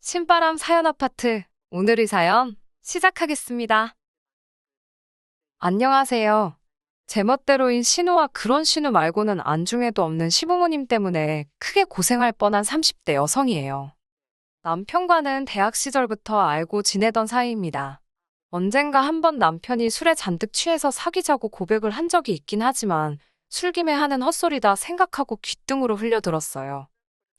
신바람 사연 아파트. 오늘의 사연 시작하겠습니다. 안녕하세요. 제멋대로인 신우와 그런 신우 말고는 안중에도 없는 시부모님 때문에 크게 고생할 뻔한 30대 여성이에요. 남편과는 대학 시절부터 알고 지내던 사이입니다. 언젠가 한번 남편이 술에 잔뜩 취해서 사귀자고 고백을 한 적이 있긴 하지만 술김에 하는 헛소리다 생각하고 귓등으로 흘려들었어요.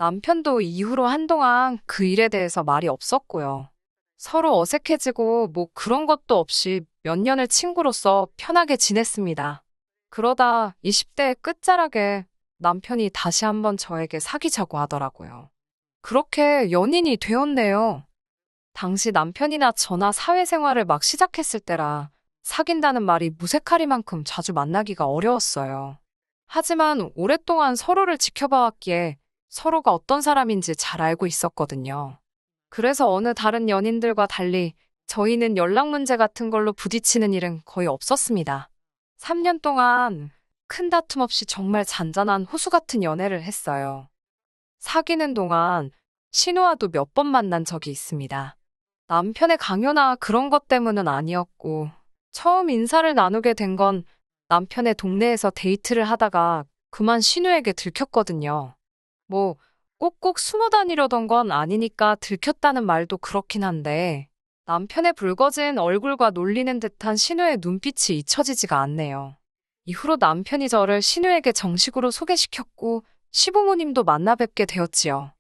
남편도 이후로 한동안 그 일에 대해서 말이 없었고요. 서로 어색해지고 뭐 그런 것도 없이 몇 년을 친구로서 편하게 지냈습니다. 그러다 20대 끝자락에 남편이 다시 한번 저에게 사귀자고 하더라고요. 그렇게 연인이 되었네요. 당시 남편이나 저나 사회생활을 막 시작했을 때라 사귄다는 말이 무색하리만큼 자주 만나기가 어려웠어요. 하지만 오랫동안 서로를 지켜봐왔기에 서로가 어떤 사람인지 잘 알고 있었거든요. 그래서 어느 다른 연인들과 달리 저희는 연락 문제 같은 걸로 부딪히는 일은 거의 없었습니다. 3년 동안 큰 다툼 없이 정말 잔잔한 호수 같은 연애를 했어요. 사귀는 동안 신우와도 몇 번 만난 적이 있습니다. 남편의 강요나 그런 것 때문은 아니었고, 처음 인사를 나누게 된 건 남편의 동네에서 데이트를 하다가 그만 신우에게 들켰거든요. 뭐, 꼭꼭 숨어 다니려던 건 아니니까 들켰다는 말도 그렇긴 한데, 남편의 붉어진 얼굴과 놀리는 듯한 신우의 눈빛이 잊혀지지가 않네요. 이후로 남편이 저를 신우에게 정식으로 소개시켰고, 시부모님도 만나 뵙게 되었지요.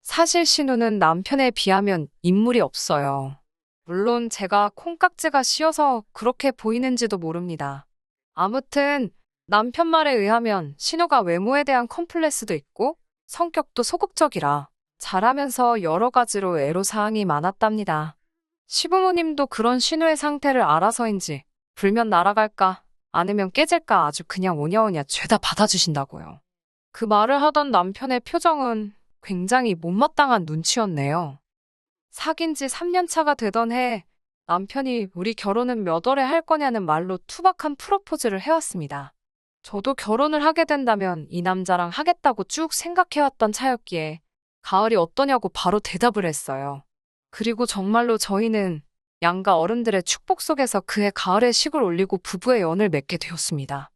사실 신우는 남편에 비하면 인물이 없어요. 물론 제가 콩깍지가 씌어서 그렇게 보이는지도 모릅니다. 아무튼 남편 말에 의하면 신우가 외모에 대한 컴플렉스도 있고 성격도 소극적이라 잘하면서 여러 가지로 애로사항이 많았답니다. 시부모님도 그런 신우의 상태를 알아서인지 불면 날아갈까 아니면 깨질까 아주 그냥 오냐오냐 죄다 받아주신다고요. 그 말을 하던 남편의 표정은 굉장히 못마땅한 눈치였네요. 사귄 지 3년 차가 되던 해 남편이 우리 결혼은 몇 월에 할 거냐는 말로 투박한 프로포즈를 해왔습니다. 저도 결혼을 하게 된다면 이 남자랑 하겠다고 쭉 생각해왔던 차였기에 가을이 어떠냐고 바로 대답을 했어요. 그리고 정말로 저희는 양가 어른들의 축복 속에서 그해 가을에 식을 올리고 부부의 연을 맺게 되었습니다.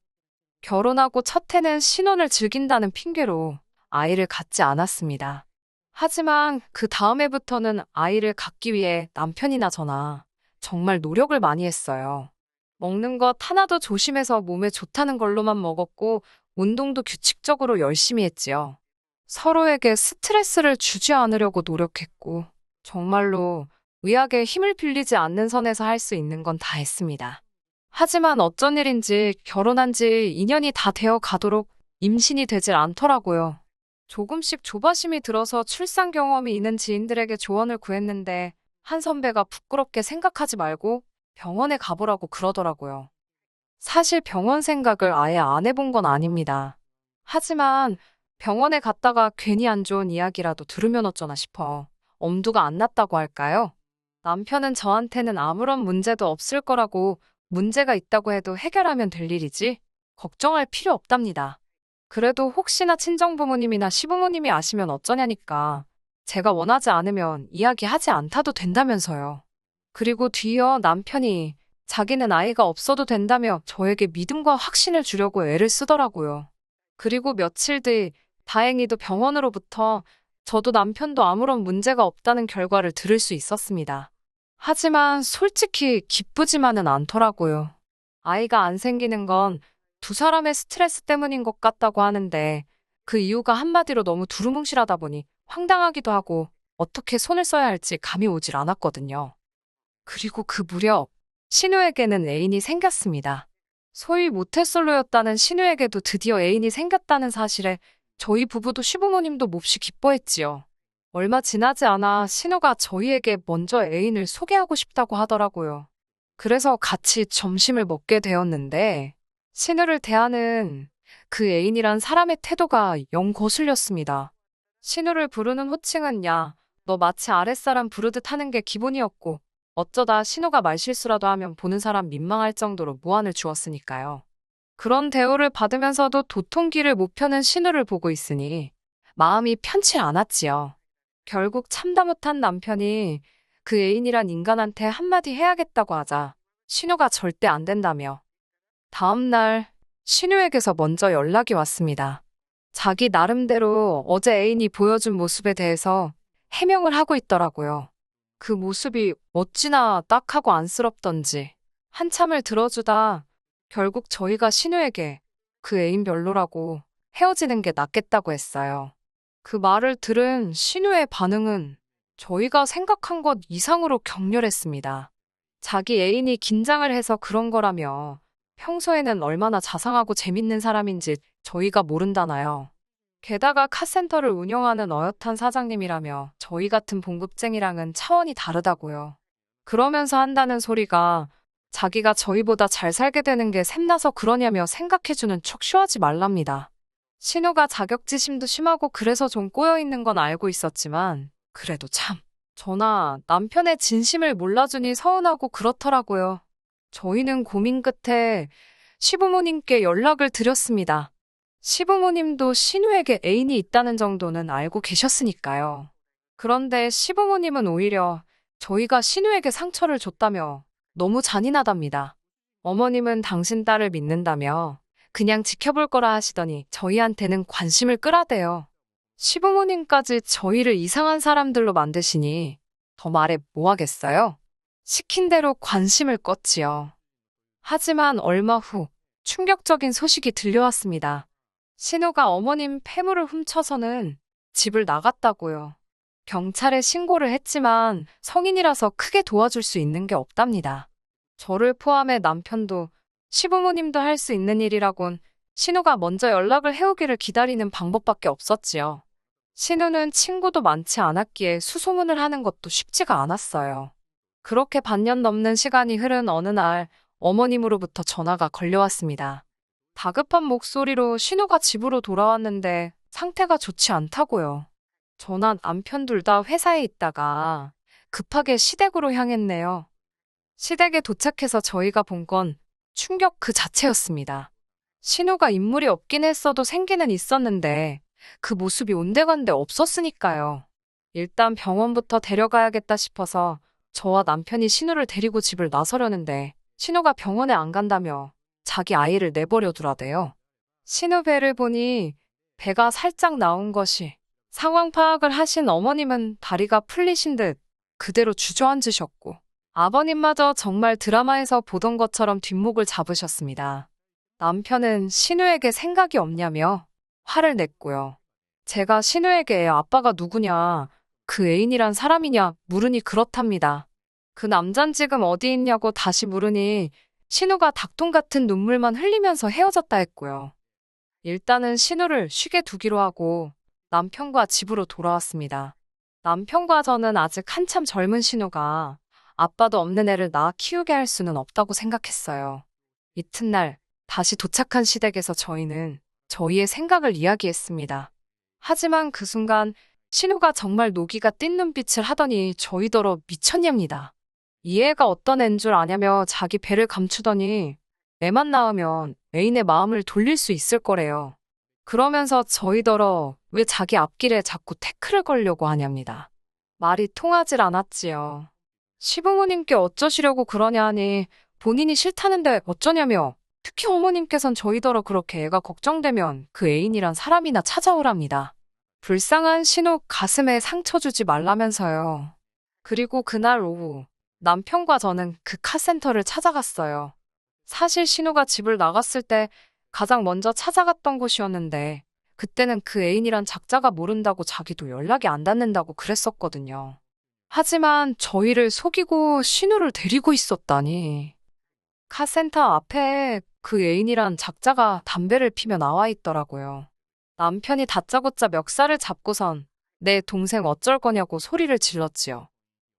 결혼하고 첫 해는 신혼을 즐긴다는 핑계로 아이를 갖지 않았습니다. 하지만 그 다음 해부터는 아이를 갖기 위해 남편이나 저나 정말 노력을 많이 했어요. 먹는 것 하나도 조심해서 몸에 좋다는 걸로만 먹었고 운동도 규칙적으로 열심히 했지요. 서로에게 스트레스를 주지 않으려고 노력했고 정말로 의학에 힘을 빌리지 않는 선에서 할 수 있는 건 다 했습니다. 하지만 어쩐 일인지 결혼한 지 2년이 다 되어 가도록 임신이 되질 않더라고요. 조금씩 조바심이 들어서 출산 경험이 있는 지인들에게 조언을 구했는데 한 선배가 부끄럽게 생각하지 말고 병원에 가보라고 그러더라고요. 사실 병원 생각을 아예 안 해본 건 아닙니다. 하지만 병원에 갔다가 괜히 안 좋은 이야기라도 들으면 어쩌나 싶어 엄두가 안 났다고 할까요? 남편은 저한테는 아무런 문제도 없을 거라고 문제가 있다고 해도 해결하면 될 일이지 걱정할 필요 없답니다. 그래도 혹시나 친정부모님이나 시부모님이 아시면 어쩌냐니까 제가 원하지 않으면 이야기하지 않다도 된다면서요. 그리고 뒤이어 남편이 자기는 아이가 없어도 된다며 저에게 믿음과 확신을 주려고 애를 쓰더라고요. 그리고 며칠 뒤 다행히도 병원으로부터 저도 남편도 아무런 문제가 없다는 결과를 들을 수 있었습니다. 하지만 솔직히 기쁘지만은 않더라고요. 아이가 안 생기는 건 두 사람의 스트레스 때문인 것 같다고 하는데 그 이유가 한마디로 너무 두루뭉실하다 보니 황당하기도 하고 어떻게 손을 써야 할지 감이 오질 않았거든요. 그리고 그 무렵 신우에게는 애인이 생겼습니다. 소위 모태솔로였다는 신우에게도 드디어 애인이 생겼다는 사실에 저희 부부도 시부모님도 몹시 기뻐했지요. 얼마 지나지 않아 신우가 저희에게 먼저 애인을 소개하고 싶다고 하더라고요. 그래서 같이 점심을 먹게 되었는데 신우를 대하는 그 애인이란 사람의 태도가 영 거슬렸습니다. 신우를 부르는 호칭은 야, 너 마치 아랫사람 부르듯 하는 게 기본이었고 어쩌다 신우가 말실수라도 하면 보는 사람 민망할 정도로 무안을 주었으니까요. 그런 대우를 받으면서도 도통기를 못 펴는 신우를 보고 있으니 마음이 편치 않았지요. 결국 참다 못한 남편이 그 애인이란 인간한테 한마디 해야겠다고 하자 신우가 절대 안 된다며 다음 날 신우에게서 먼저 연락이 왔습니다. 자기 나름대로 어제 애인이 보여준 모습에 대해서 해명을 하고 있더라고요. 그 모습이 어찌나 딱하고 안쓰럽던지 한참을 들어주다 결국 저희가 신우에게 그 애인 별로라고 헤어지는 게 낫겠다고 했어요. 그 말을 들은 신우의 반응은 저희가 생각한 것 이상으로 격렬했습니다. 자기 애인이 긴장을 해서 그런 거라며 평소에는 얼마나 자상하고 재밌는 사람인지 저희가 모른다나요. 게다가 카센터를 운영하는 어엿한 사장님이라며 저희 같은 봉급쟁이랑은 차원이 다르다고요. 그러면서 한다는 소리가 자기가 저희보다 잘 살게 되는 게 샘나서 그러냐며 생각해주는 척 쉬워하지 말랍니다. 신우가 자격지심도 심하고 그래서 좀 꼬여있는 건 알고 있었지만 그래도 참 저나 남편의 진심을 몰라주니 서운하고 그렇더라고요. 저희는 고민 끝에 시부모님께 연락을 드렸습니다. 시부모님도 신우에게 애인이 있다는 정도는 알고 계셨으니까요. 그런데 시부모님은 오히려 저희가 신우에게 상처를 줬다며 너무 잔인하답니다. 어머님은 당신 딸을 믿는다며 그냥 지켜볼 거라 하시더니 저희한테는 관심을 끌어대요. 시부모님까지 저희를 이상한 사람들로 만드시니 더 말해 뭐 하겠어요? 시킨 대로 관심을 껐지요. 하지만 얼마 후 충격적인 소식이 들려왔습니다. 신우가 어머님 폐물을 훔쳐서는 집을 나갔다고요. 경찰에 신고를 했지만 성인이라서 크게 도와줄 수 있는 게 없답니다. 저를 포함해 남편도 시부모님도 할 수 있는 일이라곤 신우가 먼저 연락을 해오기를 기다리는 방법밖에 없었지요. 신우는 친구도 많지 않았기에 수소문을 하는 것도 쉽지가 않았어요. 그렇게 반년 넘는 시간이 흐른 어느 날 어머님으로부터 전화가 걸려왔습니다. 다급한 목소리로 신우가 집으로 돌아왔는데 상태가 좋지 않다고요. 저나 남편 둘 다 회사에 있다가 급하게 시댁으로 향했네요. 시댁에 도착해서 저희가 본 건 충격 그 자체였습니다. 신우가 인물이 없긴 했어도 생기는 있었는데 그 모습이 온데간데 없었으니까요. 일단 병원부터 데려가야겠다 싶어서 저와 남편이 신우를 데리고 집을 나서려는데 신우가 병원에 안 간다며 자기 아이를 내버려 두라대요. 신우 배를 보니 배가 살짝 나온 것이 상황 파악을 하신 어머님은 다리가 풀리신 듯 그대로 주저앉으셨고 아버님마저 정말 드라마에서 보던 것처럼 뒷목을 잡으셨습니다. 남편은 신우에게 생각이 없냐며 화를 냈고요. 제가 신우에게 아빠가 누구냐, 그 애인이란 사람이냐 물으니 그렇답니다. 그 남잔 지금 어디 있냐고 다시 물으니 신우가 닭똥 같은 눈물만 흘리면서 헤어졌다 했고요. 일단은 신우를 쉬게 두기로 하고 남편과 집으로 돌아왔습니다. 남편과 저는 아직 한참 젊은 신우가 아빠도 없는 애를 낳아 키우게 할 수는 없다고 생각했어요. 이튿날 다시 도착한 시댁에서 저희는 저희의 생각을 이야기했습니다. 하지만 그 순간 신우가 정말 노기가 띈 눈빛을 하더니 저희더러 미쳤냐입니다. 이 애가 어떤 애인 줄 아냐며 자기 배를 감추더니 애만 낳으면 애인의 마음을 돌릴 수 있을 거래요. 그러면서 저희더러 왜 자기 앞길에 자꾸 태클을 걸려고 하냐입니다. 말이 통하질 않았지요. 시부모님께 어쩌시려고 그러냐 하니 본인이 싫다는데 어쩌냐며 특히 어머님께선 저희더러 그렇게 애가 걱정되면 그 애인이란 사람이나 찾아오랍니다. 불쌍한 신우 가슴에 상처 주지 말라면서요. 그리고 그날 오후 남편과 저는 그 카센터를 찾아갔어요. 사실 신우가 집을 나갔을 때 가장 먼저 찾아갔던 곳이었는데 그때는 그 애인이란 작자가 모른다고 자기도 연락이 안 닿는다고 그랬었거든요. 하지만 저희를 속이고 신우를 데리고 있었다니. 카센터 앞에 그 애인이란 작자가 담배를 피며 나와 있더라고요. 남편이 다짜고짜 멱살을 잡고선 내 동생 어쩔 거냐고 소리를 질렀지요.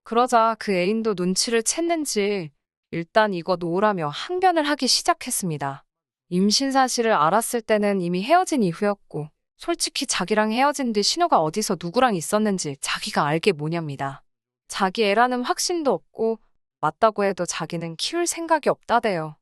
그러자 그 애인도 눈치를 챘는지 일단 이거 놓으라며 항변을 하기 시작했습니다. 임신 사실을 알았을 때는 이미 헤어진 이후였고 솔직히 자기랑 헤어진 뒤 신우가 어디서 누구랑 있었는지 자기가 알게 뭐냐입니다. 자기 애라는 확신도 없고 맞다고 해도 자기는 키울 생각이 없다대요.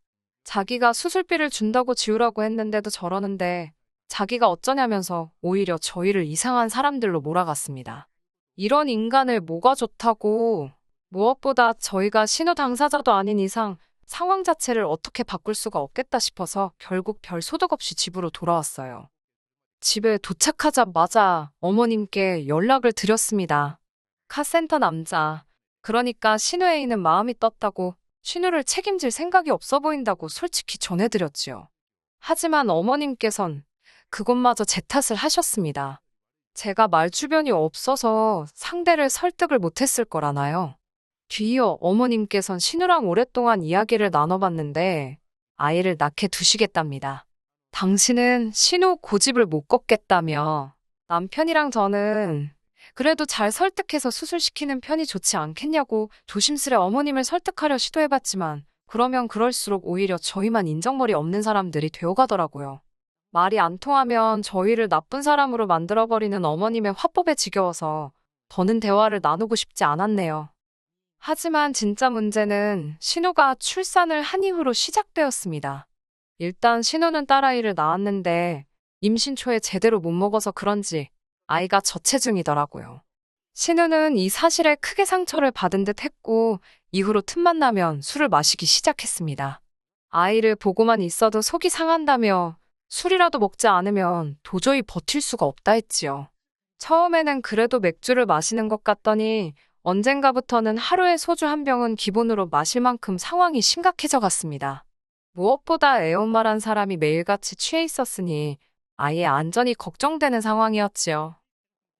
자기가 수술비를 준다고 지우라고 했는데도 저러는데 자기가 어쩌냐면서 오히려 저희를 이상한 사람들로 몰아갔습니다. 이런 인간을 뭐가 좋다고. 무엇보다 저희가 신호 당사자도 아닌 이상 상황 자체를 어떻게 바꿀 수가 없겠다 싶어서 결국 별 소득 없이 집으로 돌아왔어요. 집에 도착하자마자 어머님께 연락을 드렸습니다. 카센터 남자. 그러니까 신우 A는 마음이 떴다고 신우를 책임질 생각이 없어 보인다고 솔직히 전해드렸지요. 하지만 어머님께선 그것마저 제 탓을 하셨습니다. 제가 말주변이 없어서 상대를 설득을 못했을 거라나요. 뒤이어 어머님께선 신우랑 오랫동안 이야기를 나눠봤는데 아이를 낳게 두시겠답니다. 당신은 신우 고집을 못 꺾겠다며 남편이랑 저는 그래도 잘 설득해서 수술시키는 편이 좋지 않겠냐고 조심스레 어머님을 설득하려 시도해봤지만 그러면 그럴수록 오히려 저희만 인정머리 없는 사람들이 되어가더라고요. 말이 안 통하면 저희를 나쁜 사람으로 만들어버리는 어머님의 화법에 지겨워서 더는 대화를 나누고 싶지 않았네요. 하지만 진짜 문제는 신우가 출산을 한 이후로 시작되었습니다. 일단 신우는 딸아이를 낳았는데 임신 초에 제대로 못 먹어서 그런지 아이가 저체중이더라고요. 신우는 이 사실에 크게 상처를 받은 듯 했고 이후로 틈만 나면 술을 마시기 시작했습니다. 아이를 보고만 있어도 속이 상한다며 술이라도 먹지 않으면 도저히 버틸 수가 없다 했지요. 처음에는 그래도 맥주를 마시는 것 같더니 언젠가부터는 하루에 소주 한 병은 기본으로 마실 만큼 상황이 심각해져 갔습니다. 무엇보다 애엄마란 사람이 매일같이 취해 있었으니 아이의 안전이 걱정되는 상황이었지요.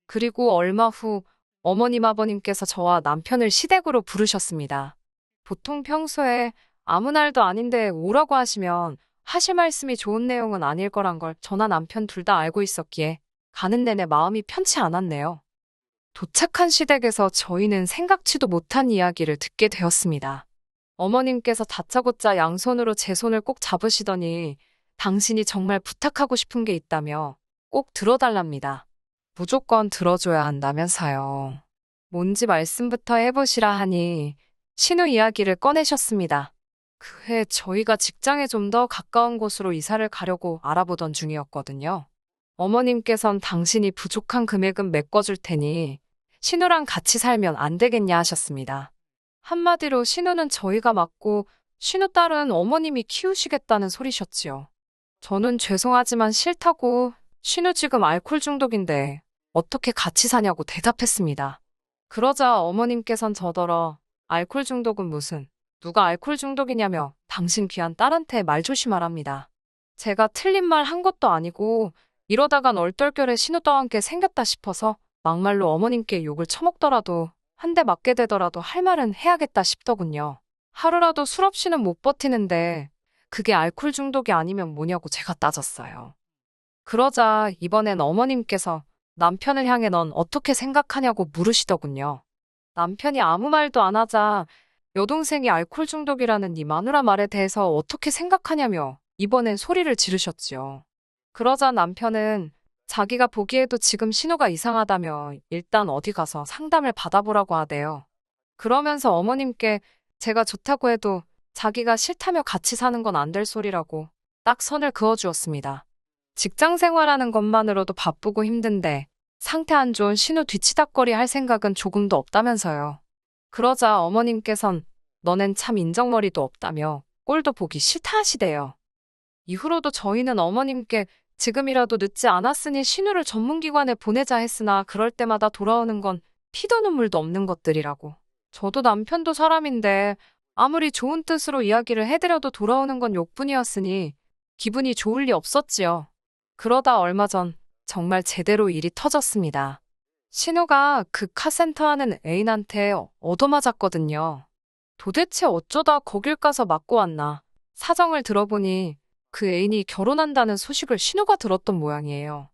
그리고 얼마 후 어머님 아버님께서 저와 남편을 시댁으로 부르셨습니다. 보통 평소에 아무 날도 아닌데 오라고 하시면 하실 말씀이 좋은 내용은 아닐 거란 걸 저나 남편 둘 다 알고 있었기에 가는 내내 마음이 편치 않았네요. 도착한 시댁에서 저희는 생각지도 못한 이야기를 듣게 되었습니다. 어머님께서 다짜고짜 양손으로 제 손을 꼭 잡으시더니 당신이 정말 부탁하고 싶은 게 있다며 꼭 들어달랍니다. 무조건 들어줘야 한다면서요. 뭔지 말씀부터 해보시라 하니 신우 이야기를 꺼내셨습니다. 그해 저희가 직장에 좀 더 가까운 곳으로 이사를 가려고 알아보던 중이었거든요. 어머님께선 당신이 부족한 금액은 메꿔줄 테니 신우랑 같이 살면 안 되겠냐 하셨습니다. 한마디로 신우는 저희가 맡고 신우 딸은 어머님이 키우시겠다는 소리셨지요. 저는 죄송하지만 싫다고 신우 지금 알코올 중독인데 어떻게 같이 사냐고 대답했습니다. 그러자 어머님께선 저더러 알코올 중독은 무슨 누가 알코올 중독이냐며 당신 귀한 딸한테 말 조심하랍니다. 제가 틀린 말 한 것도 아니고 이러다간 얼떨결에 신우 따와 함께 생겼다 싶어서 막말로 어머님께 욕을 처먹더라도 한 대 맞게 되더라도 할 말은 해야겠다 싶더군요. 하루라도 술 없이는 못 버티는데 그게 알코올 중독이 아니면 뭐냐고 제가 따졌어요. 그러자 이번엔 어머님께서 남편을 향해 넌 어떻게 생각하냐고 물으시더군요. 남편이 아무 말도 안 하자 여동생이 알코올 중독이라는 이 마누라 말에 대해서 어떻게 생각하냐며 이번엔 소리를 지르셨지요. 그러자 남편은 자기가 보기에도 지금 신호가 이상하다며 일단 어디 가서 상담을 받아보라고 하대요. 그러면서 어머님께 제가 좋다고 해도 자기가 싫다며 같이 사는 건 안 될 소리라고 딱 선을 그어주었습니다. 직장 생활하는 것만으로도 바쁘고 힘든데 상태 안 좋은 신우 뒤치다꺼리 할 생각은 조금도 없다면서요. 그러자 어머님께선 너넨 참 인정머리도 없다며 꼴도 보기 싫다 하시대요. 이후로도 저희는 어머님께 지금이라도 늦지 않았으니 신우를 전문기관에 보내자 했으나 그럴 때마다 돌아오는 건 피도 눈물도 없는 것들이라고. 저도 남편도 사람인데 아무리 좋은 뜻으로 이야기를 해드려도 돌아오는 건 욕뿐이었으니 기분이 좋을 리 없었지요. 그러다 얼마 전 정말 제대로 일이 터졌습니다. 신우가 그 카센터 하는 애인한테 얻어맞았거든요. 도대체 어쩌다 거길 가서 맞고 왔나. 사정을 들어보니 그 애인이 결혼한다는 소식을 신우가 들었던 모양이에요.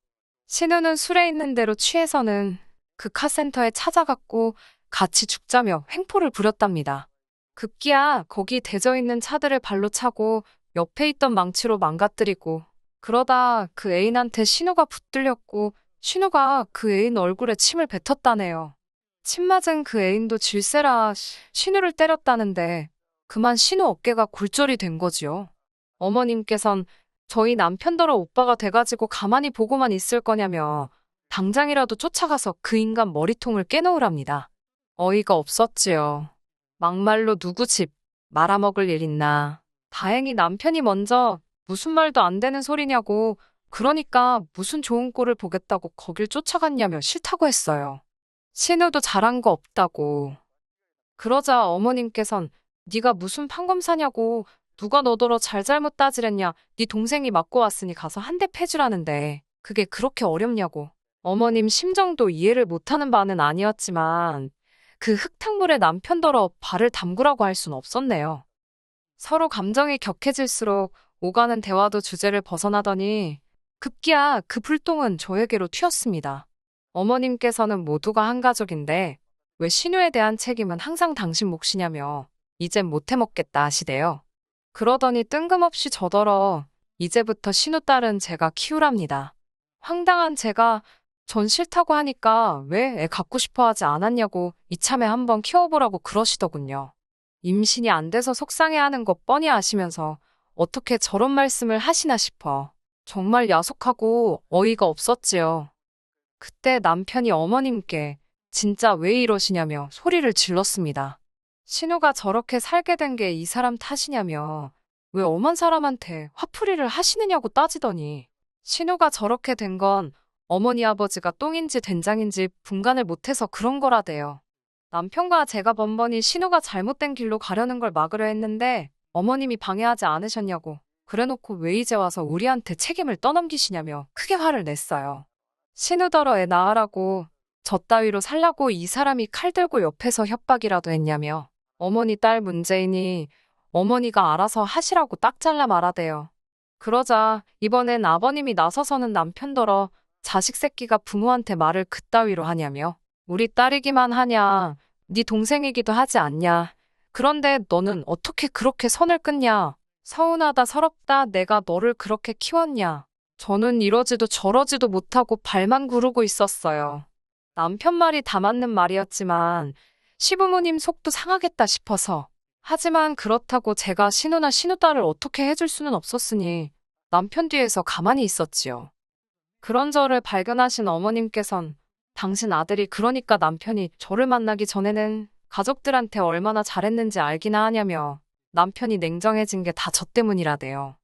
신우는 술에 있는 대로 취해서는 그 카센터에 찾아갔고 같이 죽자며 횡포를 부렸답니다. 급기야 거기 대져 있는 차들을 발로 차고 옆에 있던 망치로 망가뜨리고 그러다 그 애인한테 신우가 붙들렸고 신우가 그 애인 얼굴에 침을 뱉었다네요. 침 맞은 그 애인도 질세라 신우를 때렸다는데 그만 신우 어깨가 골절이 된 거지요. 어머님께선 저희 남편더러 오빠가 돼가지고 가만히 보고만 있을 거냐며 당장이라도 쫓아가서 그 인간 머리통을 깨놓으랍니다. 어이가 없었지요. 막말로 누구 집 말아먹을 일 있나. 다행히 남편이 먼저 무슨 말도 안 되는 소리냐고, 그러니까 무슨 좋은 꼴을 보겠다고 거길 쫓아갔냐며 싫다고 했어요. 신우도 잘한 거 없다고. 그러자 어머님께선 네가 무슨 판검사냐고, 누가 너더러 잘잘못 따지랬냐, 네 동생이 맞고 왔으니 가서 한 대 패주라는데 그게 그렇게 어렵냐고. 어머님 심정도 이해를 못하는 바는 아니었지만 그 흙탕물에 남편더러 발을 담그라고 할 순 없었네요. 서로 감정이 격해질수록 오가는 대화도 주제를 벗어나더니 급기야 그 불똥은 저에게로 튀었습니다. 어머님께서는 모두가 한 가족인데 왜 신우에 대한 책임은 항상 당신 몫이냐며 이젠 못 해먹겠다 하시대요. 그러더니 뜬금없이 저더러 이제부터 신우 딸은 제가 키우랍니다. 황당한 제가 전 싫다고 하니까 왜 애 갖고 싶어 하지 않았냐고 이참에 한번 키워보라고 그러시더군요. 임신이 안 돼서 속상해하는 거 뻔히 아시면서 어떻게 저런 말씀을 하시나 싶어 정말 야속하고 어이가 없었지요. 그때 남편이 어머님께 진짜 왜 이러시냐며 소리를 질렀습니다. 신우가 저렇게 살게 된 게 이 사람 탓이냐며 왜 엄한 사람한테 화풀이를 하시느냐고 따지더니 신우가 저렇게 된 건 어머니 아버지가 똥인지 된장인지 분간을 못해서 그런 거라대요. 남편과 제가 번번이 신우가 잘못된 길로 가려는 걸 막으려 했는데 어머님이 방해하지 않으셨냐고, 그래놓고 왜 이제 와서 우리한테 책임을 떠넘기시냐며 크게 화를 냈어요. 신우더러 애 낳으라고, 저 따위로 살라고 이 사람이 칼 들고 옆에서 협박이라도 했냐며 어머니 딸 문제이니 어머니가 알아서 하시라고 딱 잘라 말하대요. 그러자 이번엔 아버님이 나서서는 남편더러 자식 새끼가 부모한테 말을 그따위로 하냐며 우리 딸이기만 하냐, 네 동생이기도 하지 않냐, 그런데 너는 어떻게 그렇게 선을 끊냐, 서운하다 서럽다 내가 너를 그렇게 키웠냐. 저는 이러지도 저러지도 못하고 발만 구르고 있었어요. 남편 말이 다 맞는 말이었지만 시부모님 속도 상하겠다 싶어서. 하지만 그렇다고 제가 신우나 신우딸을 어떻게 해줄 수는 없었으니 남편 뒤에서 가만히 있었지요. 그런 저를 발견하신 어머님께선 당신 아들이 그러니까 남편이 저를 만나기 전에는 가족들한테 얼마나 잘했는지 알기나 하냐며 남편이 냉정해진 게 다 저 때문이라대요.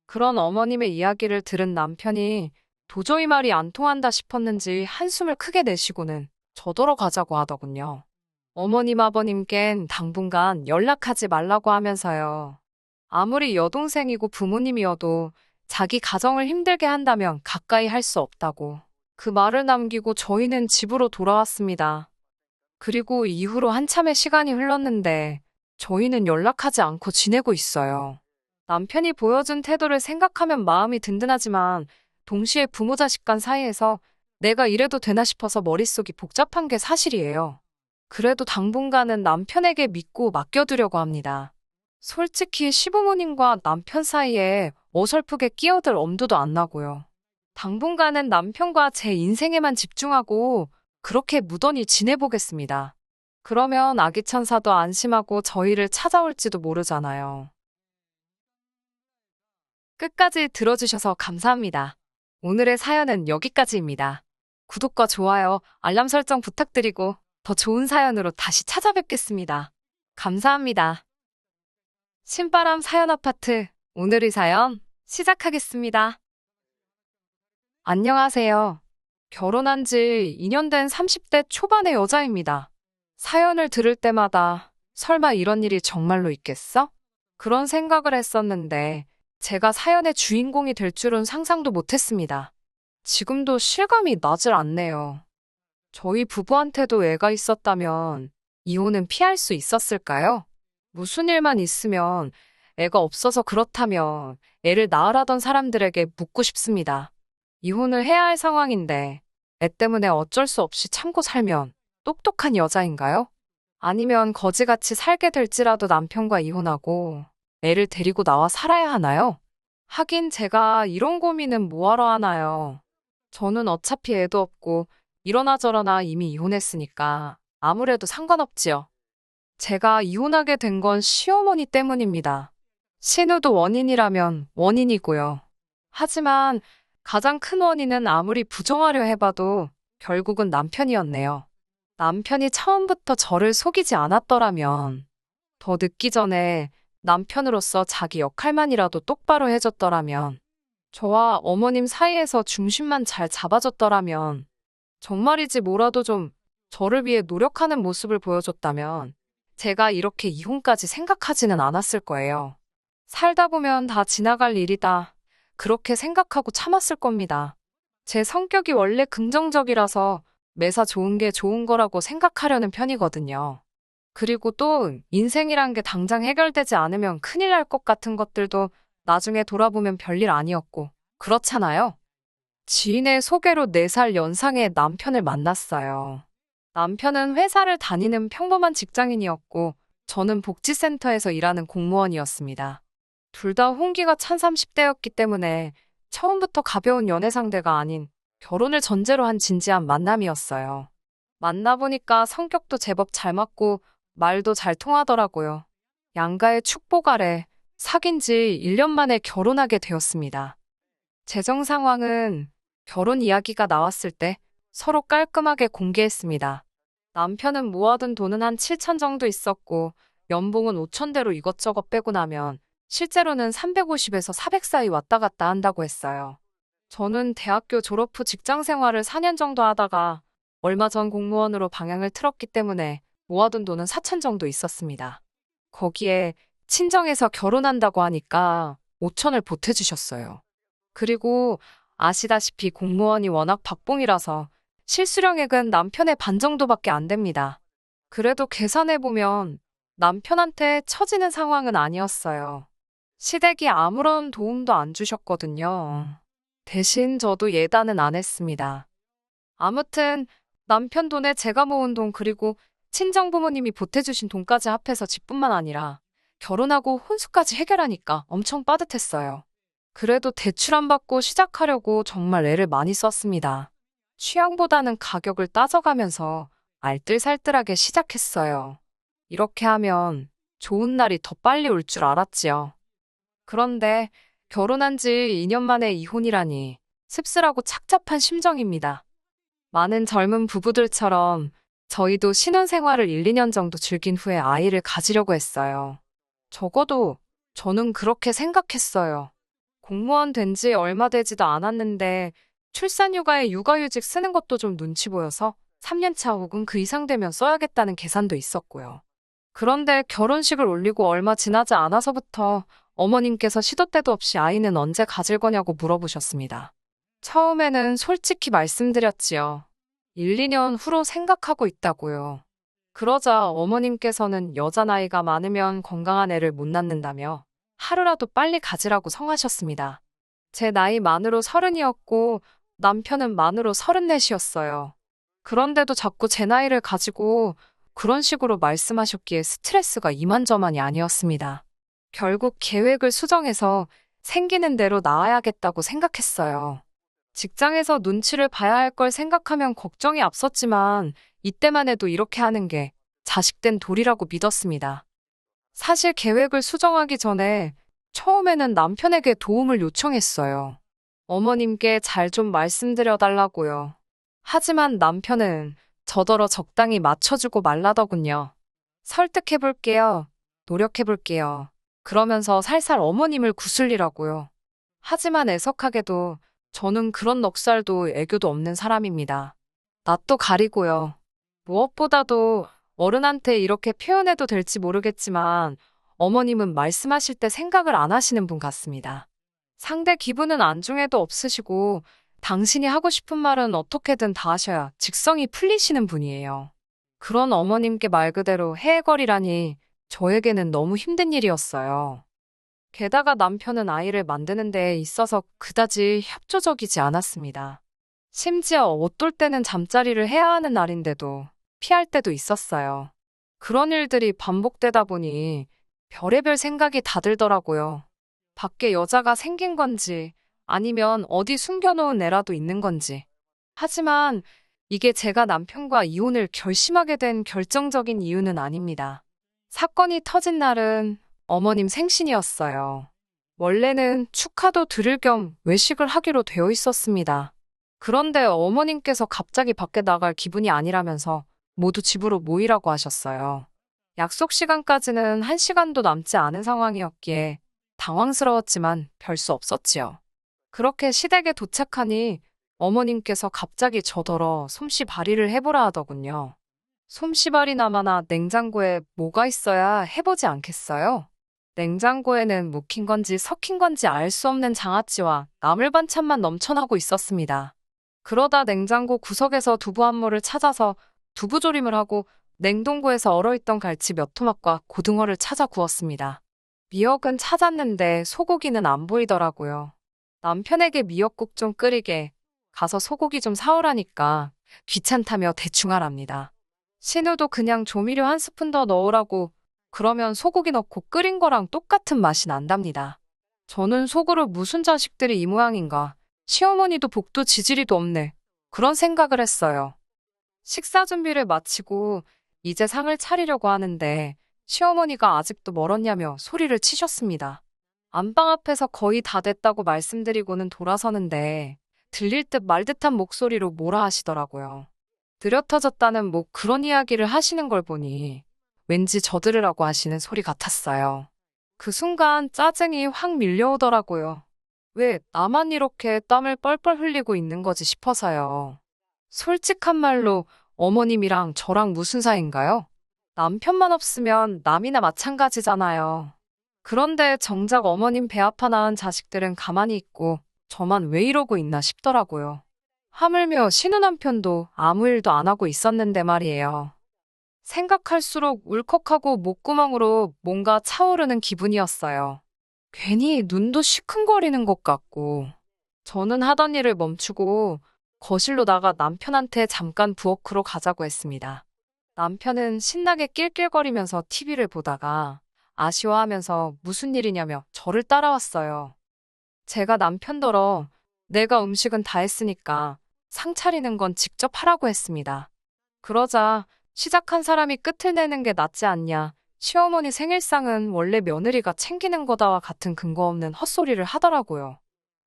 그런 어머님의 이야기를 들은 남편이 도저히 말이 안 통한다 싶었는지 한숨을 크게 내쉬고는 저더러 가자고 하더군요. 어머님 아버님껜 당분간 연락하지 말라고 하면서요. 아무리 여동생이고 부모님이어도 자기 가정을 힘들게 한다면 가까이 할 수 없다고. 그 말을 남기고 저희는 집으로 돌아왔습니다. 그리고 이후로 한참의 시간이 흘렀는데 저희는 연락하지 않고 지내고 있어요. 남편이 보여준 태도를 생각하면 마음이 든든하지만 동시에 부모 자식 간 사이에서 내가 이래도 되나 싶어서 머릿속이 복잡한 게 사실이에요. 그래도 당분간은 남편에게 믿고 맡겨두려고 합니다. 솔직히 시부모님과 남편 사이에 어설프게 끼어들 엄두도 안 나고요. 당분간은 남편과 제 인생에만 집중하고 그렇게 무던히 지내보겠습니다. 그러면 아기 천사도 안심하고 저희를 찾아올지도 모르잖아요. 끝까지 들어주셔서 감사합니다. 오늘의 사연은 여기까지입니다. 구독과 좋아요, 알람 설정 부탁드리고 더 좋은 사연으로 다시 찾아뵙겠습니다. 감사합니다. 신바람 사연 아파트, 오늘의 사연 시작하겠습니다. 안녕하세요. 결혼한 지 2년 된 30대 초반의 여자입니다. 사연을 들을 때마다 설마 이런 일이 정말로 있겠어? 그런 생각을 했었는데 제가 사연의 주인공이 될 줄은 상상도 못했습니다. 지금도 실감이 나질 않네요. 저희 부부한테도 애가 있었다면 이혼은 피할 수 있었을까요? 무슨 일만 있으면 애가 없어서 그렇다면 애를 낳으라던 사람들에게 묻고 싶습니다. 이혼을 해야 할 상황인데 애 때문에 어쩔 수 없이 참고 살면 똑똑한 여자인가요? 아니면 거지같이 살게 될지라도 남편과 이혼하고 애를 데리고 나와 살아야 하나요? 하긴 제가 이런 고민은 뭐하러 하나요? 저는 어차피 애도 없고 이러나 저러나 이미 이혼했으니까 아무래도 상관없지요. 제가 이혼하게 된 건 시어머니 때문입니다. 신우도 원인이라면 원인이고요. 하지만 가장 큰 원인은 아무리 부정하려 해봐도 결국은 남편이었네요. 남편이 처음부터 저를 속이지 않았더라면, 더 늦기 전에 남편으로서 자기 역할만이라도 똑바로 해줬더라면, 저와 어머님 사이에서 중심만 잘 잡아줬더라면, 정말이지 뭐라도 좀 저를 위해 노력하는 모습을 보여줬다면, 제가 이렇게 이혼까지 생각하지는 않았을 거예요. 살다 보면 다 지나갈 일이다. 그렇게 생각하고 참았을 겁니다. 제 성격이 원래 긍정적이라서 매사 좋은 게 좋은 거라고 생각하려는 편이거든요. 그리고 또 인생이란 게 당장 해결되지 않으면 큰일 날 것 같은 것들도 나중에 돌아보면 별일 아니었고, 그렇잖아요. 지인의 소개로 4살 연상의 남편을 만났어요. 남편은 회사를 다니는 평범한 직장인이었고, 저는 복지센터에서 일하는 공무원이었습니다. 둘 다 홍기가 찬 30대였기 때문에 처음부터 가벼운 연애 상대가 아닌 결혼을 전제로 한 진지한 만남이었어요. 만나보니까 성격도 제법 잘 맞고 말도 잘 통하더라고요. 양가의 축복 아래 사귄 지 1년 만에 결혼하게 되었습니다. 재정 상황은 결혼 이야기가 나왔을 때 서로 깔끔하게 공개했습니다. 남편은 모아둔 돈은 한 7천 정도 있었고 연봉은 5천대로 이것저것 빼고 나면 실제로는 350에서 400 사이 왔다 갔다 한다고 했어요. 저는 대학교 졸업 후 직장 생활을 4년 정도 하다가 얼마 전 공무원으로 방향을 틀었기 때문에 모아둔 돈은 4천 정도 있었습니다. 거기에 친정에서 결혼한다고 하니까 5천을 보태주셨어요. 그리고 아시다시피 공무원이 워낙 박봉이라서 실수령액은 남편의 반 정도밖에 안 됩니다. 그래도 계산해보면 남편한테 처지는 상황은 아니었어요. 시댁이 아무런 도움도 안 주셨거든요. 대신 저도 예단은 안 했습니다. 아무튼 남편 돈에 제가 모은 돈 그리고 친정 부모님이 보태주신 돈까지 합해서 집뿐만 아니라 결혼하고 혼수까지 해결하니까 엄청 빠듯했어요. 그래도 대출 안 받고 시작하려고 정말 애를 많이 썼습니다. 취향보다는 가격을 따져가면서 알뜰살뜰하게 시작했어요. 이렇게 하면 좋은 날이 더 빨리 올 줄 알았지요. 그런데 결혼한 지 2년 만에 이혼이라니 씁쓸하고 착잡한 심정입니다. 많은 젊은 부부들처럼 저희도 신혼생활을 1, 2년 정도 즐긴 후에 아이를 가지려고 했어요. 적어도 저는 그렇게 생각했어요. 공무원 된 지 얼마 되지도 않았는데 출산휴가에 육아휴직 쓰는 것도 좀 눈치 보여서 3년차 혹은 그 이상 되면 써야겠다는 계산도 있었고요. 그런데 결혼식을 올리고 얼마 지나지 않아서부터 어머님께서 시도 때도 없이 아이는 언제 가질 거냐고 물어보셨습니다. 처음에는 솔직히 말씀드렸지요. 1, 2년 후로 생각하고 있다고요. 그러자 어머님께서는 여자 나이가 많으면 건강한 애를 못 낳는다며 하루라도 빨리 가지라고 성하셨습니다. 제 나이 만으로 30이었고 남편은 만으로 34이었어요. 그런데도 자꾸 제 나이를 가지고 그런 식으로 말씀하셨기에 스트레스가 이만저만이 아니었습니다. 결국 계획을 수정해서 생기는 대로 낳아야겠다고 생각했어요. 직장에서 눈치를 봐야 할 걸 생각하면 걱정이 앞섰지만 이때만 해도 이렇게 하는 게 자식된 도리라고 믿었습니다. 사실 계획을 수정하기 전에 처음에는 남편에게 도움을 요청했어요. 어머님께 잘 좀 말씀드려 달라고요. 하지만 남편은 저더러 적당히 맞춰주고 말라더군요. 설득해볼게요. 노력해볼게요. 그러면서 살살 어머님을 구슬리라고요. 하지만 애석하게도 저는 그런 넉살도 애교도 없는 사람입니다. 낯도 가리고요. 무엇보다도 어른한테 이렇게 표현해도 될지 모르겠지만 어머님은 말씀하실 때 생각을 안 하시는 분 같습니다. 상대 기분은 안중에도 없으시고 당신이 하고 싶은 말은 어떻게든 다 하셔야 직성이 풀리시는 분이에요. 그런 어머님께 말 그대로 해해거리라니 저에게는 너무 힘든 일이었어요. 게다가 남편은 아이를 만드는 데 있어서 그다지 협조적이지 않았습니다. 심지어 어떨 때는 잠자리를 해야 하는 날인데도 피할 때도 있었어요. 그런 일들이 반복되다 보니 별의별 생각이 다 들더라고요. 밖에 여자가 생긴 건지 아니면 어디 숨겨놓은 애라도 있는 건지. 하지만 이게 제가 남편과 이혼을 결심하게 된 결정적인 이유는 아닙니다. 사건이 터진 날은 어머님 생신이었어요. 원래는 축하도 드릴 겸 외식을 하기로 되어 있었습니다. 그런데 어머님께서 갑자기 밖에 나갈 기분이 아니라면서 모두 집으로 모이라고 하셨어요. 약속 시간까지는 1시간도 남지 않은 상황이었기에 당황스러웠지만 별 수 없었지요. 그렇게 시댁에 도착하니 어머님께서 갑자기 저더러 솜씨 발휘를 해보라 하더군요. 솜씨발이나마나 냉장고에 뭐가 있어야 해보지 않겠어요? 냉장고에는 묵힌 건지 섞인 건지 알 수 없는 장아찌와 나물 반찬만 넘쳐나고 있었습니다. 그러다 냉장고 구석에서 두부 한 모를 찾아서 두부조림을 하고 냉동고에서 얼어있던 갈치 몇 토막과 고등어를 찾아 구웠습니다. 미역은 찾았는데 소고기는 안 보이더라고요. 남편에게 미역국 좀 끓이게 가서 소고기 좀 사오라니까 귀찮다며 대충 하랍니다. 신우도 그냥 조미료 한 스푼 더 넣으라고 그러면 소고기 넣고 끓인 거랑 똑같은 맛이 난답니다. 저는 속으로 무슨 자식들이 이 모양인가. 시어머니도 복도 지지리도 없네. 그런 생각을 했어요. 식사 준비를 마치고 이제 상을 차리려고 하는데 시어머니가 아직도 멀었냐며 소리를 치셨습니다. 안방 앞에서 거의 다 됐다고 말씀드리고는 돌아서는데 들릴 듯 말 듯한 목소리로 뭐라 하시더라고요. 느려터졌다는 뭐 그런 이야기를 하시는 걸 보니 왠지 저 들으라고 하시는 소리 같았어요. 그 순간 짜증이 확 밀려오더라고요. 왜 나만 이렇게 땀을 뻘뻘 흘리고 있는 거지 싶어서요. 솔직한 말로 어머님이랑 저랑 무슨 사이인가요? 남편만 없으면 남이나 마찬가지잖아요. 그런데 정작 어머님 배 아파 낳은 자식들은 가만히 있고 저만 왜 이러고 있나 싶더라고요. 하물며 신우 남편도 아무 일도 안 하고 있었는데 말이에요. 생각할수록 울컥하고 목구멍으로 뭔가 차오르는 기분이었어요. 괜히 눈도 시큰거리는 것 같고. 저는 하던 일을 멈추고 거실로 나가 남편한테 잠깐 부엌으로 가자고 했습니다. 남편은 신나게 낄낄거리면서 TV를 보다가 아쉬워하면서 무슨 일이냐며 저를 따라왔어요. 제가 남편더러 내가 음식은 다 했으니까 상 차리는 건 직접 하라고 했습니다. 그러자 시작한 사람이 끝을 내는 게 낫지 않냐. 시어머니 생일상은 원래 며느리가 챙기는 거다와 같은 근거 없는 헛소리를 하더라고요.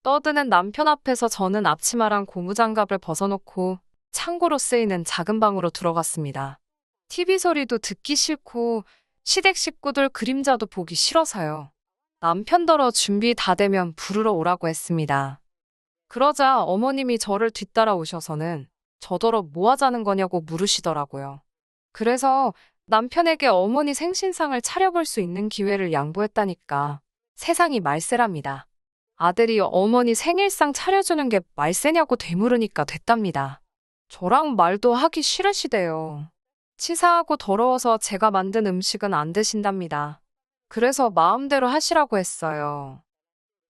떠드는 남편 앞에서 저는 앞치마랑 고무장갑을 벗어놓고 창고로 쓰이는 작은 방으로 들어갔습니다. TV 소리도 듣기 싫고 시댁 식구들 그림자도 보기 싫어서요. 남편더러 준비 다 되면 부르러 오라고 했습니다. 그러자 어머님이 저를 뒤따라 오셔서는 저더러 뭐 하자는 거냐고 물으시더라고요. 그래서 남편에게 어머니 생신상을 차려볼 수 있는 기회를 양보했다니까 세상이 말세랍니다. 아들이 어머니 생일상 차려주는 게 말세냐고 되물으니까 됐답니다. 저랑 말도 하기 싫으시대요. 치사하고 더러워서 제가 만든 음식은 안 드신답니다. 그래서 마음대로 하시라고 했어요.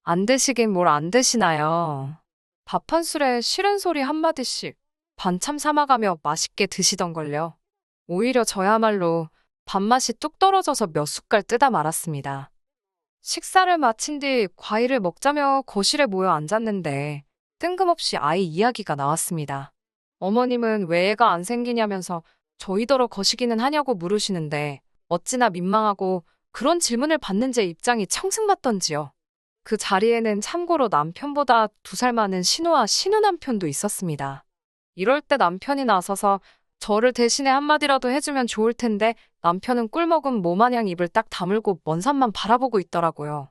안 드시긴 뭘 안 드시나요? 밥 한 술에 싫은 소리 한마디씩 반참 삼아가며 맛있게 드시던걸요. 오히려 저야말로 밥맛이 뚝 떨어져서 몇 숟갈 뜨다 말았습니다. 식사를 마친 뒤 과일을 먹자며 거실에 모여 앉았는데 뜬금없이 아이 이야기가 나왔습니다. 어머님은 왜 애가 안 생기냐면서 저희더러 거시기는 하냐고 물으시는데 어찌나 민망하고 그런 질문을 받는 제 입장이 청승맞던지요. 그 자리에는 참고로 남편보다 2살 많은 신우와 신우 남편도 있었습니다. 이럴 때 남편이 나서서 저를 대신에 한마디라도 해주면 좋을 텐데 남편은 꿀먹은 모마냥 입을 딱 다물고 먼 산만 바라보고 있더라고요.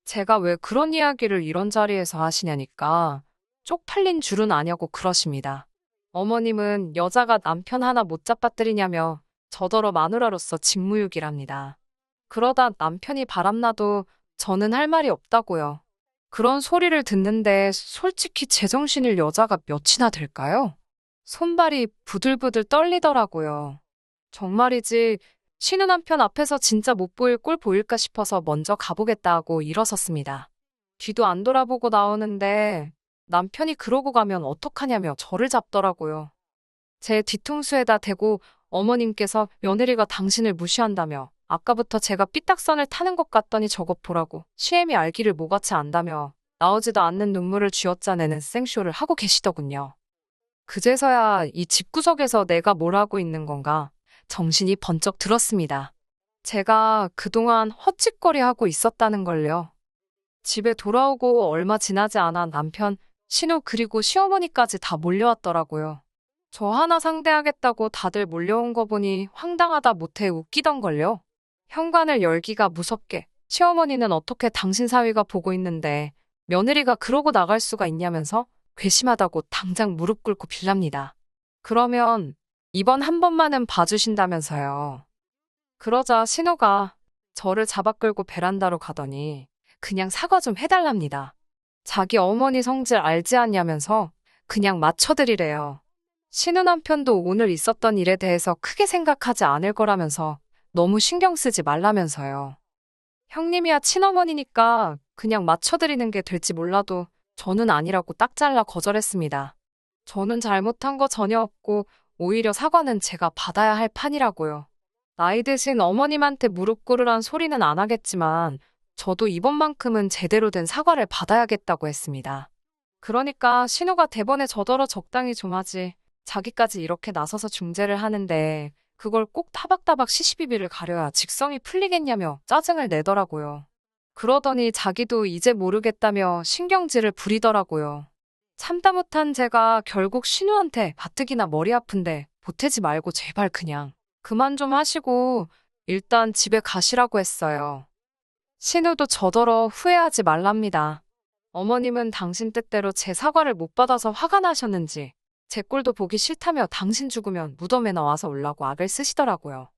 제가 왜 그런 이야기를 이런 자리에서 하시냐니까 쪽팔린 줄은 아냐고 그러십니다. 어머님은 여자가 남편 하나 못 잡아뜨리냐며 저더러 마누라로서 직무유기랍니다. 그러다 남편이 바람나도 저는 할 말이 없다고요. 그런 소리를 듣는데 솔직히 제정신일 여자가 몇이나 될까요? 손발이 부들부들 떨리더라고요. 정말이지 신우 남편 앞에서 진짜 못 보일 꼴 보일까 싶어서 먼저 가보겠다 하고 일어섰습니다. 뒤도 안 돌아보고 나오는데 남편이 그러고 가면 어떡하냐며 저를 잡더라고요. 제 뒤통수에다 대고 어머님께서 며느리가 당신을 무시한다며 아까부터 제가 삐딱선을 타는 것 같더니 저것 보라고 시애미 알기를 뭐같이 안다며 나오지도 않는 눈물을 쥐어짜내는 생쇼를 하고 계시더군요. 그제서야 이 집구석에서 내가 뭘 하고 있는 건가 정신이 번쩍 들었습니다. 제가 그동안 헛짓거리하고 있었다는 걸요. 집에 돌아오고 얼마 지나지 않아 남편 신우 그리고 시어머니까지 다 몰려왔더라고요. 저 하나 상대하겠다고 다들 몰려온 거 보니 황당하다 못해 웃기던걸요. 현관을 열기가 무섭게 시어머니는 어떻게 당신 사위가 보고 있는데 며느리가 그러고 나갈 수가 있냐면서 괘씸하다고 당장 무릎 꿇고 빌랍니다. 그러면 이번 한 번만은 봐주신다면서요. 그러자 신우가 저를 잡아 끌고 베란다로 가더니 그냥 사과 좀 해달랍니다. 자기 어머니 성질 알지 않냐면서 그냥 맞춰드리래요. 신우 남편도 오늘 있었던 일에 대해서 크게 생각하지 않을 거라면서 너무 신경 쓰지 말라면서요. 형님이야 친어머니니까 그냥 맞춰드리는 게 될지 몰라도 저는 아니라고 딱 잘라 거절했습니다. 저는 잘못한 거 전혀 없고 오히려 사과는 제가 받아야 할 판이라고요. 나이 드신 어머님한테 무릎 꿇으란 소리는 안 하겠지만 저도 이번만큼은 제대로 된 사과를 받아야겠다고 했습니다. 그러니까 신우가 대번에 저더러 적당히 좀 하지. 자기까지 이렇게 나서서 중재를 하는데 그걸 꼭 따박따박 시시비비를 가려야 직성이 풀리겠냐며 짜증을 내더라고요. 그러더니 자기도 이제 모르겠다며 신경질을 부리더라고요. 참다 못한 제가 결국 신우한테 가뜩이나 머리 아픈데 보태지 말고 제발 그냥 그만 좀 하시고 일단 집에 가시라고 했어요. 신우도 저더러 후회하지 말랍니다. 어머님은 당신 뜻대로 제 사과를 못 받아서 화가 나셨는지 제 꼴도 보기 싫다며 당신 죽으면 무덤에 나와서 올라고 악을 쓰시더라고요.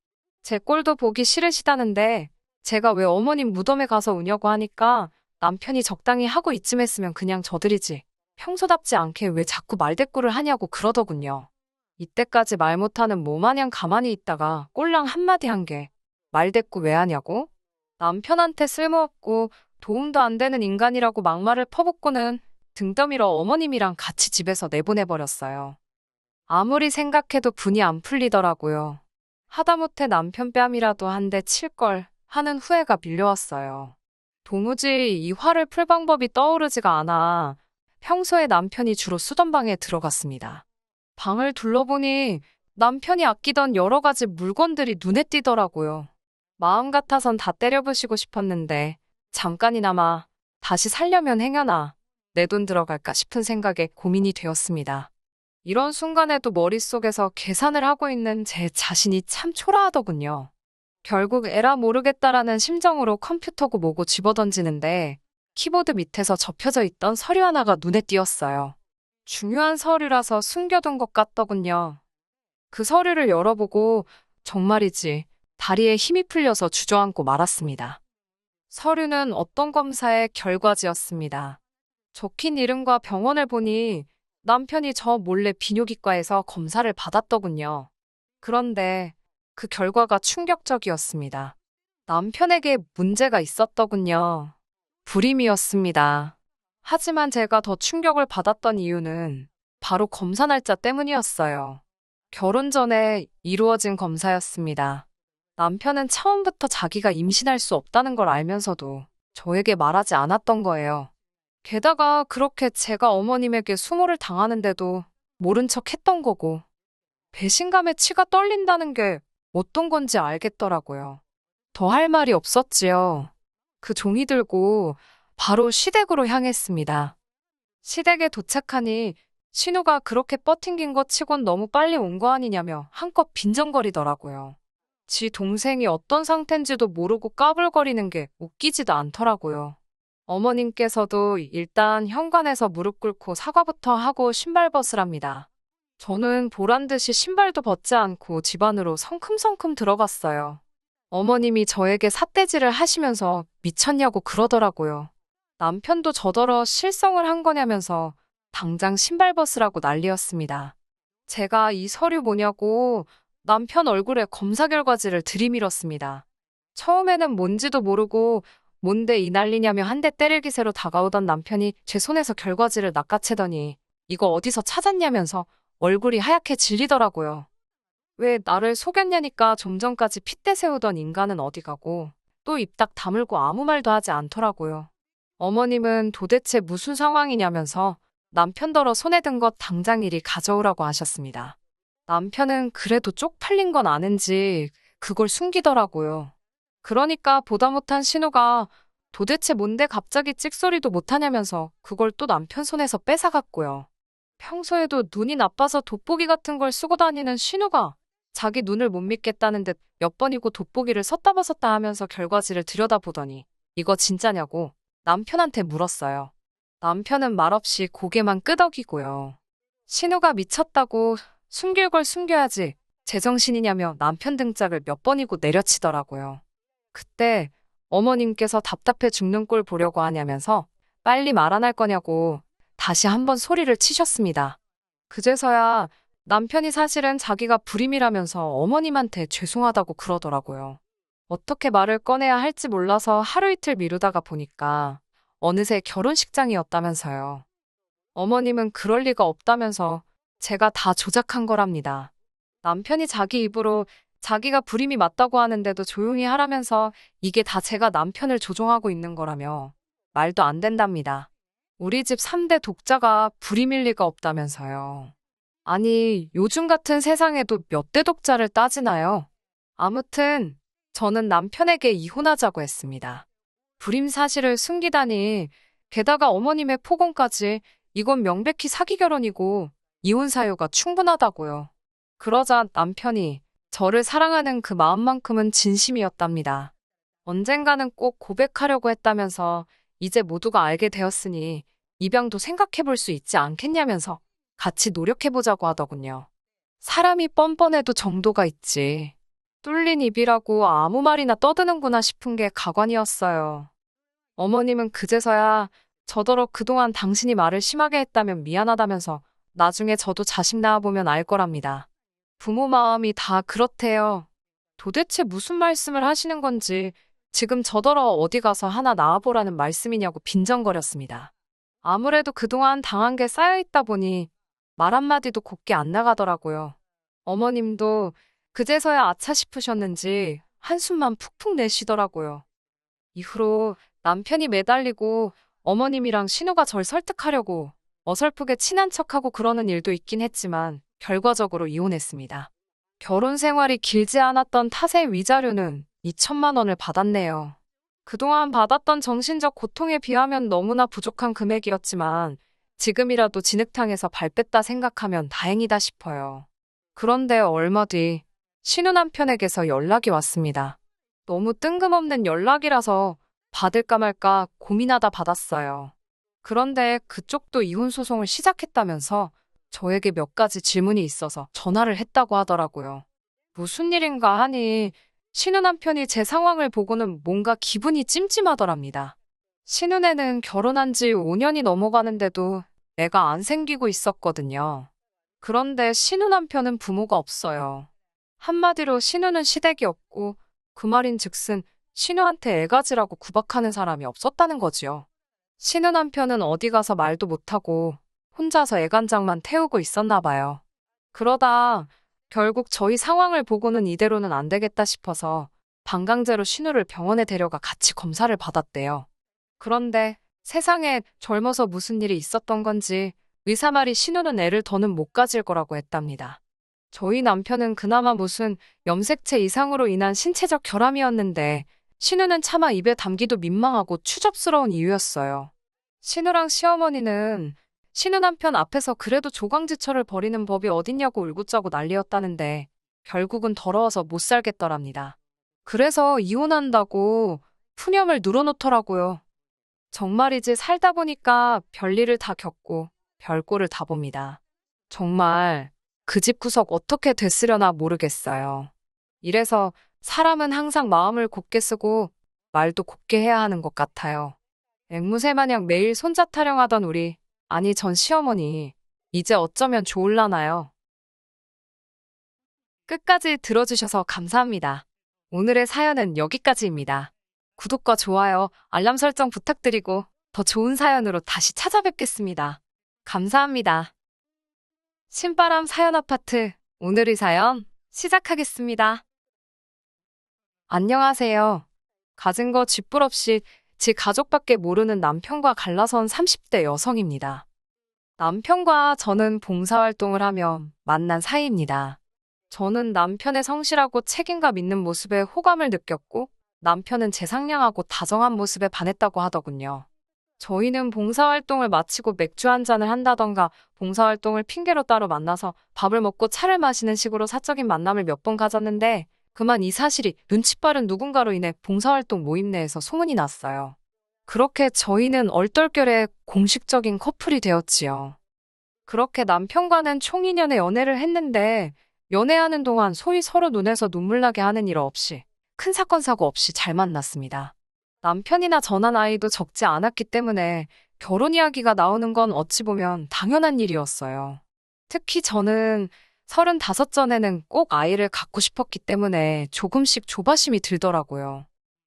제 꼴도 보기 싫으시다는데 제가 왜 어머님 무덤에 가서 우냐고 하니까 남편이 적당히 하고 이쯤 했으면 그냥 져드리지. 평소답지 않게 왜 자꾸 말대꾸를 하냐고 그러더군요. 이때까지 말 못하는 모마냥 가만히 있다가 꼴랑 한마디 한 게 말대꾸 왜 하냐고? 남편한테 쓸모없고 도움도 안 되는 인간이라고 막말을 퍼붓고는 등 떠밀어 어머님이랑 같이 집에서 내보내버렸어요. 아무리 생각해도 분이 안 풀리더라고요. 하다못해 남편 뺨이라도 한 대 칠걸 하는 후회가 밀려왔어요. 도무지 이 화를 풀 방법이 떠오르지가 않아 평소에 남편이 주로 쓰던 방에 들어갔습니다. 방을 둘러보니 남편이 아끼던 여러 가지 물건들이 눈에 띄더라고요. 마음 같아선 다 때려부시고 싶었는데 잠깐이나마 다시 살려면 행여나 내 돈 들어갈까 싶은 생각에 고민이 되었습니다. 이런 순간에도 머릿속에서 계산을 하고 있는 제 자신이 참 초라하더군요. 결국 에라 모르겠다라는 심정으로 컴퓨터고 뭐고 집어던지는데 키보드 밑에서 접혀져 있던 서류 하나가 눈에 띄었어요. 중요한 서류라서 숨겨둔 것 같더군요. 그 서류를 열어보고 정말이지 다리에 힘이 풀려서 주저앉고 말았습니다. 서류는 어떤 검사의 결과지였습니다. 적힌 이름과 병원을 보니 남편이 저 몰래 비뇨기과에서 검사를 받았더군요. 그런데 그 결과가 충격적이었습니다. 남편에게 문제가 있었더군요. 불임이었습니다. 하지만 제가 더 충격을 받았던 이유는 바로 검사 날짜 때문이었어요. 결혼 전에 이루어진 검사였습니다. 남편은 처음부터 자기가 임신할 수 없다는 걸 알면서도 저에게 말하지 않았던 거예요. 게다가 그렇게 제가 어머님에게 수모를 당하는데도 모른 척 했던 거고, 배신감에 치가 떨린다는 게 어떤 건지 알겠더라고요. 더 할 말이 없었지요. 그 종이 들고 바로 시댁으로 향했습니다. 시댁에 도착하니 신우가 그렇게 뻗팅긴 것 치곤 너무 빨리 온 거 아니냐며 한껏 빈정거리더라고요. 지 동생이 어떤 상태인지도 모르고 까불거리는 게 웃기지도 않더라고요. 어머님께서도 일단 현관에서 무릎 꿇고 사과부터 하고 신발 벗으랍니다. 저는 보란듯이 신발도 벗지 않고 집 안으로 성큼성큼 들어갔어요. 어머님이 저에게 삿대질을 하시면서 미쳤냐고 그러더라고요. 남편도 저더러 실성을 한 거냐면서 당장 신발 벗으라고 난리였습니다. 제가 이 서류 뭐냐고 남편 얼굴에 검사 결과지를 들이밀었습니다. 처음에는 뭔지도 모르고 뭔데 이 난리냐며 한 대 때릴 기세로 다가오던 남편이 제 손에서 결과지를 낚아채더니 이거 어디서 찾았냐면서 얼굴이 하얗게 질리더라고요. 왜 나를 속였냐니까 좀 전까지 핏대 세우던 인간은 어디 가고 또 입 딱 다물고 아무 말도 하지 않더라고요. 어머님은 도대체 무슨 상황이냐면서 남편더러 손에 든 것 당장 이리 가져오라고 하셨습니다. 남편은 그래도 쪽팔린 건 아는지 그걸 숨기더라고요. 그러니까 보다 못한 신우가 도대체 뭔데 갑자기 찍소리도 못하냐면서 그걸 또 남편 손에서 뺏어갔고요. 평소에도 눈이 나빠서 돋보기 같은 걸 쓰고 다니는 신우가 자기 눈을 못 믿겠다는 듯 몇 번이고 돋보기를 섰다 벗었다 하면서 결과지를 들여다보더니 이거 진짜냐고 남편한테 물었어요. 남편은 말없이 고개만 끄덕이고요. 신우가 미쳤다고 숨길 걸 숨겨야지 제정신이냐며 남편 등짝을 몇 번이고 내려치더라고요. 그때 어머님께서 답답해 죽는 꼴 보려고 하냐면서 빨리 말 안 할 거냐고 다시 한번 소리를 치셨습니다. 그제서야 남편이 사실은 자기가 불임이라면서 어머님한테 죄송하다고 그러더라고요. 어떻게 말을 꺼내야 할지 몰라서 하루 이틀 미루다가 보니까 어느새 결혼식장이었다면서요. 어머님은 그럴 리가 없다면서 제가 다 조작한 거랍니다. 남편이 자기 입으로 자기가 불임이 맞다고 하는데도 조용히 하라면서 이게 다 제가 남편을 조종하고 있는 거라며 말도 안 된답니다. 우리 집 3대 독자가 불임일 리가 없다면서요. 아니, 요즘 같은 세상에도 몇 대 독자를 따지나요? 아무튼 저는 남편에게 이혼하자고 했습니다. 불임 사실을 숨기다니, 게다가 어머님의 폭언까지 이건 명백히 사기 결혼이고 이혼 사유가 충분하다고요. 그러자 남편이 저를 사랑하는 그 마음만큼은 진심이었답니다. 언젠가는 꼭 고백하려고 했다면서 이제 모두가 알게 되었으니 입양도 생각해 볼 수 있지 않겠냐면서 같이 노력해보자고 하더군요. 사람이 뻔뻔해도 정도가 있지. 뚫린 입이라고 아무 말이나 떠드는구나 싶은 게 가관이었어요. 어머님은 그제서야 저더러 그동안 당신이 말을 심하게 했다면 미안하다면서 나중에 저도 자식 낳아보면 알 거랍니다. 부모 마음이 다 그렇대요. 도대체 무슨 말씀을 하시는 건지 지금 저더러 어디 가서 하나 낳아보라는 말씀이냐고 빈정거렸습니다. 아무래도 그동안 당한 게 쌓여있다 보니 말 한마디도 곱게 안 나가더라고요. 어머님도 그제서야 아차 싶으셨는지 한숨만 푹푹 내쉬더라고요. 이후로 남편이 매달리고 어머님이랑 신우가 절 설득하려고 어설프게 친한 척하고 그러는 일도 있긴 했지만 결과적으로 이혼했습니다. 결혼 생활이 길지 않았던 탓에 위자료는 2천만 원을 받았네요. 그동안 받았던 정신적 고통에 비하면 너무나 부족한 금액이었지만 지금이라도 진흙탕에서 발 뺐다 생각하면 다행이다 싶어요. 그런데 얼마 뒤 신우 남편에게서 연락이 왔습니다. 너무 뜬금없는 연락이라서 받을까 말까 고민하다 받았어요. 그런데 그쪽도 이혼 소송을 시작했다면서 저에게 몇 가지 질문이 있어서 전화를 했다고 하더라고요. 무슨 일인가 하니 신우 남편이 제 상황을 보고는 뭔가 기분이 찜찜하더랍니다. 신우네는 결혼한 지 5년이 넘어가는데도 애가 안 생기고 있었거든요. 그런데 신우 남편은 부모가 없어요. 한마디로 신우는 시댁이 없고 그 말인즉슨 신우한테 애 가지라고 구박하는 사람이 없었다는 거지요. 신우 남편은 어디 가서 말도 못하고 혼자서 애간장만 태우고 있었나 봐요. 그러다 결국 저희 상황을 보고는 이대로는 안 되겠다 싶어서 방강제로 신우를 병원에 데려가 같이 검사를 받았대요. 그런데 세상에 젊어서 무슨 일이 있었던 건지 의사 말이 신우는 애를 더는 못 가질 거라고 했답니다. 저희 남편은 그나마 무슨 염색체 이상으로 인한 신체적 결함이었는데 신우는 차마 입에 담기도 민망하고 추접스러운 이유였어요. 신우랑 시어머니는 신우 남편 앞에서 그래도 조강지처를 벌이는 법이 어딨냐고 울고짜고 난리였다는데 결국은 더러워서 못 살겠더랍니다. 그래서 이혼한다고 푸념을 늘어놓더라고요. 정말이지 살다 보니까 별일을 다 겪고 별꼴을 다 봅니다. 정말 그 집 구석 어떻게 됐으려나 모르겠어요. 이래서 사람은 항상 마음을 곱게 쓰고 말도 곱게 해야 하는 것 같아요. 앵무새 마냥 매일 손자 타령하던 우리, 아니 전 시어머니, 이제 어쩌면 좋을라나요? 끝까지 들어주셔서 감사합니다. 오늘의 사연은 여기까지입니다. 구독과 좋아요, 알람 설정 부탁드리고 더 좋은 사연으로 다시 찾아뵙겠습니다. 감사합니다. 신바람 사연 아파트, 오늘의 사연 시작하겠습니다. 안녕하세요. 가진 거 쥐뿔 없이 지 가족밖에 모르는 남편과 갈라선 30대 여성입니다. 남편과 저는 봉사활동을 하며 만난 사이입니다. 저는 남편의 성실하고 책임감 있는 모습에 호감을 느꼈고 남편은 제 상냥하고 다정한 모습에 반했다고 하더군요. 저희는 봉사활동을 마치고 맥주 한 잔을 한다던가 봉사활동을 핑계로 따로 만나서 밥을 먹고 차를 마시는 식으로 사적인 만남을 몇 번 가졌는데 그만 이 사실이 눈치 빠른 누군가로 인해 봉사활동 모임 내에서 소문이 났어요. 그렇게 저희는 얼떨결에 공식적인 커플이 되었지요. 그렇게 남편과는 총 2년의 연애를 했는데 연애하는 동안 소위 서로 눈에서 눈물 나게 하는 일 없이 큰 사건 사고 없이 잘 만났습니다. 남편이나 저나 나이도 적지 않았기 때문에 결혼 이야기가 나오는 건 어찌 보면 당연한 일이었어요. 특히 저는 35 전에는 꼭 아이를 갖고 싶었기 때문에 조금씩 조바심이 들더라고요.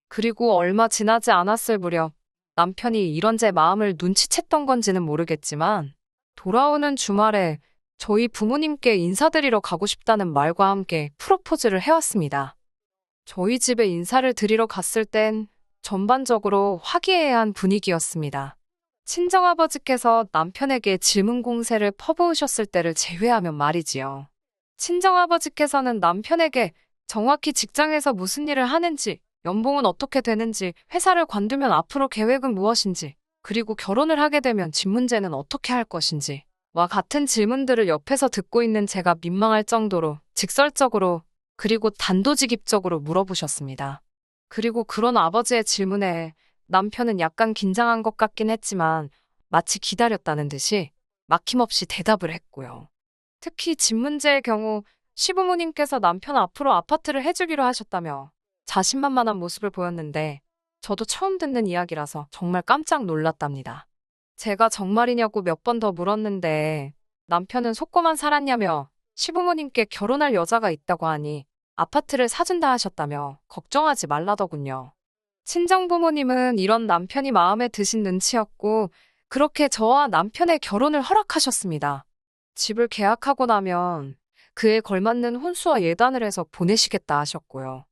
그리고 얼마 지나지 않았을 무렵 남편이 이런 제 마음을 눈치챘던 건지는 모르겠지만 돌아오는 주말에 저희 부모님께 인사드리러 가고 싶다는 말과 함께 프로포즈를 해왔습니다. 저희 집에 인사를 드리러 갔을 땐 전반적으로 화기애애한 분위기였습니다. 친정아버지께서 남편에게 질문 공세를 퍼부으셨을 때를 제외하면 말이지요. 친정아버지께서는 남편에게 정확히 직장에서 무슨 일을 하는지, 연봉은 어떻게 되는지, 회사를 관두면 앞으로 계획은 무엇인지, 그리고 결혼을 하게 되면 집 문제는 어떻게 할 것인지, 와 같은 질문들을 옆에서 듣고 있는 제가 민망할 정도로 직설적으로 그리고 단도직입적으로 물어보셨습니다. 그리고 그런 아버지의 질문에 남편은 약간 긴장한 것 같긴 했지만 마치 기다렸다는 듯이 막힘없이 대답을 했고요. 특히 집 문제의 경우 시부모님께서 남편 앞으로 아파트를 해주기로 하셨다며 자신만만한 모습을 보였는데 저도 처음 듣는 이야기라서 정말 깜짝 놀랐답니다. 제가 정말이냐고 몇 번 더 물었는데 남편은 속고만 살았냐며 시부모님께 결혼할 여자가 있다고 하니 아파트를 사준다 하셨다며 걱정하지 말라더군요. 친정부모님은 이런 남편이 마음에 드신 눈치였고 그렇게 저와 남편의 결혼을 허락하셨습니다. 집을 계약하고 나면 그에 걸맞는 혼수와 예단을 해서 보내시겠다 하셨고요.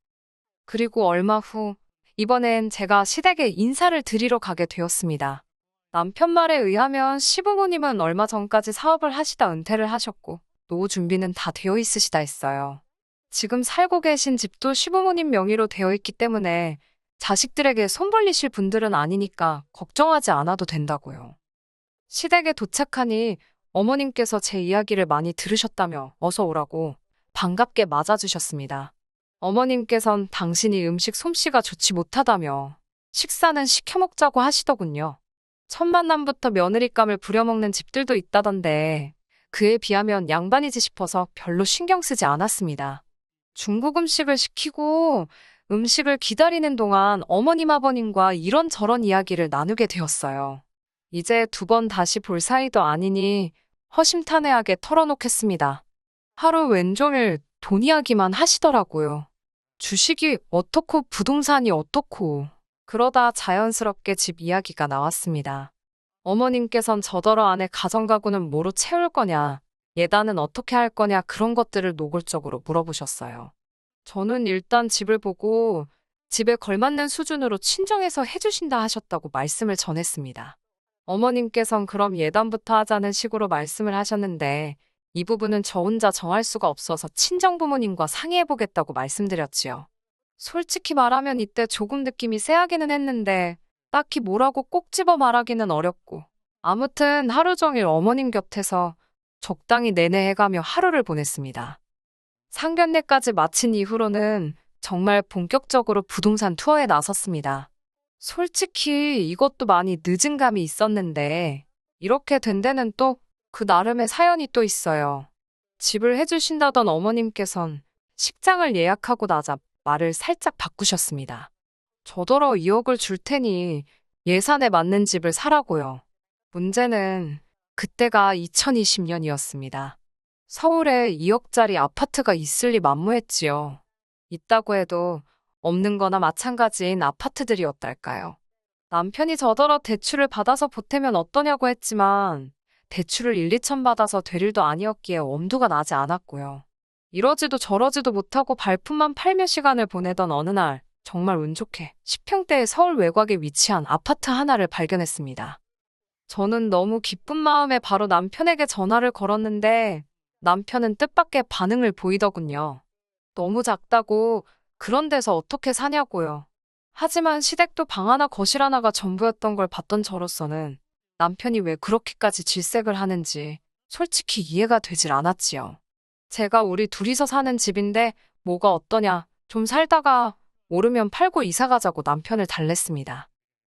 그리고 얼마 후 이번엔 제가 시댁에 인사를 드리러 가게 되었습니다. 남편 말에 의하면 시부모님은 얼마 전까지 사업을 하시다 은퇴를 하셨고 노후 준비는 다 되어 있으시다 했어요. 지금 살고 계신 집도 시부모님 명의로 되어 있기 때문에 자식들에게 손 벌리실 분들은 아니니까 걱정하지 않아도 된다고요. 시댁에 도착하니 어머님께서 제 이야기를 많이 들으셨다며 어서 오라고 반갑게 맞아주셨습니다. 어머님께선 당신이 음식 솜씨가 좋지 못하다며 식사는 시켜 먹자고 하시더군요. 첫 만남부터 며느리감을 부려먹는 집들도 있다던데 그에 비하면 양반이지 싶어서 별로 신경 쓰지 않았습니다. 중국 음식을 시키고 음식을 기다리는 동안 어머님 아버님과 이런저런 이야기를 나누게 되었어요. 이제 2번 다시 볼 사이도 아니니 허심탄회하게 털어놓겠습니다. 하루 왼종일 돈 이야기만 하시더라고요. 주식이 어떻고 부동산이 어떻고 그러다 자연스럽게 집 이야기가 나왔습니다. 어머님께선 저더러 아내 가정가구는 뭐로 채울 거냐, 예단은 어떻게 할 거냐 그런 것들을 노골적으로 물어보셨어요. 저는 일단 집을 보고 집에 걸맞는 수준으로 친정에서 해주신다 하셨다고 말씀을 전했습니다. 어머님께선 그럼 예단부터 하자는 식으로 말씀을 하셨는데 이 부분은 저 혼자 정할 수가 없어서 친정부모님과 상의해보겠다고 말씀드렸지요. 솔직히 말하면 이때 조금 느낌이 쎄하기는 했는데 딱히 뭐라고 꼭 집어 말하기는 어렵고 아무튼 하루 종일 어머님 곁에서 적당히 내내해가며 하루를 보냈습니다. 상견례까지 마친 이후로는 정말 본격적으로 부동산 투어에 나섰습니다. 솔직히 이것도 많이 늦은 감이 있었는데 이렇게 된 데는 또 그 나름의 사연이 또 있어요. 집을 해주신다던 어머님께선 식장을 예약하고 나자 말을 살짝 바꾸셨습니다. 저더러 2억을 줄 테니 예산에 맞는 집을 사라고요. 문제는 그때가 2020년이었습니다. 서울에 2억짜리 아파트가 있을 리 만무했지요. 있다고 해도 없는 거나 마찬가지인 아파트들이었달까요. 남편이 저더러 대출을 받아서 보태면 어떠냐고 했지만 대출을 1, 2천 받아서 될 일도 아니었기에 엄두가 나지 않았고요. 이러지도 저러지도 못하고 발품만 팔며 시간을 보내던 어느 날 정말 운 좋게 10평대의 서울 외곽에 위치한 아파트 하나를 발견했습니다. 저는 너무 기쁜 마음에 바로 남편에게 전화를 걸었는데 남편은 뜻밖의 반응을 보이더군요. 너무 작다고 그런 데서 어떻게 사냐고요. 하지만 시댁도 방 하나 거실 하나가 전부였던 걸 봤던 저로서는 남편이 왜 그렇게까지 질색을 하는지 솔직히 이해가 되질 않았지요. 제가 우리 둘이서 사는 집인데 뭐가 어떠냐, 좀 살다가 오르면 팔고 이사 가자고 남편을 달랬습니다.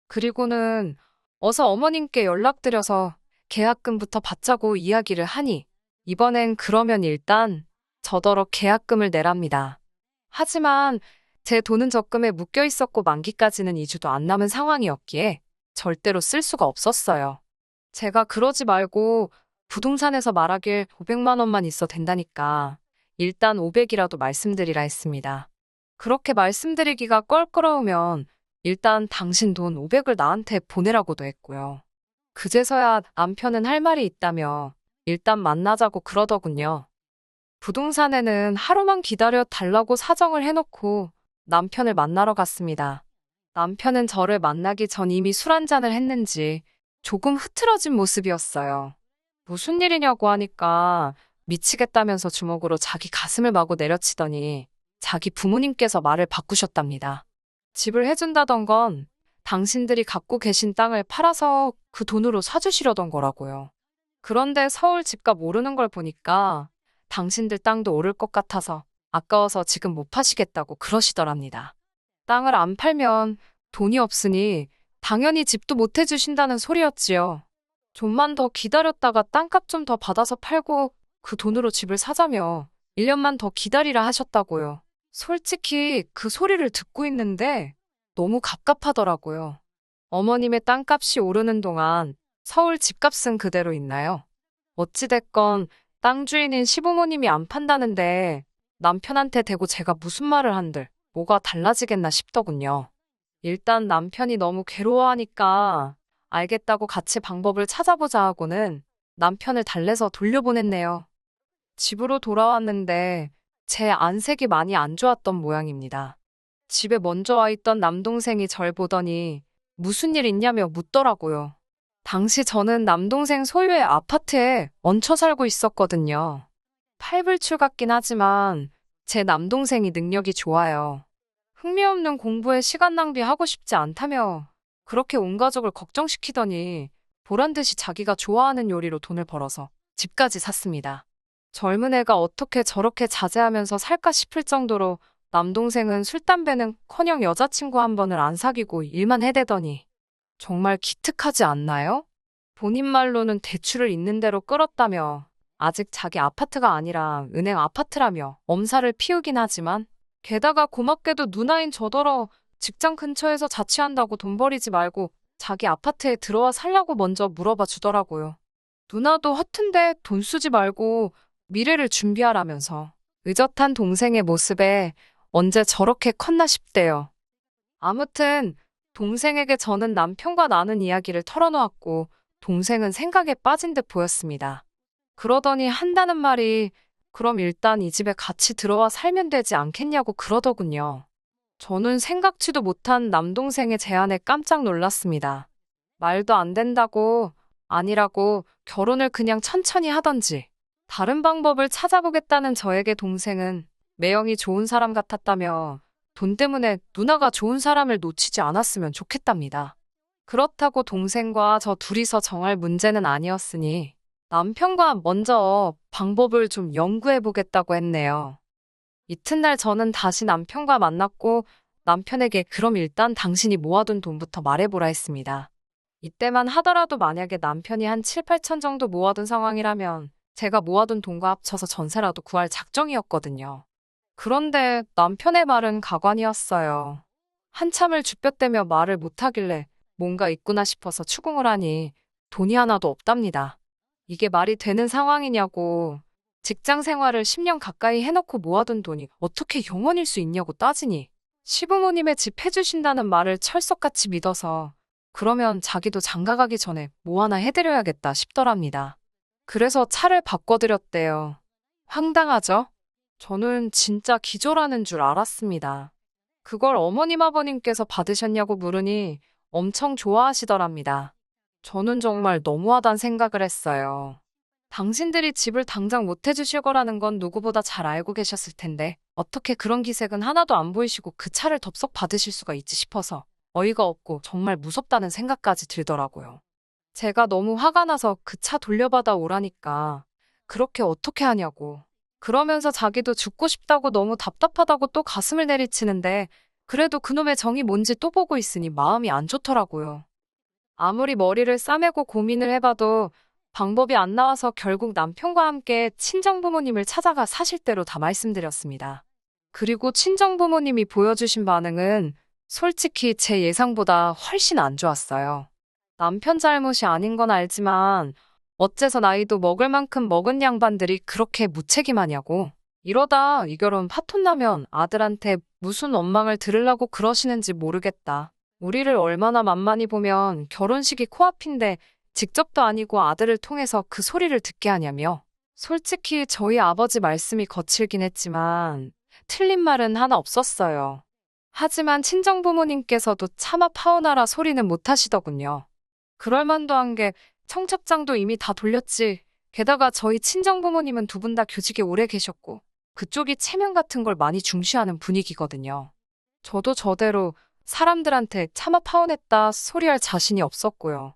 그리고는 어서 어머님께 연락드려서 계약금부터 받자고 이야기를 하니 이번엔 그러면 일단 저더러 계약금을 내랍니다. 하지만 제 돈은 적금에 묶여 있었고 만기까지는 2주도 안 남은 상황이었기에 절대로 쓸 수가 없었어요. 제가 그러지 말고 부동산에서 말하길 500만 원만 있어 된다니까 일단 500이라도 말씀드리라 했습니다. 그렇게 말씀드리기가 껄끄러우면 일단 당신 돈 500을 나한테 보내라고도 했고요. 그제서야 남편은 할 말이 있다며 일단 만나자고 그러더군요. 부동산에는 하루만 기다려 달라고 사정을 해놓고 남편을 만나러 갔습니다. 남편은 저를 만나기 전 이미 술 한잔을 했는지 조금 흐트러진 모습이었어요. 무슨 일이냐고 하니까 미치겠다면서 주먹으로 자기 가슴을 마구 내려치더니 자기 부모님께서 말을 바꾸셨답니다. 집을 해준다던 건 당신들이 갖고 계신 땅을 팔아서 그 돈으로 사주시려던 거라고요. 그런데 서울 집값 오르는 걸 보니까 당신들 땅도 오를 것 같아서 아까워서 지금 못 파시겠다고 그러시더랍니다. 땅을 안 팔면 돈이 없으니 당연히 집도 못 해주신다는 소리였지요. 좀만 더 기다렸다가 땅값 좀 더 받아서 팔고 그 돈으로 집을 사자며 1년만 더 기다리라 하셨다고요. 솔직히 그 소리를 듣고 있는데 너무 갑갑하더라고요. 어머님의 땅값이 오르는 동안 서울 집값은 그대로 있나요? 어찌됐건 땅 주인인 시부모님이 안 판다는데 남편한테 대고 제가 무슨 말을 한들 뭐가 달라지겠나 싶더군요. 일단 남편이 너무 괴로워하니까 알겠다고 같이 방법을 찾아보자 하고는 남편을 달래서 돌려보냈네요. 집으로 돌아왔는데 제 안색이 많이 안 좋았던 모양입니다. 집에 먼저 와 있던 남동생이 절 보더니 무슨 일 있냐며 묻더라고요. 당시 저는 남동생 소유의 아파트에 얹혀 살고 있었거든요. 팔불출 같긴 하지만 제 남동생이 능력이 좋아요. 흥미없는 공부에 시간 낭비하고 싶지 않다며 그렇게 온 가족을 걱정시키더니 보란 듯이 자기가 좋아하는 요리로 돈을 벌어서 집까지 샀습니다. 젊은 애가 어떻게 저렇게 자제하면서 살까 싶을 정도로 남동생은 술, 담배는커녕 여자친구 한 번을 안 사귀고 일만 해대더니 정말 기특하지 않나요? 본인 말로는 대출을 있는 대로 끌었다며 아직 자기 아파트가 아니라 은행 아파트라며 엄살을 피우긴 하지만 게다가 고맙게도 누나인 저더러 직장 근처에서 자취한다고 돈 버리지 말고 자기 아파트에 들어와 살라고 먼저 물어봐 주더라고요. 누나도 허튼데 돈 쓰지 말고 미래를 준비하라면서 의젓한 동생의 모습에 언제 저렇게 컸나 싶대요. 아무튼 동생에게 저는 남편과 나눈 이야기를 털어놓았고 동생은 생각에 빠진 듯 보였습니다. 그러더니 한다는 말이 그럼 일단 이 집에 같이 들어와 살면 되지 않겠냐고 그러더군요. 저는 생각지도 못한 남동생의 제안에 깜짝 놀랐습니다. 말도 안 된다고 아니라고 결혼을 그냥 천천히 하던지 다른 방법을 찾아보겠다는 저에게 동생은 매형이 좋은 사람 같았다며 돈 때문에 누나가 좋은 사람을 놓치지 않았으면 좋겠답니다. 그렇다고 동생과 저 둘이서 정할 문제는 아니었으니 남편과 먼저 방법을 좀 연구해보겠다고 했네요. 이튿날 저는 다시 남편과 만났고 남편에게 그럼 일단 당신이 모아둔 돈부터 말해보라 했습니다. 이때만 하더라도 만약에 남편이 한 7, 8천 정도 모아둔 상황이라면 제가 모아둔 돈과 합쳐서 전세라도 구할 작정이었거든요. 그런데 남편의 말은 가관이었어요. 한참을 쭈뼛대며 말을 못하길래 뭔가 있구나 싶어서 추궁을 하니 돈이 하나도 없답니다. 이게 말이 되는 상황이냐고 직장 생활을 10년 가까이 해놓고 모아둔 돈이 어떻게 영원일 수 있냐고 따지니 시부모님의 집 해주신다는 말을 철석같이 믿어서 그러면 자기도 장가가기 전에 뭐 하나 해드려야겠다 싶더랍니다. 그래서 차를 바꿔드렸대요. 황당하죠? 저는 진짜 기절하는 줄 알았습니다. 그걸 어머님 아버님께서 받으셨냐고 물으니 엄청 좋아하시더랍니다. 저는 정말 너무하단 생각을 했어요. 당신들이 집을 당장 못 해주실 거라는 건 누구보다 잘 알고 계셨을 텐데 어떻게 그런 기색은 하나도 안 보이시고 그 차를 덥석 받으실 수가 있지 싶어서 어이가 없고 정말 무섭다는 생각까지 들더라고요. 제가 너무 화가 나서 그 차 돌려받아 오라니까 그렇게 어떻게 하냐고. 그러면서 자기도 죽고 싶다고 너무 답답하다고 또 가슴을 내리치는데 그래도 그놈의 정이 뭔지 또 보고 있으니 마음이 안 좋더라고요. 아무리 머리를 싸매고 고민을 해봐도 방법이 안 나와서 결국 남편과 함께 친정부모님을 찾아가 사실대로 다 말씀드렸습니다. 그리고 친정부모님이 보여주신 반응은 솔직히 제 예상보다 훨씬 안 좋았어요. 남편 잘못이 아닌 건 알지만 어째서 나이도 먹을 만큼 먹은 양반들이 그렇게 무책임하냐고. 이러다 이 결혼 파토 나면 아들한테 무슨 원망을 들으려고 그러시는지 모르겠다. 우리를 얼마나 만만히 보면 결혼식이 코앞인데 직접도 아니고 아들을 통해서 그 소리를 듣게 하냐며. 솔직히 저희 아버지 말씀이 거칠긴 했지만 틀린 말은 하나 없었어요. 하지만 친정부모님께서도 차마 파혼하라 소리는 못 하시더군요. 그럴 만도 한 게 청첩장도 이미 다 돌렸지. 게다가 저희 친정부모님은 두 분 다 교직에 오래 계셨고 그쪽이 체면 같은 걸 많이 중시하는 분위기거든요. 저도 저대로 사람들한테 차마 파혼했다 소리할 자신이 없었고요.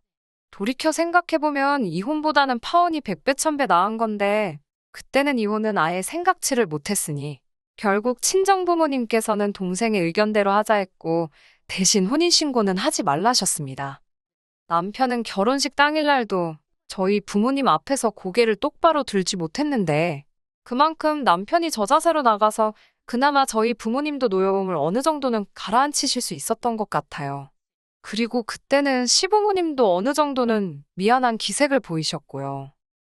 돌이켜 생각해보면 이혼보다는 파혼이 백배 천배 나은 건데 그때는 이혼은 아예 생각지를 못했으니 결국 친정부모님께서는 동생의 의견대로 하자 했고 대신 혼인신고는 하지 말라셨습니다. 남편은 결혼식 당일날도 저희 부모님 앞에서 고개를 똑바로 들지 못했는데 그만큼 남편이 저자세로 나가서 그나마 저희 부모님도 노여움을 어느 정도는 가라앉히실 수 있었던 것 같아요. 그리고 그때는 시부모님도 어느 정도는 미안한 기색을 보이셨고요.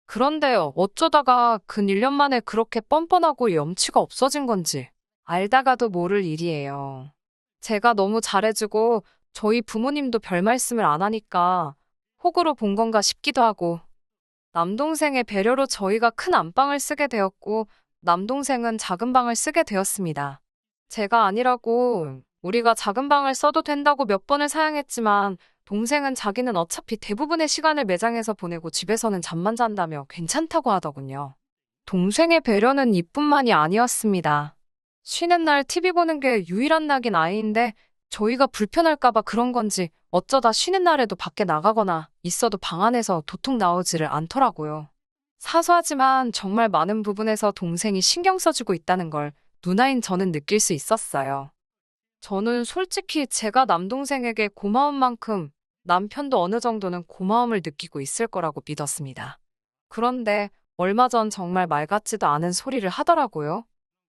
그런데 어쩌다가 근 1년 만에 그렇게 뻔뻔하고 염치가 없어진 건지 알다가도 모를 일이에요. 제가 너무 잘해주고 저희 부모님도 별 말씀을 안 하니까 호구로 본 건가 싶기도 하고 남동생의 배려로 저희가 큰 안방을 쓰게 되었고 남동생은 작은 방을 쓰게 되었습니다. 제가 아니라고 우리가 작은 방을 써도 된다고 몇 번을 사양했지만 동생은 자기는 어차피 대부분의 시간을 매장에서 보내고 집에서는 잠만 잔다며 괜찮다고 하더군요. 동생의 배려는 이뿐만이 아니었습니다. 쉬는 날 TV 보는 게 유일한 낙인 아이인데 저희가 불편할까봐 그런 건지 어쩌다 쉬는 날에도 밖에 나가거나 있어도 방 안에서 도통 나오지를 않더라고요. 사소하지만 정말 많은 부분에서 동생이 신경 써주고 있다는 걸 누나인 저는 느낄 수 있었어요. 저는 솔직히 제가 남동생에게 고마운 만큼 남편도 어느 정도는 고마움을 느끼고 있을 거라고 믿었습니다. 그런데 얼마 전 정말 말 같지도 않은 소리를 하더라고요.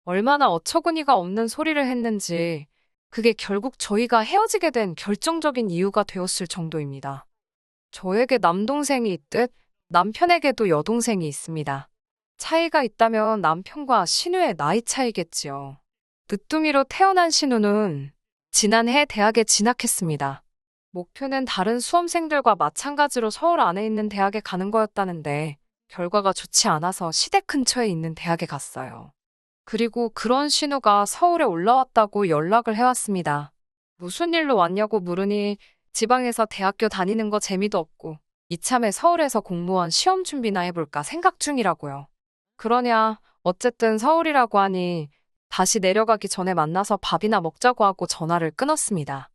얼마나 어처구니가 없는 소리를 했는지 그게 결국 저희가 헤어지게 된 결정적인 이유가 되었을 정도입니다. 저에게 남동생이 있듯 남편에게도 여동생이 있습니다. 차이가 있다면 남편과 신우의 나이 차이겠지요. 늦둥이로 태어난 신우는 지난해 대학에 진학했습니다. 목표는 다른 수험생들과 마찬가지로 서울 안에 있는 대학에 가는 거였다는데 결과가 좋지 않아서 시댁 근처에 있는 대학에 갔어요. 그리고 그런 신우가 서울에 올라왔다고 연락을 해왔습니다. 무슨 일로 왔냐고 물으니 지방에서 대학교 다니는 거 재미도 없고 이참에 서울에서 공무원 시험 준비나 해볼까 생각 중이라고요. 그러냐, 어쨌든 서울이라고 하니 다시 내려가기 전에 만나서 밥이나 먹자고 하고 전화를 끊었습니다.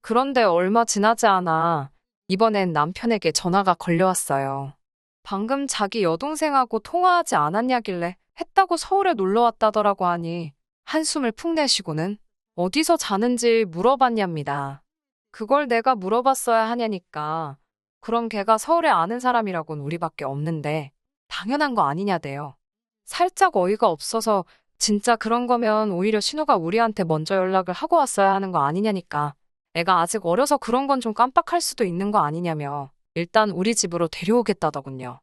그런데 얼마 지나지 않아 이번엔 남편에게 전화가 걸려왔어요. 방금 자기 여동생하고 통화하지 않았냐길래 했다고 서울에 놀러 왔다더라고 하니 한숨을 푹 내쉬고는 어디서 자는지 물어봤냐입니다. 그걸 내가 물어봤어야 하냐니까. 그럼 걔가 서울에 아는 사람이라곤 우리밖에 없는데 당연한 거 아니냐대요. 살짝 어이가 없어서 진짜 그런 거면 오히려 신우가 우리한테 먼저 연락을 하고 왔어야 하는 거 아니냐니까. 애가 아직 어려서 그런 건 좀 깜빡할 수도 있는 거 아니냐며 일단 우리 집으로 데려오겠다더군요.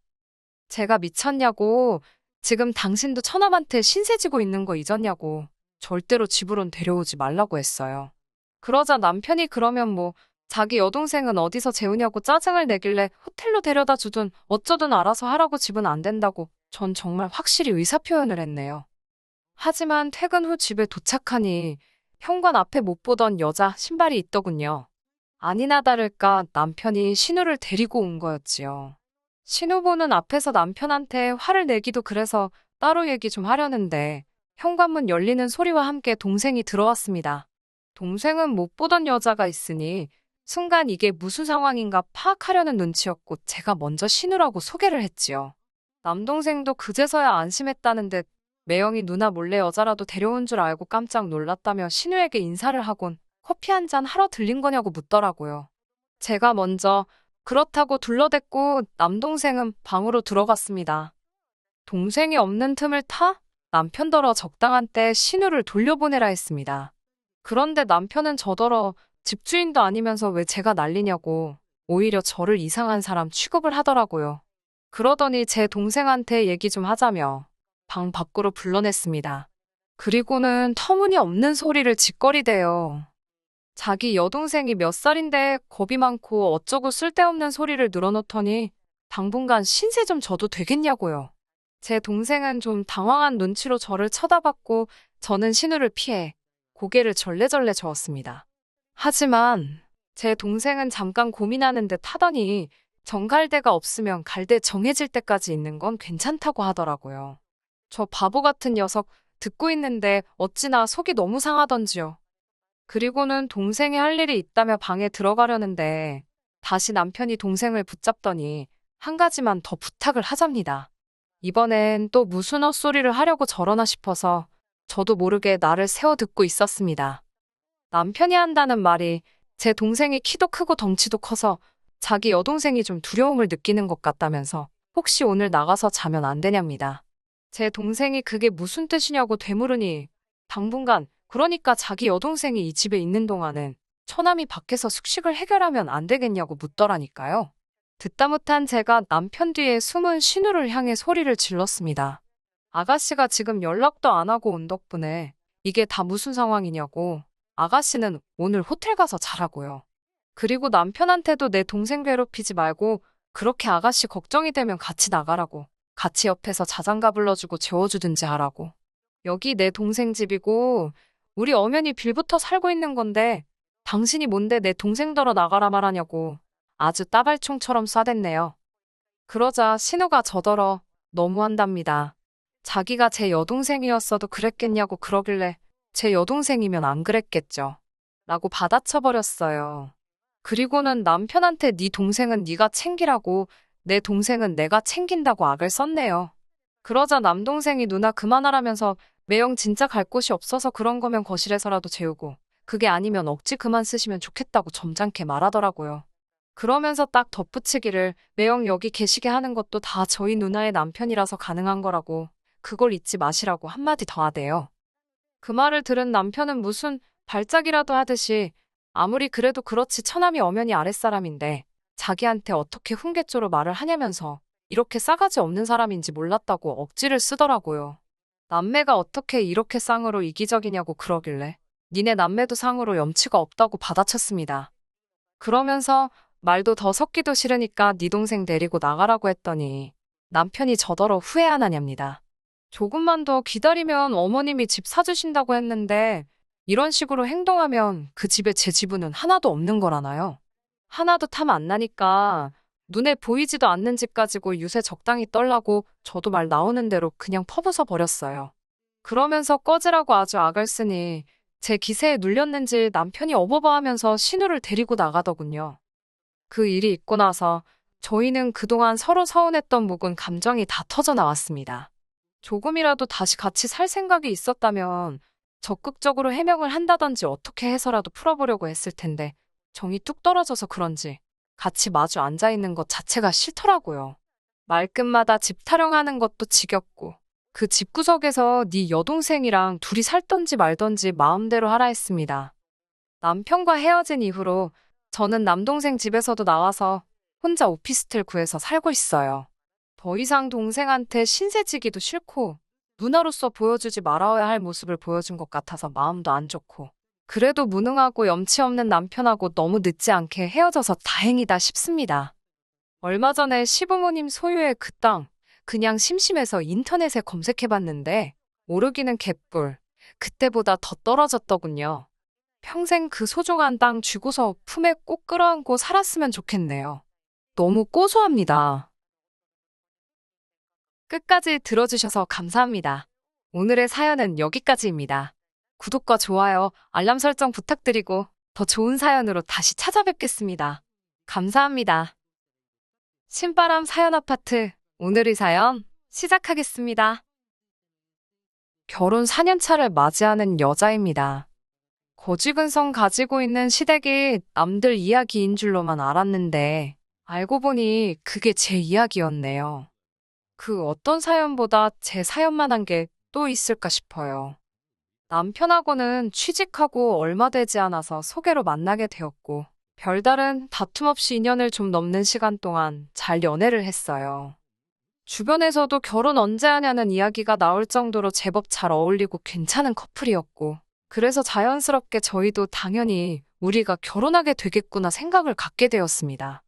제가 미쳤냐고, 지금 당신도 처남한테 신세 지고 있는 거 잊었냐고 절대로 집으론 데려오지 말라고 했어요. 그러자 남편이 그러면 뭐 자기 여동생은 어디서 재우냐고 짜증을 내길래 호텔로 데려다 주든 어쩌든 알아서 하라고 집은 안 된다고 전 정말 확실히 의사표현을 했네요. 하지만 퇴근 후 집에 도착하니 현관 앞에 못 보던 여자 신발이 있더군요. 아니나 다를까 남편이 신우를 데리고 온 거였지요. 신우보는 앞에서 남편한테 화를 내기도 그래서 따로 얘기 좀 하려는데 현관문 열리는 소리와 함께 동생이 들어왔습니다. 동생은 못 보던 여자가 있으니 순간 이게 무슨 상황인가 파악하려는 눈치였고 제가 먼저 신우라고 소개를 했지요. 남동생도 그제서야 안심했다는 듯 매영이 누나 몰래 여자라도 데려온 줄 알고 깜짝 놀랐다며 신우에게 인사를 하곤 커피 한 잔 하러 들린 거냐고 묻더라고요. 제가 먼저 그렇다고 둘러댔고 남동생은 방으로 들어갔습니다. 동생이 없는 틈을 타 남편더러 적당한 때 신우를 돌려보내라 했습니다. 그런데 남편은 저더러 집주인도 아니면서 왜 제가 난리냐고 오히려 저를 이상한 사람 취급을 하더라고요. 그러더니 제 동생한테 얘기 좀 하자며 방 밖으로 불러냈습니다. 그리고는 터무니없는 소리를 짓거리대요. 자기 여동생이 몇 살인데 겁이 많고 어쩌고 쓸데없는 소리를 늘어놓더니 당분간 신세 좀 져도 되겠냐고요. 제 동생은 좀 당황한 눈치로 저를 쳐다봤고 저는 신우를 피해 고개를 절레절레 저었습니다. 하지만 제 동생은 잠깐 고민하는 듯 하더니 정갈대가 없으면 갈대 정해질 때까지 있는 건 괜찮다고 하더라고요. 저 바보 같은 녀석 듣고 있는데 어찌나 속이 너무 상하던지요. 그리고는 동생이 할 일이 있다며 방에 들어가려는데 다시 남편이 동생을 붙잡더니 한 가지만 더 부탁을 하잡니다. 이번엔 또 무슨 헛소리를 하려고 저러나 싶어서 저도 모르게 나를 세워 듣고 있었습니다. 남편이 한다는 말이 제 동생이 키도 크고 덩치도 커서 자기 여동생이 좀 두려움을 느끼는 것 같다면서 혹시 오늘 나가서 자면 안 되냐입니다. 제 동생이 그게 무슨 뜻이냐고 되물으니 당분간 그러니까 자기 여동생이 이 집에 있는 동안은 처남이 밖에서 숙식을 해결하면 안 되겠냐고 묻더라니까요. 듣다 못한 제가 남편 뒤에 숨은 신우를 향해 소리를 질렀습니다. 아가씨가 지금 연락도 안 하고 온 덕분에 이게 다 무슨 상황이냐고. 아가씨는 오늘 호텔 가서 자라고요. 그리고 남편한테도 내 동생 괴롭히지 말고 그렇게 아가씨 걱정이 되면 같이 나가라고. 같이 옆에서 자장가 불러주고 재워주든지 하라고. 여기 내 동생 집이고 우리 엄연히 빌부터 살고 있는 건데 당신이 뭔데 내 동생더러 나가라 말하냐고 아주 따발총처럼 쏴댔네요. 그러자 신우가 저더러 너무한답니다. 자기가 제 여동생이었어도 그랬겠냐고 그러길래 제 여동생이면 안 그랬겠죠. 라고 받아쳐버렸어요. 그리고는 남편한테 네 동생은 네가 챙기라고 내 동생은 내가 챙긴다고 악을 썼네요. 그러자 남동생이 누나 그만하라면서 매영 진짜 갈 곳이 없어서 그런 거면 거실에서라도 재우고 그게 아니면 억지 그만 쓰시면 좋겠다고 점잖게 말하더라고요. 그러면서 딱 덧붙이기를 매영 여기 계시게 하는 것도 다 저희 누나의 남편이라서 가능한 거라고 그걸 잊지 마시라고 한마디 더 하대요. 그 말을 들은 남편은 무슨 발작이라도 하듯이 아무리 그래도 그렇지 처남이 엄연히 아랫사람인데 자기한테 어떻게 훈계조로 말을 하냐면서 이렇게 싸가지 없는 사람인지 몰랐다고 억지를 쓰더라고요. 남매가 어떻게 이렇게 쌍으로 이기적이냐고 그러길래 니네 남매도 상으로 염치가 없다고 받아쳤습니다. 그러면서 말도 더 섞기도 싫으니까 네 동생 데리고 나가라고 했더니 남편이 저더러 후회 안 하냐입니다. 조금만 더 기다리면 어머님이 집 사주신다고 했는데 이런 식으로 행동하면 그 집에 제 지분은 하나도 없는 거라나요? 하나도 탐 안 나니까 눈에 보이지도 않는 집 가지고 유세 적당히 떨라고 저도 말 나오는 대로 그냥 퍼부숴 버렸어요. 그러면서 꺼지라고 아주 악을 쓰니 제 기세에 눌렸는지 남편이 어버버하면서 신우를 데리고 나가더군요. 그 일이 있고 나서 저희는 그동안 서로 서운했던 묵은 감정이 다 터져 나왔습니다. 조금이라도 다시 같이 살 생각이 있었다면 적극적으로 해명을 한다든지 어떻게 해서라도 풀어보려고 했을 텐데 정이 뚝 떨어져서 그런지 같이 마주 앉아있는 것 자체가 싫더라고요. 말끝마다 집 타령하는 것도 지겹고 그 집구석에서 네 여동생이랑 둘이 살던지 말던지 마음대로 하라 했습니다. 남편과 헤어진 이후로 저는 남동생 집에서도 나와서 혼자 오피스텔 구해서 살고 있어요. 더 이상 동생한테 신세지기도 싫고 누나로서 보여주지 말아야 할 모습을 보여준 것 같아서 마음도 안 좋고 그래도 무능하고 염치 없는 남편하고 너무 늦지 않게 헤어져서 다행이다 싶습니다. 얼마 전에 시부모님 소유의 그 땅 그냥 심심해서 인터넷에 검색해봤는데 오르기는 개뿔 그때보다 더 떨어졌더군요. 평생 그 소중한 땅 쥐고서 품에 꼭 끌어안고 살았으면 좋겠네요. 너무 고소합니다. 끝까지 들어주셔서 감사합니다. 오늘의 사연은 여기까지입니다. 구독과 좋아요, 알람 설정 부탁드리고 더 좋은 사연으로 다시 찾아뵙겠습니다. 감사합니다. 신바람 사연 아파트, 오늘의 사연 시작하겠습니다. 결혼 4년차를 맞이하는 여자입니다. 거지근성 가지고 있는 시댁이 남들 이야기인 줄로만 알았는데 알고 보니 그게 제 이야기였네요. 그 어떤 사연보다 제 사연만 한 게 또 있을까 싶어요. 남편하고는 취직하고 얼마 되지 않아서 소개로 만나게 되었고 별다른 다툼 없이 2년을 좀 넘는 시간 동안 잘 연애를 했어요. 주변에서도 결혼 언제 하냐는 이야기가 나올 정도로 제법 잘 어울리고 괜찮은 커플이었고 그래서 자연스럽게 저희도 당연히 우리가 결혼하게 되겠구나 생각을 갖게 되었습니다.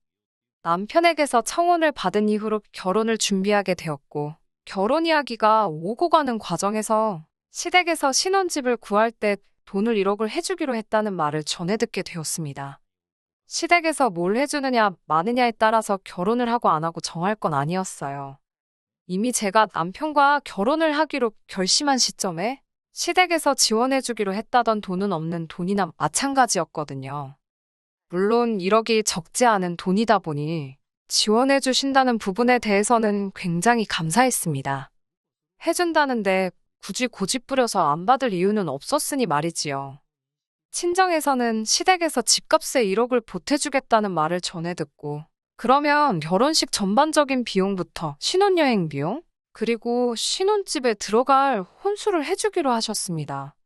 남편에게서 청혼을 받은 이후로 결혼을 준비하게 되었고 결혼 이야기가 오고 가는 과정에서 시댁에서 신혼집을 구할 때 돈을 1억을 해주기로 했다는 말을 전해 듣게 되었습니다. 시댁에서 뭘 해주느냐 마느냐에 따라서 결혼을 하고 안 하고 정할 건 아니었어요. 이미 제가 남편과 결혼을 하기로 결심한 시점에 시댁에서 지원해주기로 했다던 돈은 없는 돈이나 마찬가지였거든요. 물론 1억이 적지 않은 돈이다 보니 지원해 주신다는 부분에 대해서는 굉장히 감사했습니다. 해준다는데 굳이 고집 부려서 안 받을 이유는 없었으니 말이지요. 친정에서는 시댁에서 집값에 1억을 보태주겠다는 말을 전해 듣고 그러면 결혼식 전반적인 비용부터 신혼여행 비용, 그리고 신혼집에 들어갈 혼수를 해주기로 하셨습니다.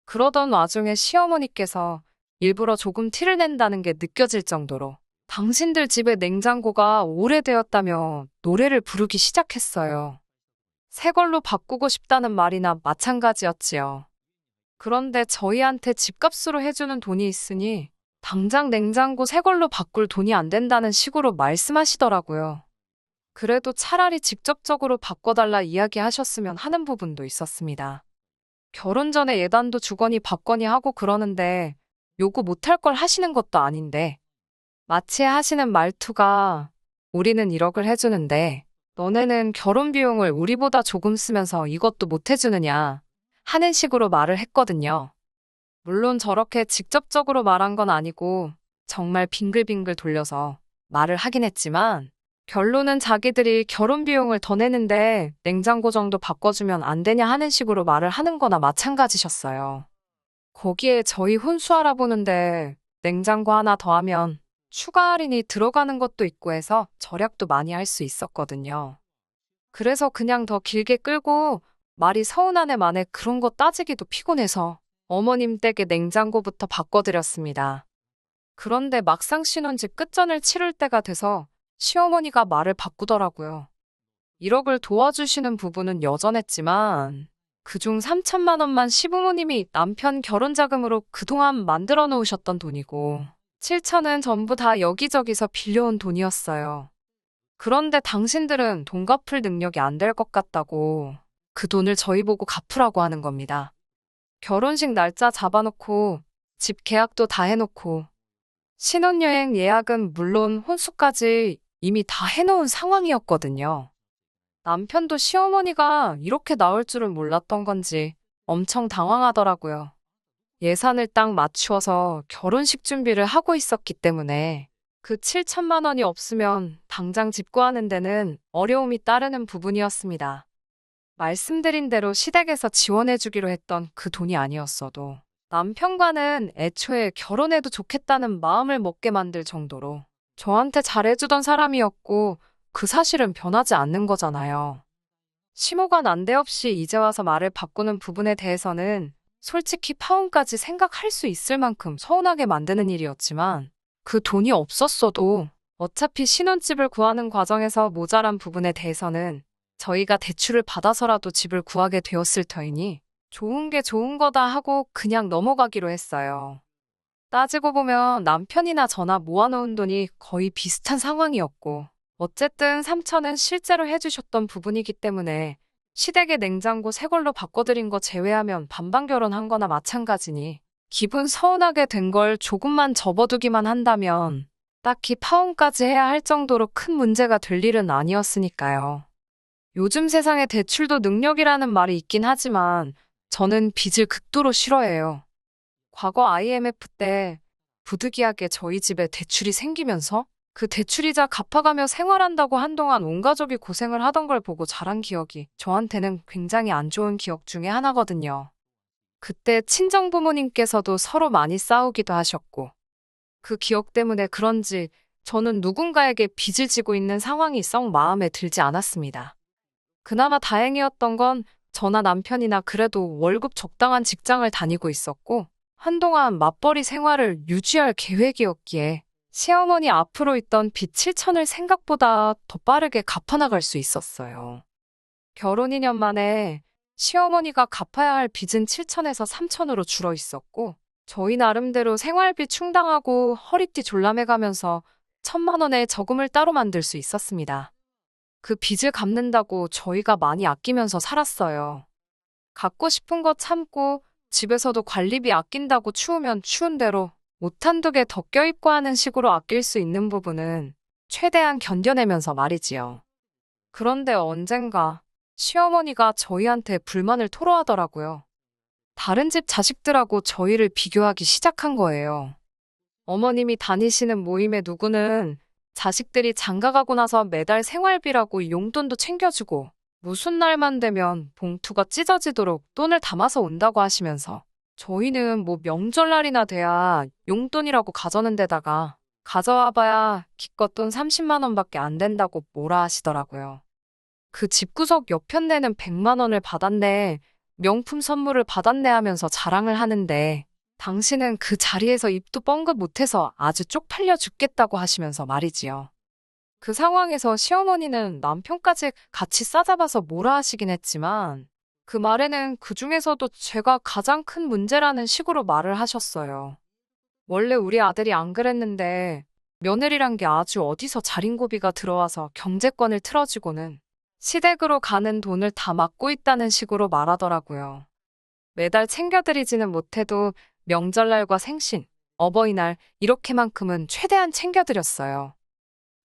그러던 와중에 시어머니께서 일부러 조금 티를 낸다는 게 느껴질 정도로 당신들 집의 냉장고가 오래되었다며 노래를 부르기 시작했어요. 새 걸로 바꾸고 싶다는 말이나 마찬가지였지요. 그런데 저희한테 집값으로 해주는 돈이 있으니 당장 냉장고 새 걸로 바꿀 돈이 안 된다는 식으로 말씀하시더라고요. 그래도 차라리 직접적으로 바꿔달라 이야기하셨으면 하는 부분도 있었습니다. 결혼 전에 예단도 주거니 받거니 하고 그러는데 요구 못할 걸 하시는 것도 아닌데 마치 하시는 말투가 우리는 1억을 해주는데 너네는 결혼 비용을 우리보다 조금 쓰면서 이것도 못 해주느냐 하는 식으로 말을 했거든요. 물론 저렇게 직접적으로 말한 건 아니고 정말 빙글빙글 돌려서 말을 하긴 했지만 결론은 자기들이 결혼 비용을 더 내는데 냉장고 정도 바꿔주면 안 되냐 하는 식으로 말을 하는 거나 마찬가지셨어요. 거기에 저희 혼수 알아보는데 냉장고 하나 더 하면 추가 할인이 들어가는 것도 있고 해서 절약도 많이 할 수 있었거든요. 그래서 그냥 더 길게 끌고 말이 서운하네 마네 그런 거 따지기도 피곤해서 어머님 댁에 냉장고부터 바꿔드렸습니다. 그런데 막상 신혼집 끝전을 치를 때가 돼서 시어머니가 말을 바꾸더라고요. 1억을 도와주시는 부분은 여전했지만 그중 3천만 원만 시부모님이 남편 결혼 자금으로 그동안 만들어 놓으셨던 돈이고 7천은 전부 다 여기저기서 빌려온 돈이었어요. 그런데 당신들은 돈 갚을 능력이 안 될 것 같다고 그 돈을 저희 보고 갚으라고 하는 겁니다. 결혼식 날짜 잡아놓고 집 계약도 다 해놓고 신혼여행 예약은 물론 혼수까지 이미 다 해놓은 상황이었거든요. 남편도 시어머니가 이렇게 나올 줄은 몰랐던 건지 엄청 당황하더라고요. 예산을 딱 맞추어서 결혼식 준비를 하고 있었기 때문에 그 7천만 원이 없으면 당장 집 구하는 데는 어려움이 따르는 부분이었습니다. 말씀드린 대로 시댁에서 지원해주기로 했던 그 돈이 아니었어도 남편과는 애초에 결혼해도 좋겠다는 마음을 먹게 만들 정도로 저한테 잘해주던 사람이었고 그 사실은 변하지 않는 거잖아요. 심호가 난데없이 이제 와서 말을 바꾸는 부분에 대해서는 솔직히 파혼까지 생각할 수 있을 만큼 서운하게 만드는 일이었지만 그 돈이 없었어도 어차피 신혼집을 구하는 과정에서 모자란 부분에 대해서는 저희가 대출을 받아서라도 집을 구하게 되었을 터이니 좋은 게 좋은 거다 하고 그냥 넘어가기로 했어요. 따지고 보면 남편이나 저나 모아놓은 돈이 거의 비슷한 상황이었고 어쨌든 3천은 실제로 해주셨던 부분이기 때문에 시댁의 냉장고 새 걸로 바꿔드린 거 제외하면 반반 결혼한 거나 마찬가지니 기분 서운하게 된 걸 조금만 접어두기만 한다면 딱히 파혼까지 해야 할 정도로 큰 문제가 될 일은 아니었으니까요. 요즘 세상에 대출도 능력이라는 말이 있긴 하지만 저는 빚을 극도로 싫어해요. 과거 IMF 때 부득이하게 저희 집에 대출이 생기면서 그 대출이자 갚아가며 생활한다고 한동안 온 가족이 고생을 하던 걸 보고 자란 기억이 저한테는 굉장히 안 좋은 기억 중에 하나거든요. 그때 친정 부모님께서도 서로 많이 싸우기도 하셨고 그 기억 때문에 그런지 저는 누군가에게 빚을 지고 있는 상황이 썩 마음에 들지 않았습니다. 그나마 다행이었던 건 저나 남편이나 그래도 월급 적당한 직장을 다니고 있었고 한동안 맞벌이 생활을 유지할 계획이었기에 시어머니 앞으로 있던 빚 7천을 생각보다 더 빠르게 갚아나갈 수 있었어요. 결혼 2년 만에 시어머니가 갚아야 할 빚은 7천에서 3천으로 줄어 있었고 저희 나름대로 생활비 충당하고 허리띠 졸라매가면서 1,000만 원의 저금을 따로 만들 수 있었습니다. 그 빚을 갚는다고 저희가 많이 아끼면서 살았어요. 갖고 싶은 거 참고 집에서도 관리비 아낀다고 추우면 추운 대로 옷 한두 개 더 껴입고 하는 식으로 아낄 수 있는 부분은 최대한 견뎌내면서 말이지요. 그런데 언젠가 시어머니가 저희한테 불만을 토로하더라고요. 다른 집 자식들하고 저희를 비교하기 시작한 거예요. 어머님이 다니시는 모임의 누구는 자식들이 장가가고 나서 매달 생활비라고 용돈도 챙겨주고 무슨 날만 되면 봉투가 찢어지도록 돈을 담아서 온다고 하시면서 저희는 뭐 명절날이나 돼야 용돈이라고 가져는 데다가 가져와봐야 기껏 돈 30만 원밖에 안 된다고 뭐라 하시더라고요. 그 집구석 옆편네는 100만 원을 받았네, 명품 선물을 받았네 하면서 자랑을 하는데 당신은 그 자리에서 입도 뻥긋 못해서 아주 쪽팔려 죽겠다고 하시면서 말이지요. 그 상황에서 시어머니는 남편까지 같이 싸잡아서 뭐라 하시긴 했지만 그 말에는 그 중에서도 제가 가장 큰 문제라는 식으로 말을 하셨어요. 원래 우리 아들이 안 그랬는데 며느리란 게 아주 어디서 자린고비가 들어와서 경제권을 틀어지고는 시댁으로 가는 돈을 다 막고 있다는 식으로 말하더라고요. 매달 챙겨드리지는 못해도 명절날과 생신, 어버이날 이렇게만큼은 최대한 챙겨드렸어요.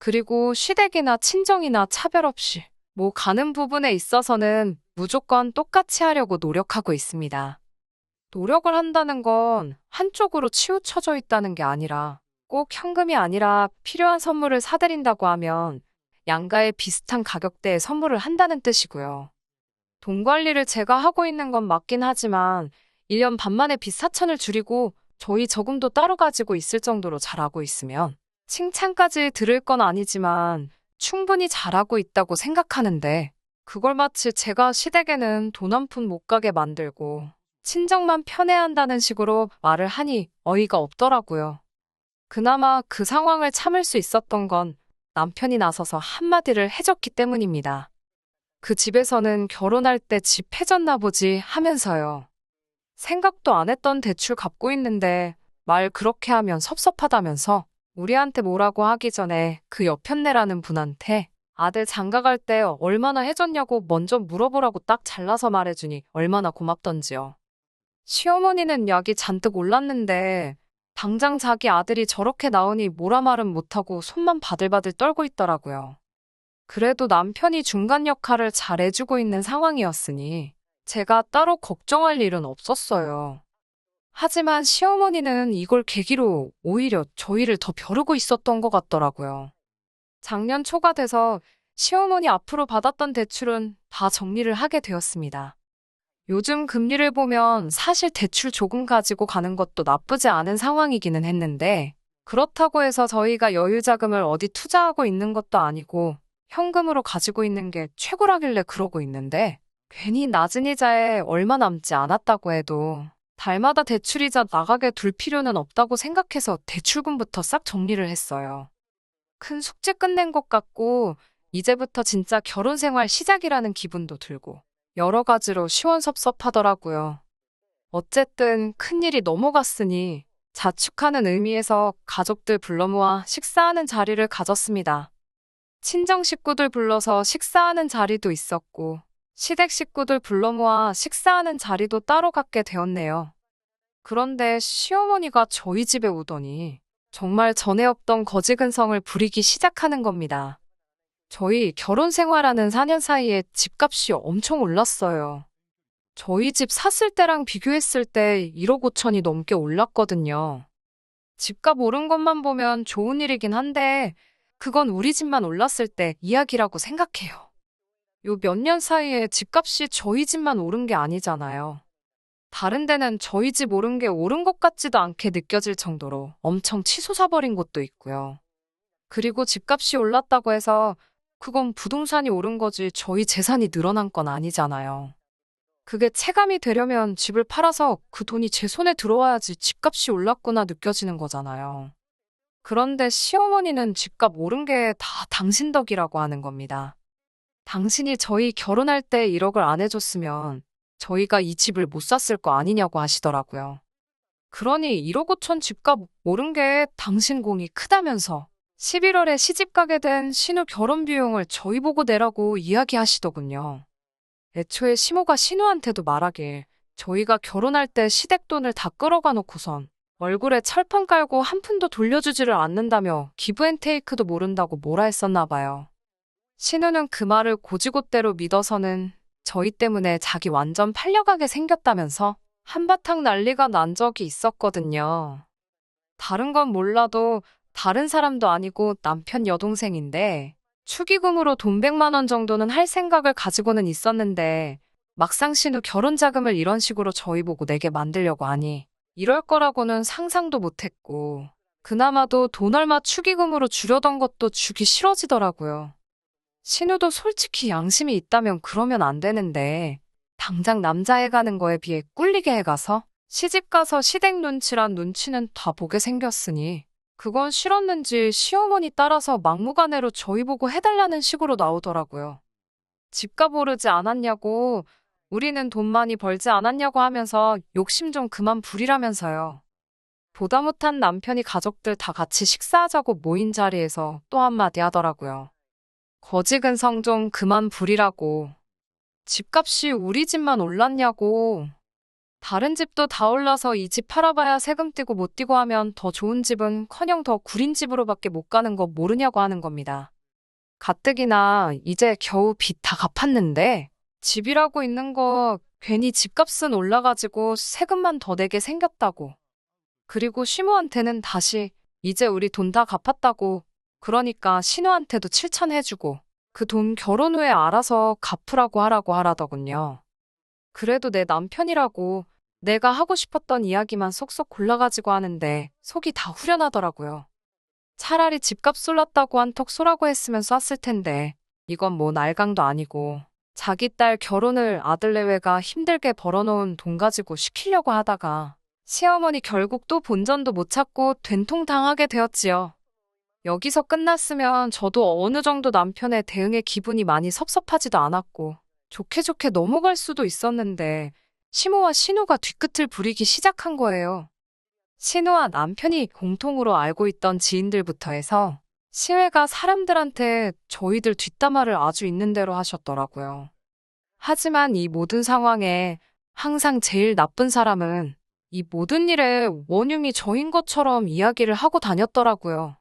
그리고 시댁이나 친정이나 차별 없이 뭐 가는 부분에 있어서는 무조건 똑같이 하려고 노력하고 있습니다. 노력을 한다는 건 한쪽으로 치우쳐져 있다는 게 아니라 꼭 현금이 아니라 필요한 선물을 사드린다고 하면 양가에 비슷한 가격대의 선물을 한다는 뜻이고요. 돈 관리를 제가 하고 있는 건 맞긴 하지만 1년 반 만에 빚 4천을 줄이고 저희 저금도 따로 가지고 있을 정도로 잘하고 있으면 칭찬까지 들을 건 아니지만 충분히 잘하고 있다고 생각하는데 그걸 마치 제가 시댁에는 돈 한 푼 못 가게 만들고 친정만 편애한다는 식으로 말을 하니 어이가 없더라고요. 그나마 그 상황을 참을 수 있었던 건 남편이 나서서 한마디를 해줬기 때문입니다. 그 집에서는 결혼할 때 집 해줬나 보지 하면서요. 생각도 안 했던 대출 갚고 있는데 말 그렇게 하면 섭섭하다면서 우리한테 뭐라고 하기 전에 그 옆편네라는 분한테 아들 장가갈 때 얼마나 해줬냐고 먼저 물어보라고 딱 잘라서 말해주니 얼마나 고맙던지요. 시어머니는 약이 잔뜩 올랐는데 당장 자기 아들이 저렇게 나오니 뭐라 말은 못하고 손만 바들바들 떨고 있더라고요. 그래도 남편이 중간 역할을 잘 해주고 있는 상황이었으니 제가 따로 걱정할 일은 없었어요. 하지만 시어머니는 이걸 계기로 오히려 저희를 더 벼르고 있었던 것 같더라고요. 작년 초가 돼서 시어머니 앞으로 받았던 대출은 다 정리를 하게 되었습니다. 요즘 금리를 보면 사실 대출 조금 가지고 가는 것도 나쁘지 않은 상황이기는 했는데 그렇다고 해서 저희가 여유 자금을 어디 투자하고 있는 것도 아니고 현금으로 가지고 있는 게 최고라길래 그러고 있는데 괜히 낮은 이자에 얼마 남지 않았다고 해도 달마다 대출이자 나가게 둘 필요는 없다고 생각해서 대출금부터 싹 정리를 했어요. 큰 숙제 끝낸 것 같고 이제부터 진짜 결혼 생활 시작이라는 기분도 들고 여러 가지로 시원섭섭하더라고요. 어쨌든 큰일이 넘어갔으니 자축하는 의미에서 가족들 불러 모아 식사하는 자리를 가졌습니다. 친정 식구들 불러서 식사하는 자리도 있었고 시댁 식구들 불러 모아 식사하는 자리도 따로 갖게 되었네요. 그런데 시어머니가 저희 집에 오더니 정말 전에 없던 거지근성을 부리기 시작하는 겁니다. 저희 결혼 생활하는 4년 사이에 집값이 엄청 올랐어요. 저희 집 샀을 때랑 비교했을 때 1억 5천이 넘게 올랐거든요. 집값 오른 것만 보면 좋은 일이긴 한데, 그건 우리 집만 올랐을 때 이야기라고 생각해요. 요 몇 년 사이에 집값이 저희 집만 오른 게 아니잖아요. 다른 데는 저희 집 오른 게 오른 것 같지도 않게 느껴질 정도로 엄청 치솟아버린 곳도 있고요. 그리고 집값이 올랐다고 해서 그건 부동산이 오른 거지 저희 재산이 늘어난 건 아니잖아요. 그게 체감이 되려면 집을 팔아서 그 돈이 제 손에 들어와야지 집값이 올랐구나 느껴지는 거잖아요. 그런데 시어머니는 집값 오른 게 다 당신 덕이라고 하는 겁니다. 당신이 저희 결혼할 때 1억을 안 해줬으면 저희가 이 집을 못 샀을 거 아니냐고 하시더라고요. 그러니 1억 5천 집값 오른 게 당신 공이 크다면서 11월에 시집 가게 된 신우 결혼 비용을 저희 보고 내라고 이야기하시더군요. 애초에 시모가 신우한테도 말하길 저희가 결혼할 때 시댁돈을 다 끌어가 놓고선 얼굴에 철판 깔고 한 푼도 돌려주지를 않는다며 기브앤테이크도 모른다고 뭐라 했었나 봐요. 신우는 그 말을 고지곳대로 믿어서는 저희 때문에 자기 완전 팔려가게 생겼다면서 한바탕 난리가 난 적이 있었거든요. 다른 건 몰라도 다른 사람도 아니고 남편 여동생인데 축의금으로 돈 100만 원 정도는 할 생각을 가지고는 있었는데 막상 신우 결혼 자금을 이런 식으로 저희 보고 내게 만들려고 하니 이럴 거라고는 상상도 못했고 그나마도 돈 얼마 축의금으로 주려던 것도 주기 싫어지더라고요. 신우도 솔직히 양심이 있다면 그러면 안 되는데 당장 남자애 가는 거에 비해 꿀리게 해가서 시집가서 시댁 눈치란 눈치는 다 보게 생겼으니 그건 싫었는지 시어머니 따라서 막무가내로 저희 보고 해달라는 식으로 나오더라고요. 집값 오르지 않았냐고, 우리는 돈 많이 벌지 않았냐고 하면서 욕심 좀 그만 부리라면서요. 보다 못한 남편이 가족들 다 같이 식사하자고 모인 자리에서 또 한마디 하더라고요. 거지근성 좀 그만 부리라고. 집값이 우리 집만 올랐냐고. 다른 집도 다 올라서 이 집 팔아봐야 세금 떼고 못 떼고 하면 더 좋은 집은커녕 더 구린 집으로밖에 못 가는 거 모르냐고 하는 겁니다. 가뜩이나 이제 겨우 빚 다 갚았는데 집이라고 있는 거 괜히 집값은 올라가지고 세금만 더 내게 생겼다고. 그리고 시모한테는 다시 이제 우리 돈 다 갚았다고. 그러니까 신우한테도 7천 해주고 그 돈 결혼 후에 알아서 갚으라고 하라고 하라더군요. 그래도 내 남편이라고 내가 하고 싶었던 이야기만 쏙쏙 골라가지고 하는데 속이 다 후련하더라고요. 차라리 집값 쏠랐다고 한턱 쏘라고 했으면 쐈을 텐데 이건 뭐 날강도 아니고 자기 딸 결혼을 아들 내외가 힘들게 벌어놓은 돈 가지고 시키려고 하다가 시어머니 결국 또 본전도 못 찾고 된통당하게 되었지요. 여기서 끝났으면 저도 어느 정도 남편의 대응에 기분이 많이 섭섭하지도 않았고 좋게 좋게 넘어갈 수도 있었는데 시모와 신우가 뒤끝을 부리기 시작한 거예요. 신우와 남편이 공통으로 알고 있던 지인들부터 해서 시외가 사람들한테 저희들 뒷담화를 아주 있는 대로 하셨더라고요. 하지만 이 모든 상황에 항상 제일 나쁜 사람은 이 모든 일의 원흉이 저인 것처럼 이야기를 하고 다녔더라고요.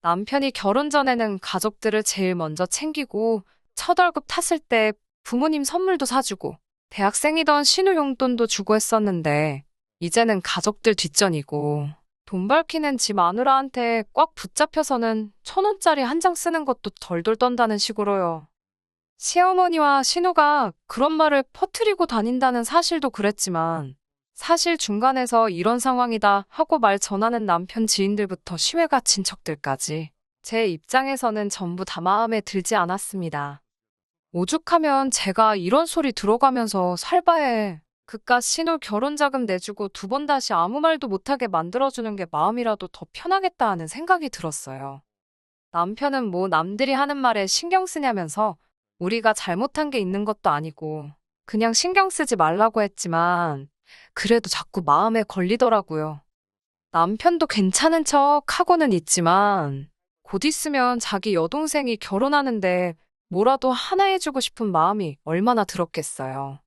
남편이 결혼 전에는 가족들을 제일 먼저 챙기고 첫 월급 탔을 때 부모님 선물도 사주고 대학생이던 신우 용돈도 주고 했었는데 이제는 가족들 뒷전이고 돈 밝히는 지 마누라한테 꽉 붙잡혀서는 1,000원짜리 한 장 쓰는 것도 덜덜 떤다는 식으로요. 시어머니와 신우가 그런 말을 퍼뜨리고 다닌다는 사실도 그랬지만 사실 중간에서 이런 상황이다 하고 말 전하는 남편 지인들부터 시외가 친척들까지 제 입장에서는 전부 다 마음에 들지 않았습니다. 오죽하면 제가 이런 소리 들어가면서 살바해. 그깟 신우 결혼자금 내주고 2번 다시 아무 말도 못하게 만들어주는 게 마음이라도 더 편하겠다 하는 생각이 들었어요. 남편은 뭐 남들이 하는 말에 신경 쓰냐면서 우리가 잘못한 게 있는 것도 아니고 그냥 신경 쓰지 말라고 했지만 그래도 자꾸 마음에 걸리더라고요. 남편도 괜찮은 척 하고는 있지만 곧 있으면 자기 여동생이 결혼하는데 뭐라도 하나 해주고 싶은 마음이 얼마나 들었겠어요.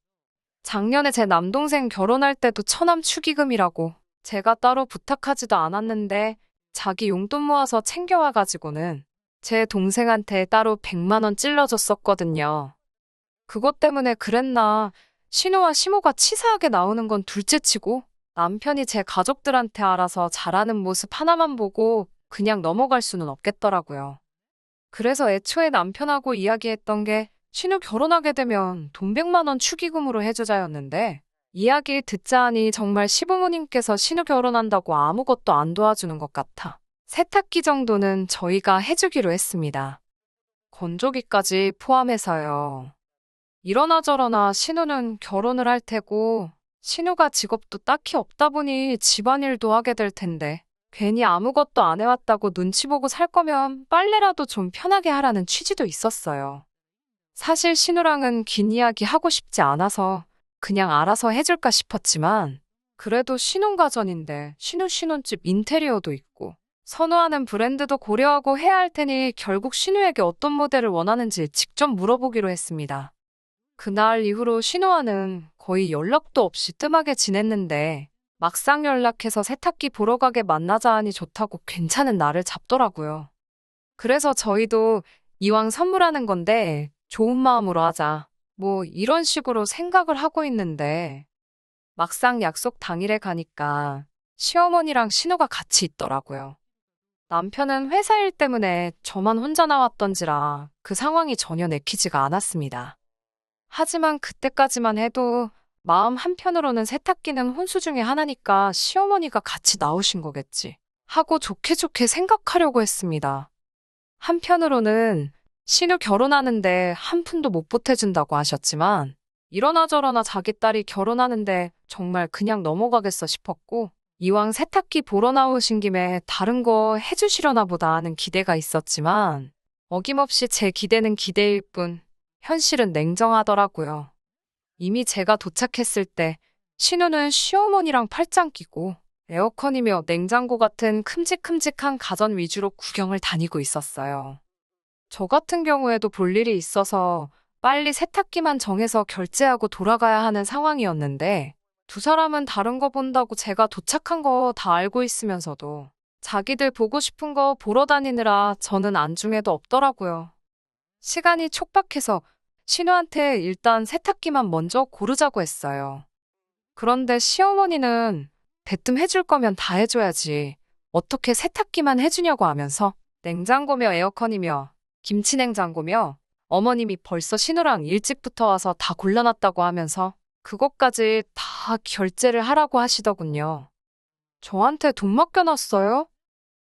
작년에 제 남동생 결혼할 때도 처남 축의금이라고 제가 따로 부탁하지도 않았는데 자기 용돈 모아서 챙겨와가지고는 제 동생한테 따로 100만 원 찔러줬었거든요. 그것 때문에 그랬나, 신우와 시모가 치사하게 나오는 건 둘째치고 남편이 제 가족들한테 알아서 잘하는 모습 하나만 보고 그냥 넘어갈 수는 없겠더라고요. 그래서 애초에 남편하고 이야기했던 게 신우 결혼하게 되면 돈 100만 원 축의금으로 해주자였는데 이야기 듣자 하니 정말 시부모님께서 신우 결혼한다고 아무것도 안 도와주는 것 같아. 세탁기 정도는 저희가 해주기로 했습니다. 건조기까지 포함해서요. 이러나 저러나 신우는 결혼을 할 테고 신우가 직업도 딱히 없다 보니 집안일도 하게 될 텐데 괜히 아무것도 안 해왔다고 눈치 보고 살 거면 빨래라도 좀 편하게 하라는 취지도 있었어요. 사실 신우랑은 긴 이야기 하고 싶지 않아서 그냥 알아서 해줄까 싶었지만 그래도 신혼가전인데 신혼집 인테리어도 있고 선호하는 브랜드도 고려하고 해야 할 테니 결국 신우에게 어떤 모델을 원하는지 직접 물어보기로 했습니다. 그날 이후로 신우와는 거의 연락도 없이 뜸하게 지냈는데 막상 연락해서 세탁기 보러 가게 만나자 하니 좋다고 괜찮은 날을 잡더라고요. 그래서 저희도 이왕 선물하는 건데 좋은 마음으로 하자. 뭐 이런 식으로 생각을 하고 있는데 막상 약속 당일에 가니까 시어머니랑 신우가 같이 있더라고요. 남편은 회사 일 때문에 저만 혼자 나왔던지라 그 상황이 전혀 내키지가 않았습니다. 하지만 그때까지만 해도 마음 한편으로는 세탁기는 혼수 중에 하나니까 시어머니가 같이 나오신 거겠지 하고 좋게 좋게 생각하려고 했습니다. 한편으로는 신우 결혼하는데 한 푼도 못 보태준다고 하셨지만 이러나 저러나 자기 딸이 결혼하는데 정말 그냥 넘어가겠어 싶었고 이왕 세탁기 보러 나오신 김에 다른 거 해주시려나 보다 하는 기대가 있었지만 어김없이 제 기대는 기대일 뿐 현실은 냉정하더라고요. 이미 제가 도착했을 때 신우는 시어머니랑 팔짱 끼고 에어컨이며 냉장고 같은 큼직큼직한 가전 위주로 구경을 다니고 있었어요. 저 같은 경우에도 볼 일이 있어서 빨리 세탁기만 정해서 결제하고 돌아가야 하는 상황이었는데 두 사람은 다른 거 본다고 제가 도착한 거 다 알고 있으면서도 자기들 보고 싶은 거 보러 다니느라 저는 안중에도 없더라고요. 시간이 촉박해서 신우한테 일단 세탁기만 먼저 고르자고 했어요. 그런데 시어머니는 대뜸 해줄 거면 다 해줘야지. 어떻게 세탁기만 해주냐고 하면서 냉장고며 에어컨이며 김치냉장고며 어머님이 벌써 신우랑 일찍부터 와서 다 골라놨다고 하면서 그것까지 다 결제를 하라고 하시더군요. 저한테 돈 맡겨놨어요?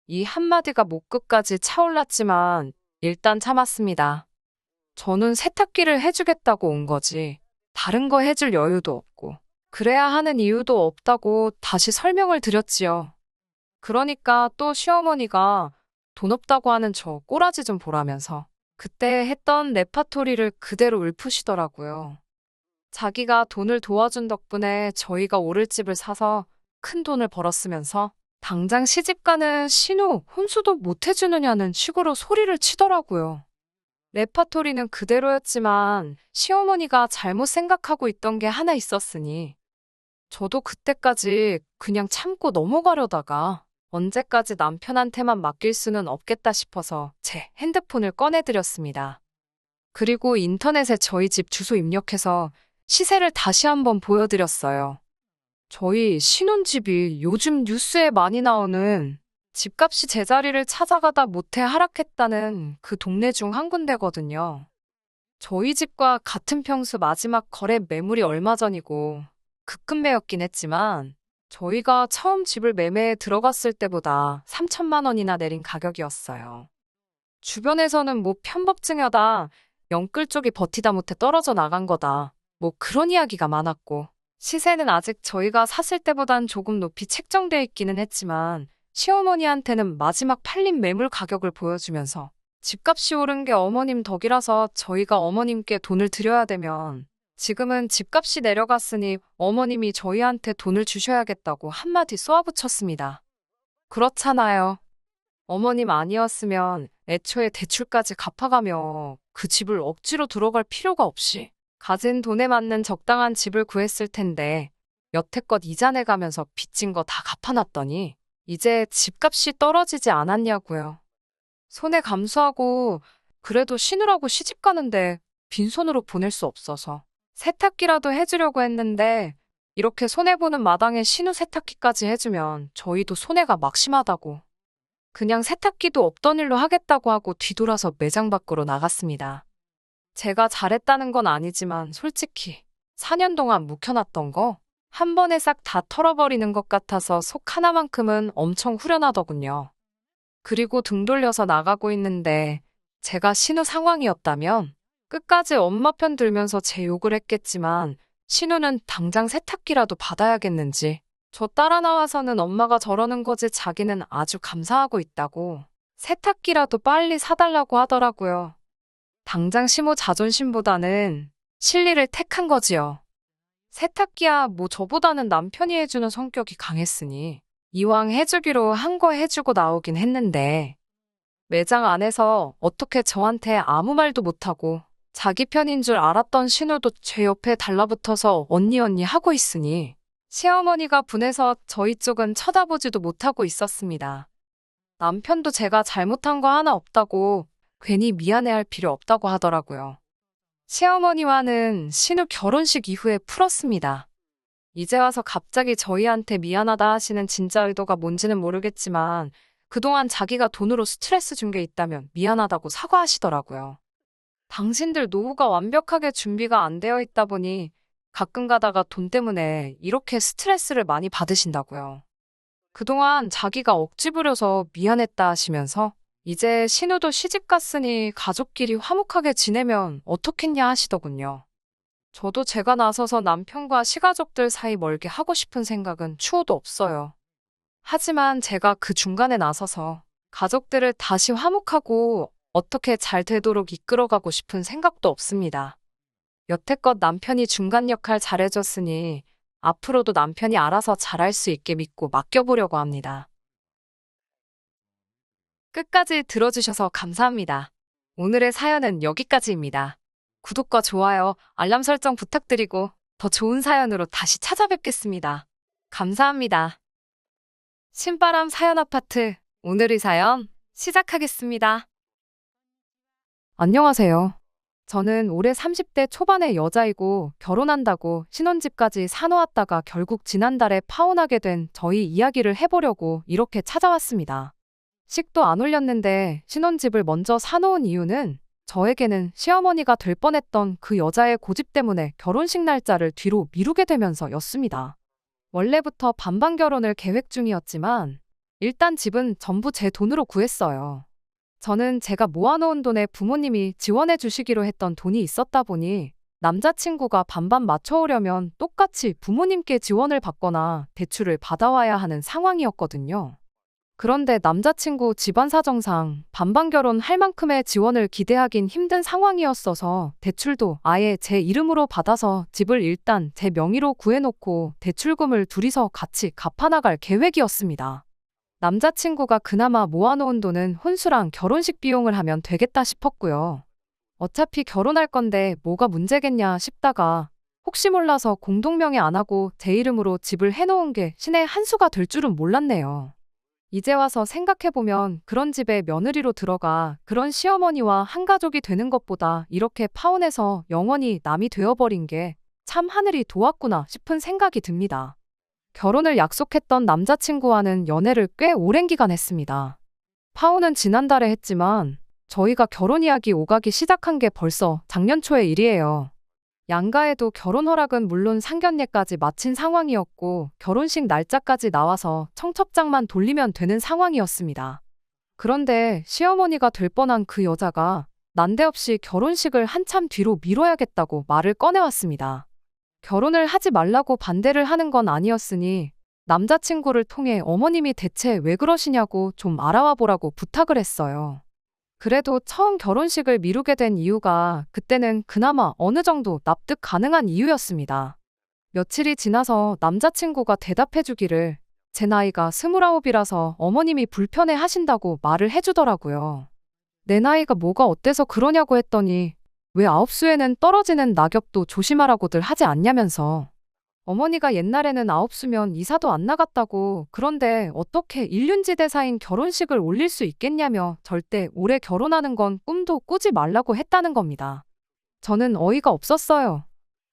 이 한마디가 목끝까지 차올랐지만 일단 참았습니다. 저는 세탁기를 해주겠다고 온 거지. 다른 거 해줄 여유도 없고 그래야 하는 이유도 없다고 다시 설명을 드렸지요. 그러니까 또 시어머니가 돈 없다고 하는 저 꼬라지 좀 보라면서 그때 했던 레파토리를 그대로 읊으시더라고요. 자기가 돈을 도와준 덕분에 저희가 오를 집을 사서 큰 돈을 벌었으면서 당장 시집가는 신우 혼수도 못 해주느냐는 식으로 소리를 치더라고요. 레파토리는 그대로였지만 시어머니가 잘못 생각하고 있던 게 하나 있었으니 저도 그때까지 그냥 참고 넘어가려다가 언제까지 남편한테만 맡길 수는 없겠다 싶어서 제 핸드폰을 꺼내드렸습니다. 그리고 인터넷에 저희 집 주소 입력해서 시세를 다시 한번 보여드렸어요. 저희 신혼집이 요즘 뉴스에 많이 나오는 집값이 제자리를 찾아가다 못해 하락했다는 그 동네 중 한 군데거든요. 저희 집과 같은 평수 마지막 거래 매물이 얼마 전이고 급급매였긴 했지만 저희가 처음 집을 매매에 들어갔을 때보다 3천만 원이나 내린 가격이었어요. 주변에서는 뭐 편법증여다, 영끌 쪽이 버티다 못해 떨어져 나간 거다, 뭐 그런 이야기가 많았고 시세는 아직 저희가 샀을 때보단 조금 높이 책정돼 있기는 했지만 시어머니한테는 마지막 팔린 매물 가격을 보여주면서 집값이 오른 게 어머님 덕이라서 저희가 어머님께 돈을 드려야 되면 지금은 집값이 내려갔으니 어머님이 저희한테 돈을 주셔야겠다고 한마디 쏘아붙였습니다. 그렇잖아요. 어머님 아니었으면 애초에 대출까지 갚아가며 그 집을 억지로 들어갈 필요가 없이 가진 돈에 맞는 적당한 집을 구했을 텐데 여태껏 이자 내가면서 빚진 거 다 갚아놨더니 이제 집값이 떨어지지 않았냐고요. 손해 감수하고 그래도 신우라고 시집 가는데 빈손으로 보낼 수 없어서 세탁기라도 해주려고 했는데 이렇게 손해보는 마당에 신우 세탁기까지 해주면 저희도 손해가 막심하다고 그냥 세탁기도 없던 일로 하겠다고 하고 뒤돌아서 매장 밖으로 나갔습니다. 제가 잘했다는 건 아니지만 솔직히 4년 동안 묵혀놨던 거 한 번에 싹 다 털어버리는 것 같아서 속 하나만큼은 엄청 후련하더군요. 그리고 등 돌려서 나가고 있는데 제가 신우 상황이었다면 끝까지 엄마 편 들면서 제 욕을 했겠지만 신우는 당장 세탁기라도 받아야겠는지 저 따라 나와서는 엄마가 저러는 거지 자기는 아주 감사하고 있다고 세탁기라도 빨리 사달라고 하더라고요. 당장 시모 자존심보다는 실리를 택한 거지요. 세탁기야 뭐 저보다는 남편이 해주는 성격이 강했으니 이왕 해주기로 한 거 해주고 나오긴 했는데 매장 안에서 어떻게 저한테 아무 말도 못하고 자기 편인 줄 알았던 신우도 제 옆에 달라붙어서 언니 언니 하고 있으니 시어머니가 분해서 저희 쪽은 쳐다보지도 못하고 있었습니다. 남편도 제가 잘못한 거 하나 없다고 괜히 미안해할 필요 없다고 하더라고요. 시어머니와는 신우 결혼식 이후에 풀었습니다. 이제 와서 갑자기 저희한테 미안하다 하시는 진짜 의도가 뭔지는 모르겠지만 그동안 자기가 돈으로 스트레스 준 게 있다면 미안하다고 사과하시더라고요. 당신들 노후가 완벽하게 준비가 안 되어 있다 보니 가끔 가다가 돈 때문에 이렇게 스트레스를 많이 받으신다고요. 그동안 자기가 억지 부려서 미안했다 하시면서 이제 신우도 시집 갔으니 가족끼리 화목하게 지내면 어떻겠냐 하시더군요. 저도 제가 나서서 남편과 시가족들 사이 멀게 하고 싶은 생각은 추호도 없어요. 하지만 제가 그 중간에 나서서 가족들을 다시 화목하고 어떻게 잘 되도록 이끌어가고 싶은 생각도 없습니다. 여태껏 남편이 중간 역할 잘해줬으니 앞으로도 남편이 알아서 잘할 수 있게 믿고 맡겨보려고 합니다. 끝까지 들어주셔서 감사합니다. 오늘의 사연은 여기까지입니다. 구독과 좋아요, 알람 설정 부탁드리고 더 좋은 사연으로 다시 찾아뵙겠습니다. 감사합니다. 신바람 사연 아파트 오늘의 사연 시작하겠습니다. 안녕하세요. 저는 올해 30대 초반의 여자이고 결혼한다고 신혼집까지 사놓았다가 결국 지난달에 파혼하게 된 저희 이야기를 해보려고 이렇게 찾아왔습니다. 식도 안 올렸는데 신혼집을 먼저 사놓은 이유는 저에게는 시어머니가 될 뻔했던 그 여자의 고집 때문에 결혼식 날짜를 뒤로 미루게 되면서였습니다. 원래부터 반반 결혼을 계획 중이었지만 일단 집은 전부 제 돈으로 구했어요. 저는 제가 모아놓은 돈에 부모님이 지원해 주시기로 했던 돈이 있었다 보니 남자친구가 반반 맞춰오려면 똑같이 부모님께 지원을 받거나 대출을 받아와야 하는 상황이었거든요. 그런데 남자친구 집안 사정상 반반 결혼할 만큼의 지원을 기대하긴 힘든 상황이었어서 대출도 아예 제 이름으로 받아서 집을 일단 제 명의로 구해놓고 대출금을 둘이서 같이 갚아나갈 계획이었습니다. 남자친구가 그나마 모아놓은 돈은 혼수랑 결혼식 비용을 하면 되겠다 싶었고요. 어차피 결혼할 건데 뭐가 문제겠냐 싶다가 혹시 몰라서 공동명의 안 하고 제 이름으로 집을 해놓은 게 신의 한 수가 될 줄은 몰랐네요. 이제 와서 생각해보면 그런 집에 며느리로 들어가 그런 시어머니와 한 가족이 되는 것보다 이렇게 파혼해서 영원히 남이 되어버린 게 참 하늘이 도왔구나 싶은 생각이 듭니다. 결혼을 약속했던 남자친구와는 연애를 꽤 오랜 기간 했습니다. 파혼은 지난달에 했지만 저희가 결혼 이야기 오가기 시작한 게 벌써 작년 초의 일이에요. 양가에도 결혼 허락은 물론 상견례까지 마친 상황이었고 결혼식 날짜까지 나와서 청첩장만 돌리면 되는 상황이었습니다. 그런데 시어머니가 될 뻔한 그 여자가 난데없이 결혼식을 한참 뒤로 미뤄야겠다고 말을 꺼내왔습니다. 결혼을 하지 말라고 반대를 하는 건 아니었으니 남자친구를 통해 어머님이 대체 왜 그러시냐고 좀 알아와 보라고 부탁을 했어요. 그래도 처음 결혼식을 미루게 된 이유가 그때는 그나마 어느 정도 납득 가능한 이유였습니다. 며칠이 지나서 남자친구가 대답해주기를 제 나이가 29이라서 어머님이 불편해 하신다고 말을 해주더라고요. 내 나이가 뭐가 어때서 그러냐고 했더니 왜 9수에는 떨어지는 낙엽도 조심하라고들 하지 않냐면서 어머니가 옛날에는 아홉수면 이사도 안 나갔다고, 그런데 어떻게 일륜지대사인 결혼식을 올릴 수 있겠냐며 절대 올해 결혼하는 건 꿈도 꾸지 말라고 했다는 겁니다. 저는 어이가 없었어요.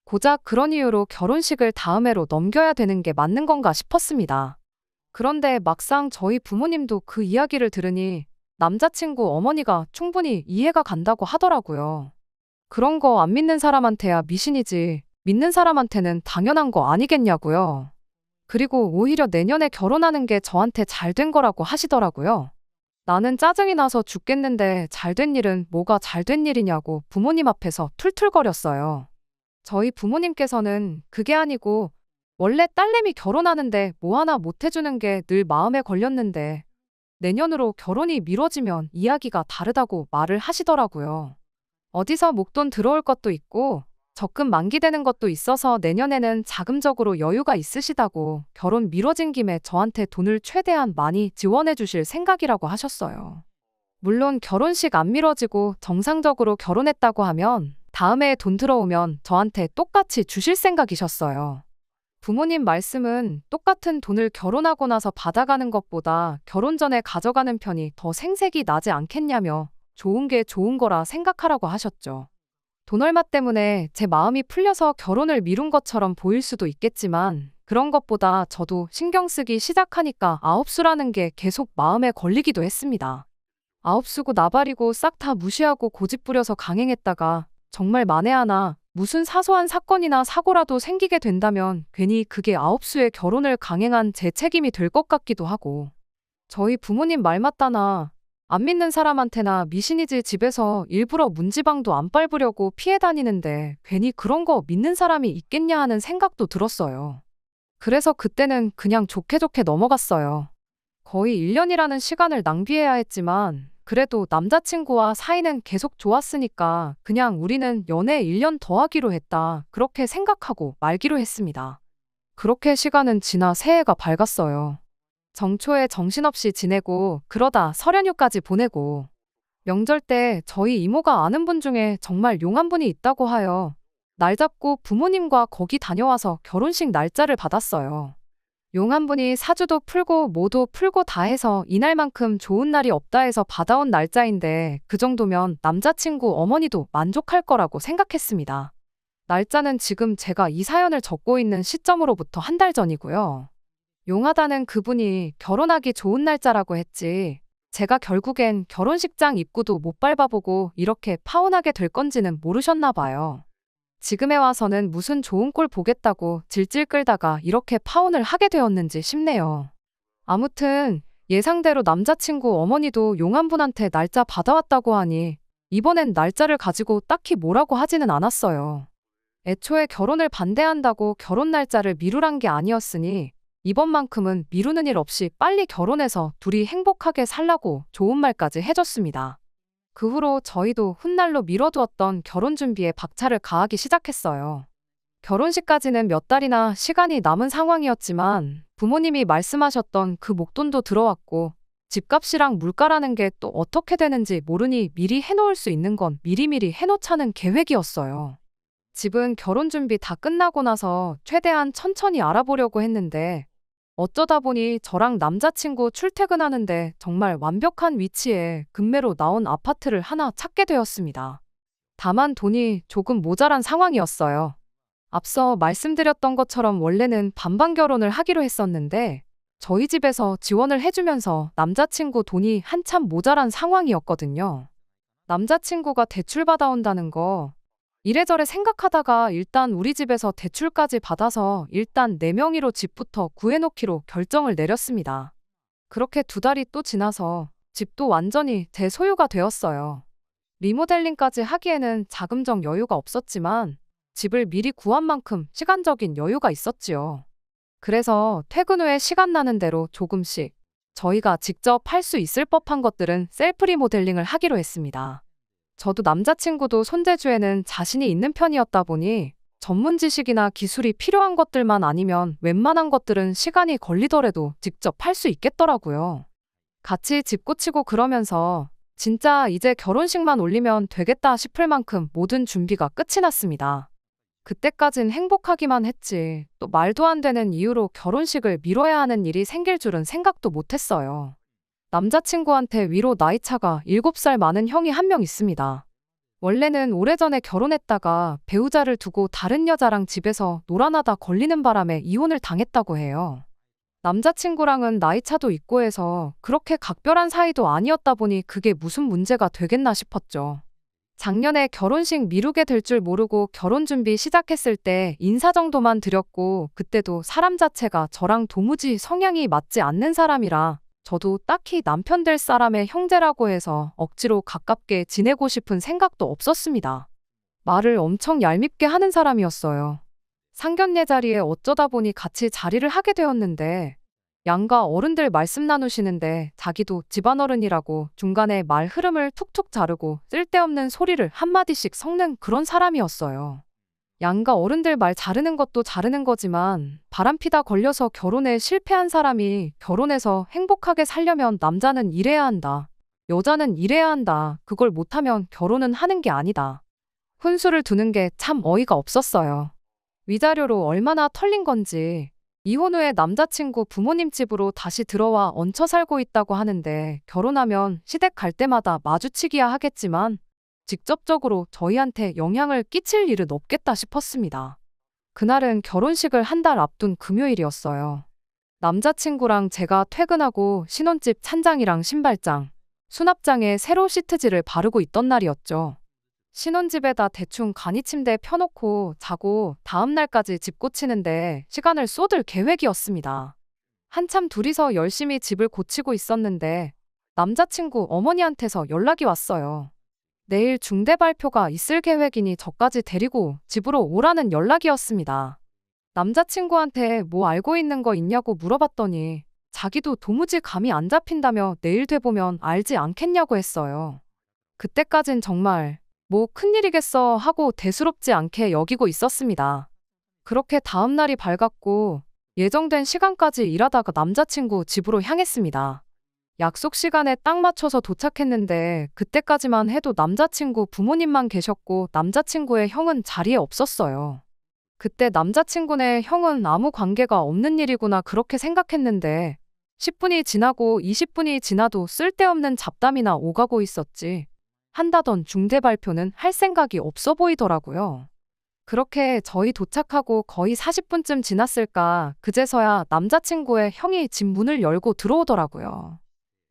고작 그런 이유로 결혼식을 다음 해로 넘겨야 되는 게 맞는 건가 싶었습니다. 그런데 막상 저희 부모님도 그 이야기를 들으니 남자친구 어머니가 충분히 이해가 간다고 하더라고요. 그런 거 안 믿는 사람한테야 미신이지, 믿는 사람한테는 당연한 거 아니겠냐고요. 그리고 오히려 내년에 결혼하는 게 저한테 잘 된 거라고 하시더라고요. 나는 짜증이 나서 죽겠는데 잘 된 일은 뭐가 잘 된 일이냐고 부모님 앞에서 툴툴거렸어요. 저희 부모님께서는 그게 아니고 원래 딸내미 결혼하는데 뭐 하나 못 해주는 게 늘 마음에 걸렸는데 내년으로 결혼이 미뤄지면 이야기가 다르다고 말을 하시더라고요. 어디서 목돈 들어올 것도 있고 적금 만기되는 것도 있어서 내년에는 자금적으로 여유가 있으시다고 결혼 미뤄진 김에 저한테 돈을 최대한 많이 지원해 주실 생각이라고 하셨어요. 물론 결혼식 안 미뤄지고 정상적으로 결혼했다고 하면 다음 해에 돈 들어오면 저한테 똑같이 주실 생각이셨어요. 부모님 말씀은 똑같은 돈을 결혼하고 나서 받아가는 것보다 결혼 전에 가져가는 편이 더 생색이 나지 않겠냐며 좋은 게 좋은 거라 생각하라고 하셨죠. 돈 얼마 때문에 제 마음이 풀려서 결혼을 미룬 것처럼 보일 수도 있겠지만 그런 것보다 저도 신경 쓰기 시작하니까 아홉수라는 게 계속 마음에 걸리기도 했습니다. 아홉수고 나발이고 싹 다 무시하고 고집 부려서 강행했다가 정말 만에 하나 무슨 사소한 사건이나 사고라도 생기게 된다면 괜히 그게 아홉수의 결혼을 강행한 제 책임이 될 것 같기도 하고 저희 부모님 말 맞다나 안 믿는 사람한테나 미신이지 집에서 일부러 문지방도 안 밟으려고 피해 다니는데 괜히 그런 거 믿는 사람이 있겠냐 하는 생각도 들었어요. 그래서 그때는 그냥 좋게 좋게 넘어갔어요. 거의 1년이라는 시간을 낭비해야 했지만 그래도 남자친구와 사이는 계속 좋았으니까 그냥 우리는 연애 1년 더 하기로 했다, 그렇게 생각하고 말기로 했습니다. 그렇게 시간은 지나 새해가 밝았어요. 정초에 정신없이 지내고 그러다 설연휴까지 보내고 명절 때 저희 이모가 아는 분 중에 정말 용한 분이 있다고 하여 날 잡고 부모님과 거기 다녀와서 결혼식 날짜를 받았어요. 용한 분이 사주도 풀고 뭐도 풀고 다 해서 이날만큼 좋은 날이 없다 해서 받아온 날짜인데 그 정도면 남자친구 어머니도 만족할 거라고 생각했습니다. 날짜는 지금 제가 이 사연을 적고 있는 시점으로부터 한 달 전이고요. 용하다는 그분이 결혼하기 좋은 날짜라고 했지 제가 결국엔 결혼식장 입구도 못 밟아보고 이렇게 파혼하게 될 건지는 모르셨나 봐요. 지금에 와서는 무슨 좋은 꼴 보겠다고 질질 끌다가 이렇게 파혼을 하게 되었는지 싶네요. 아무튼 예상대로 남자친구 어머니도 용한 분한테 날짜 받아왔다고 하니 이번엔 날짜를 가지고 딱히 뭐라고 하지는 않았어요. 애초에 결혼을 반대한다고 결혼 날짜를 미루란 게 아니었으니 이번만큼은 미루는 일 없이 빨리 결혼해서 둘이 행복하게 살라고 좋은 말까지 해줬습니다. 그 후로 저희도 훗날로 미뤄두었던 결혼 준비에 박차를 가하기 시작했어요. 결혼식까지는 몇 달이나 시간이 남은 상황이었지만 부모님이 말씀하셨던 그 목돈도 들어왔고 집값이랑 물가라는 게 또 어떻게 되는지 모르니 미리 해놓을 수 있는 건 미리미리 해놓자는 계획이었어요. 집은 결혼 준비 다 끝나고 나서 최대한 천천히 알아보려고 했는데 어쩌다 보니 저랑 남자친구 출퇴근하는데 정말 완벽한 위치에 급매로 나온 아파트를 하나 찾게 되었습니다. 다만 돈이 조금 모자란 상황이었어요. 앞서 말씀드렸던 것처럼 원래는 반반 결혼을 하기로 했었는데 저희 집에서 지원을 해주면서 남자친구 돈이 한참 모자란 상황이었거든요. 남자친구가 대출 받아온다는 거 이래저래 생각하다가 일단 우리 집에서 대출까지 받아서 일단 4명의로 집부터 구해놓기로 결정을 내렸습니다. 그렇게 2달이 또 지나서 집도 완전히 제 소유가 되었어요. 리모델링까지 하기에는 자금적 여유가 없었지만 집을 미리 구한 만큼 시간적인 여유가 있었지요. 그래서 퇴근 후에 시간 나는 대로 조금씩 저희가 직접 할 수 있을 법한 것들은 셀프 리모델링을 하기로 했습니다. 저도 남자친구도 손재주에는 자신이 있는 편이었다 보니 전문 지식이나 기술이 필요한 것들만 아니면 웬만한 것들은 시간이 걸리더라도 직접 할 수 있겠더라고요. 같이 집 고치고 그러면서 진짜 이제 결혼식만 올리면 되겠다 싶을 만큼 모든 준비가 끝이 났습니다. 그때까진 행복하기만 했지. 또 말도 안 되는 이유로 결혼식을 미뤄야 하는 일이 생길 줄은 생각도 못했어요. 남자친구한테 위로 나이차가 7살 많은 형이 한 명 있습니다. 원래는 오래전에 결혼했다가 배우자를 두고 다른 여자랑 집에서 놀아나다 걸리는 바람에 이혼을 당했다고 해요. 남자친구랑은 나이차도 있고 해서 그렇게 각별한 사이도 아니었다 보니 그게 무슨 문제가 되겠나 싶었죠. 작년에 결혼식 미루게 될 줄 모르고 결혼 준비 시작했을 때 인사 정도만 드렸고 그때도 사람 자체가 저랑 도무지 성향이 맞지 않는 사람이라 저도 딱히 남편 될 사람의 형제라고 해서 억지로 가깝게 지내고 싶은 생각도 없었습니다. 말을 엄청 얄밉게 하는 사람이었어요. 상견례 자리에 어쩌다 보니 같이 자리를 하게 되었는데 양가 어른들 말씀 나누시는데 자기도 집안어른이라고 중간에 말 흐름을 툭툭 자르고 쓸데없는 소리를 한마디씩 섞는 그런 사람이었어요. 양가 어른들 말 자르는 것도 자르는 거지만 바람피다 걸려서 결혼에 실패한 사람이 결혼해서 행복하게 살려면 남자는 이래야 한다. 여자는 이래야 한다. 그걸 못하면 결혼은 하는 게 아니다. 혼수를 두는 게 참 어이가 없었어요. 위자료로 얼마나 털린 건지. 이혼 후에 남자친구 부모님 집으로 다시 들어와 얹혀 살고 있다고 하는데 결혼하면 시댁 갈 때마다 마주치기야 하겠지만 직접적으로 저희한테 영향을 끼칠 일은 없겠다 싶었습니다. 그날은 결혼식을 한 달 앞둔 금요일이었어요. 남자친구랑 제가 퇴근하고 신혼집 찬장이랑 신발장, 수납장에 새로 시트지를 바르고 있던 날이었죠. 신혼집에다 대충 간이 침대 펴놓고 자고 다음 날까지 집 고치는데 시간을 쏟을 계획이었습니다. 한참 둘이서 열심히 집을 고치고 있었는데 남자친구 어머니한테서 연락이 왔어요. 내일 중대 발표가 있을 계획이니 저까지 데리고 집으로 오라는 연락이었습니다. 남자친구한테 뭐 알고 있는 거 있냐고 물어봤더니 자기도 도무지 감이 안 잡힌다며 내일 돼보면 알지 않겠냐고 했어요. 그때까진 정말 뭐 큰일이겠어 하고 대수롭지 않게 여기고 있었습니다. 그렇게 다음 날이 밝았고 예정된 시간까지 일하다가 남자친구 집으로 향했습니다. 약속 시간에 딱 맞춰서 도착했는데 그때까지만 해도 남자친구 부모님만 계셨고 남자친구의 형은 자리에 없었어요. 그때 남자친구네 형은 아무 관계가 없는 일이구나 그렇게 생각했는데 10분이 지나고 20분이 지나도 쓸데없는 잡담이나 오가고 있었지. 한다던 중대 발표는 할 생각이 없어 보이더라고요. 그렇게 저희 도착하고 거의 40분쯤 지났을까 그제서야 남자친구의 형이 집 문을 열고 들어오더라고요.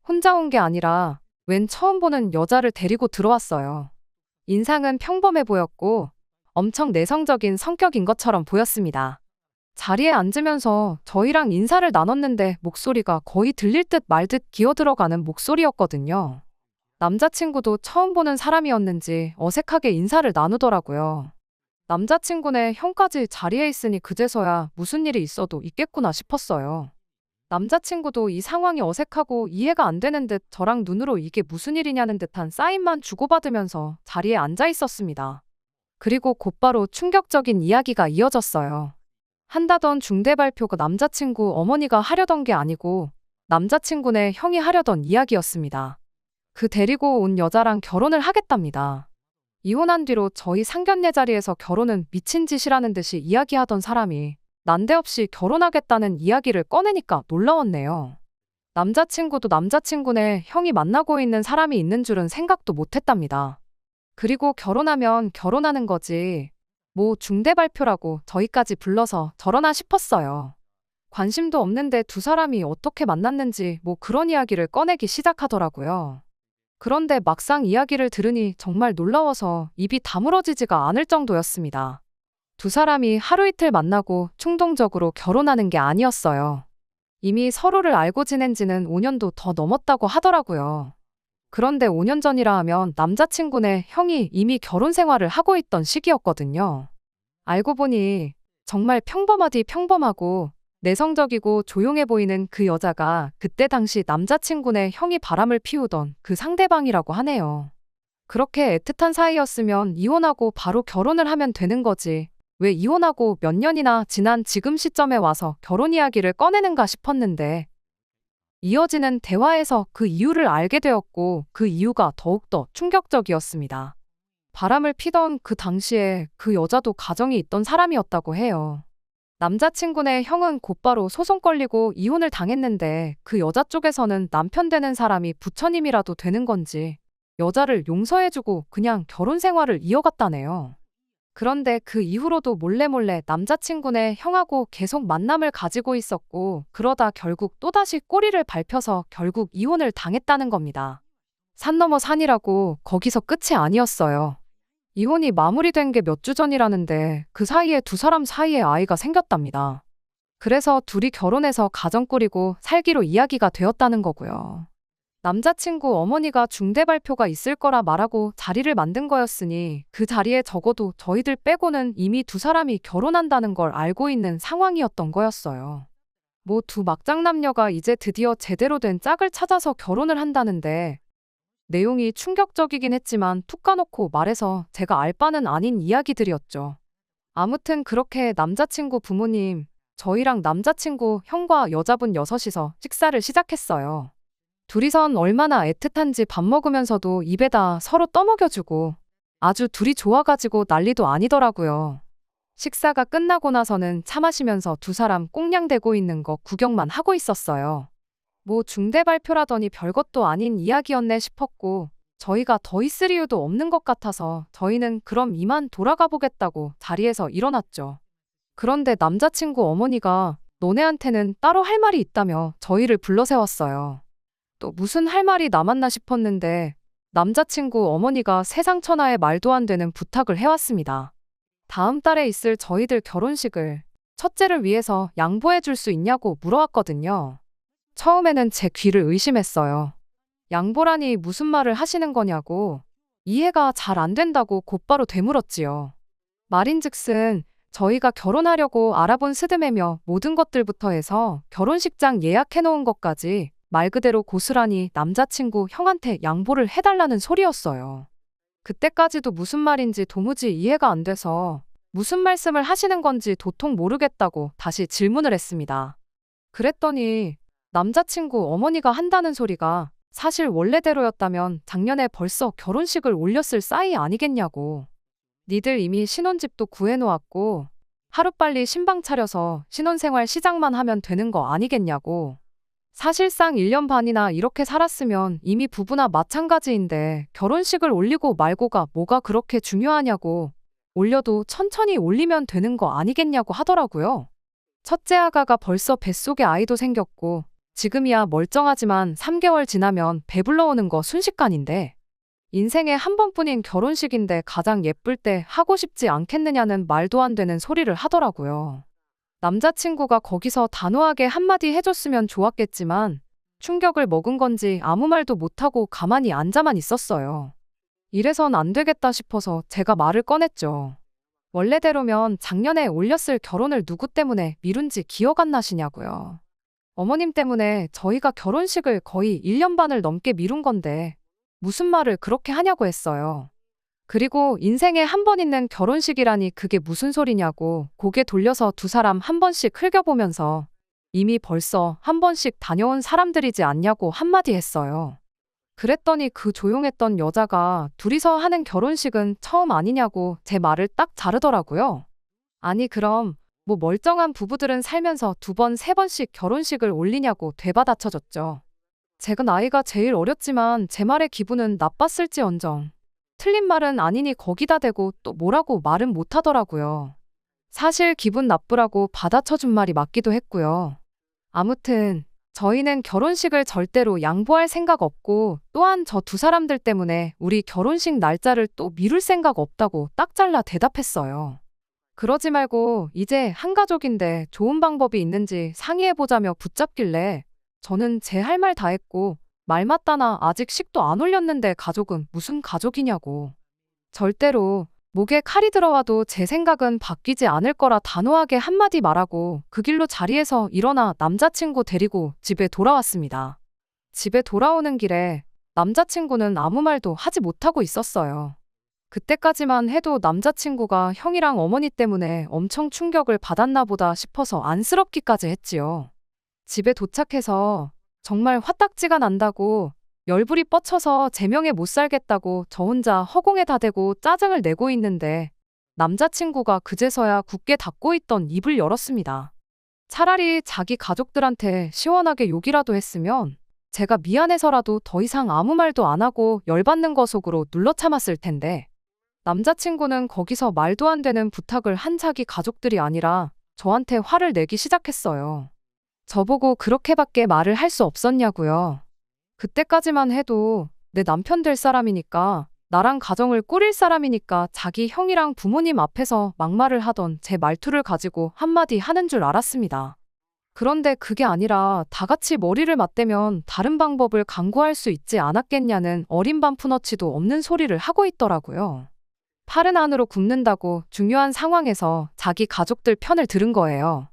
혼자 온 게 아니라 웬 처음 보는 여자를 데리고 들어왔어요. 인상은 평범해 보였고 엄청 내성적인 성격인 것처럼 보였습니다. 자리에 앉으면서 저희랑 인사를 나눴는데 목소리가 거의 들릴 듯 말 듯 기어들어가는 목소리였거든요. 남자친구도 처음 보는 사람이었는지 어색하게 인사를 나누더라고요. 남자친구네 형까지 자리에 있으니 그제서야 무슨 일이 있어도 있겠구나 싶었어요. 남자친구도 이 상황이 어색하고 이해가 안 되는 듯 저랑 눈으로 이게 무슨 일이냐는 듯한 사인만 주고받으면서 자리에 앉아 있었습니다. 그리고 곧바로 충격적인 이야기가 이어졌어요. 한다던 중대 발표가 남자친구 어머니가 하려던 게 아니고 남자친구네 형이 하려던 이야기였습니다. 그 데리고 온 여자랑 결혼을 하겠답니다. 이혼한 뒤로 저희 상견례 자리에서 결혼은 미친 짓이라는 듯이 이야기하던 사람이 난데없이 결혼하겠다는 이야기를 꺼내니까 놀라웠네요. 남자친구도 남자친구네 형이 만나고 있는 사람이 있는 줄은 생각도 못했답니다. 그리고 결혼하면 결혼하는 거지. 뭐 중대 발표라고 저희까지 불러서 저러나 싶었어요. 관심도 없는데 두 사람이 어떻게 만났는지 뭐 그런 이야기를 꺼내기 시작하더라고요. 그런데 막상 이야기를 들으니 정말 놀라워서 입이 다물어지지가 않을 정도였습니다. 두 사람이 하루 이틀 만나고 충동적으로 결혼하는 게 아니었어요. 이미 서로를 알고 지낸 지는 5년도 더 넘었다고 하더라고요. 그런데 5년 전이라 하면 남자친구네 형이 이미 결혼 생활을 하고 있던 시기였거든요. 알고 보니 정말 평범하디 평범하고 내성적이고 조용해 보이는 그 여자가 그때 당시 남자친구네 형이 바람을 피우던 그 상대방이라고 하네요. 그렇게 애틋한 사이였으면 이혼하고 바로 결혼을 하면 되는 거지. 왜 이혼하고 몇 년이나 지난 지금 시점에 와서 결혼 이야기를 꺼내는가 싶었는데 이어지는 대화에서 그 이유를 알게 되었고 그 이유가 더욱더 충격적이었습니다. 바람을 피던 그 당시에 그 여자도 가정이 있던 사람이었다고 해요. 남자친구네 형은 곧바로 소송 걸리고 이혼을 당했는데 그 여자 쪽에서는 남편 되는 사람이 부처님이라도 되는 건지 여자를 용서해주고 그냥 결혼 생활을 이어갔다네요. 그런데 그 이후로도 몰래몰래 남자친구네 형하고 계속 만남을 가지고 있었고 그러다 결국 또다시 꼬리를 밟혀서 결국 이혼을 당했다는 겁니다. 산 넘어 산이라고 거기서 끝이 아니었어요. 이혼이 마무리된 게 몇 주 전이라는데 그 사이에 두 사람 사이에 아이가 생겼답니다. 그래서 둘이 결혼해서 가정 꾸리고 살기로 이야기가 되었다는 거고요. 남자친구 어머니가 중대 발표가 있을 거라 말하고 자리를 만든 거였으니 그 자리에 적어도 저희들 빼고는 이미 두 사람이 결혼한다는 걸 알고 있는 상황이었던 거였어요. 뭐 두 막장남녀가 이제 드디어 제대로 된 짝을 찾아서 결혼을 한다는데 내용이 충격적이긴 했지만 툭 까놓고 말해서 제가 알 바는 아닌 이야기들이었죠. 아무튼 그렇게 남자친구 부모님, 저희랑 남자친구 형과 여자분 6이서 식사를 시작했어요. 둘이선 얼마나 애틋한지 밥 먹으면서도 입에다 서로 떠먹여주고 아주 둘이 좋아가지고 난리도 아니더라고요. 식사가 끝나고 나서는 차 마시면서 두 사람 꽁냥대고 있는 거 구경만 하고 있었어요. 뭐 중대 발표라더니 별것도 아닌 이야기였네 싶었고 저희가 더 있을 이유도 없는 것 같아서 저희는 그럼 이만 돌아가 보겠다고 자리에서 일어났죠. 그런데 남자친구 어머니가 너네한테는 따로 할 말이 있다며 저희를 불러세웠어요. 또 무슨 할 말이 남았나 싶었는데 남자친구 어머니가 세상 천하에 말도 안 되는 부탁을 해왔습니다. 다음 달에 있을 저희들 결혼식을 첫째를 위해서 양보해 줄 수 있냐고 물어왔거든요. 처음에는 제 귀를 의심했어요. 양보라니 무슨 말을 하시는 거냐고 이해가 잘 안 된다고 곧바로 되물었지요. 말인즉슨 저희가 결혼하려고 알아본 스드메며 모든 것들부터 해서 결혼식장 예약해놓은 것까지 말 그대로 고스란히 남자친구 형한테 양보를 해달라는 소리였어요. 그때까지도 무슨 말인지 도무지 이해가 안 돼서 무슨 말씀을 하시는 건지 도통 모르겠다고 다시 질문을 했습니다. 그랬더니 남자친구 어머니가 한다는 소리가 사실 원래대로였다면 작년에 벌써 결혼식을 올렸을 싸이 아니겠냐고. 니들 이미 신혼집도 구해놓았고 하루빨리 신방 차려서 신혼생활 시작만 하면 되는 거 아니겠냐고. 사실상 1년 반이나 이렇게 살았으면 이미 부부나 마찬가지인데 결혼식을 올리고 말고가 뭐가 그렇게 중요하냐고. 올려도 천천히 올리면 되는 거 아니겠냐고 하더라고요. 첫째 아가가 벌써 뱃속에 아이도 생겼고 지금이야 멀쩡하지만 3개월 지나면 배불러 오는 거 순식간인데 인생에 한 번뿐인 결혼식인데 가장 예쁠 때 하고 싶지 않겠느냐는 말도 안 되는 소리를 하더라고요. 남자친구가 거기서 단호하게 한마디 해줬으면 좋았겠지만 충격을 먹은 건지 아무 말도 못하고 가만히 앉아만 있었어요. 이래선 안 되겠다 싶어서 제가 말을 꺼냈죠. 원래대로면 작년에 올렸을 결혼을 누구 때문에 미룬지 기억 안 나시냐고요. 어머님 때문에 저희가 결혼식을 거의 1년 반을 넘게 미룬 건데 무슨 말을 그렇게 하냐고 했어요. 그리고 인생에 한 번 있는 결혼식이라니 그게 무슨 소리냐고 고개 돌려서 두 사람 한 번씩 흘겨보면서 이미 벌써 한 번씩 다녀온 사람들이지 않냐고 한마디 했어요. 그랬더니 그 조용했던 여자가 둘이서 하는 결혼식은 처음 아니냐고 제 말을 딱 자르더라고요. 아니 그럼 뭐 멀쩡한 부부들은 살면서 2번, 3번씩 결혼식을 올리냐고 되받아쳐졌죠. 제가 나이가 제일 어렸지만 제 말의 기분은 나빴을지언정. 틀린 말은 아니니 거기다 대고 또 뭐라고 말은 못하더라고요. 사실 기분 나쁘라고 받아쳐준 말이 맞기도 했고요. 아무튼 저희는 결혼식을 절대로 양보할 생각 없고 또한 저 두 사람들 때문에 우리 결혼식 날짜를 또 미룰 생각 없다고 딱 잘라 대답했어요. 그러지 말고 이제 한 가족인데 좋은 방법이 있는지 상의해보자며 붙잡길래 저는 제 할 말 다 했고 말 맞다나 아직 식도 안 올렸는데 가족은 무슨 가족이냐고. 절대로 목에 칼이 들어와도 제 생각은 바뀌지 않을 거라 단호하게 한마디 말하고 그 길로 자리에서 일어나 남자친구 데리고 집에 돌아왔습니다. 집에 돌아오는 길에 남자친구는 아무 말도 하지 못하고 있었어요. 그때까지만 해도 남자친구가 형이랑 어머니 때문에 엄청 충격을 받았나 보다 싶어서 안쓰럽기까지 했지요. 집에 도착해서 정말 화딱지가 난다고 열불이 뻗쳐서 제 명에 못 살겠다고 저 혼자 허공에 다 대고 짜증을 내고 있는데 남자친구가 그제서야 굳게 닫고 있던 입을 열었습니다. 차라리 자기 가족들한테 시원하게 욕이라도 했으면 제가 미안해서라도 더 이상 아무 말도 안 하고 열받는 거 속으로 눌러 참았을 텐데 남자친구는 거기서 말도 안 되는 부탁을 한 자기 가족들이 아니라 저한테 화를 내기 시작했어요. 저보고 그렇게밖에 말을 할 수 없었냐고요. 그때까지만 해도 내 남편 될 사람이니까 나랑 가정을 꾸릴 사람이니까 자기 형이랑 부모님 앞에서 막말을 하던 제 말투를 가지고 한마디 하는 줄 알았습니다. 그런데 그게 아니라 다 같이 머리를 맞대면 다른 방법을 강구할 수 있지 않았겠냐는 어린 반푼어치도 없는 소리를 하고 있더라고요. 팔은 안으로 굽는다고 중요한 상황에서 자기 가족들 편을 들은 거예요.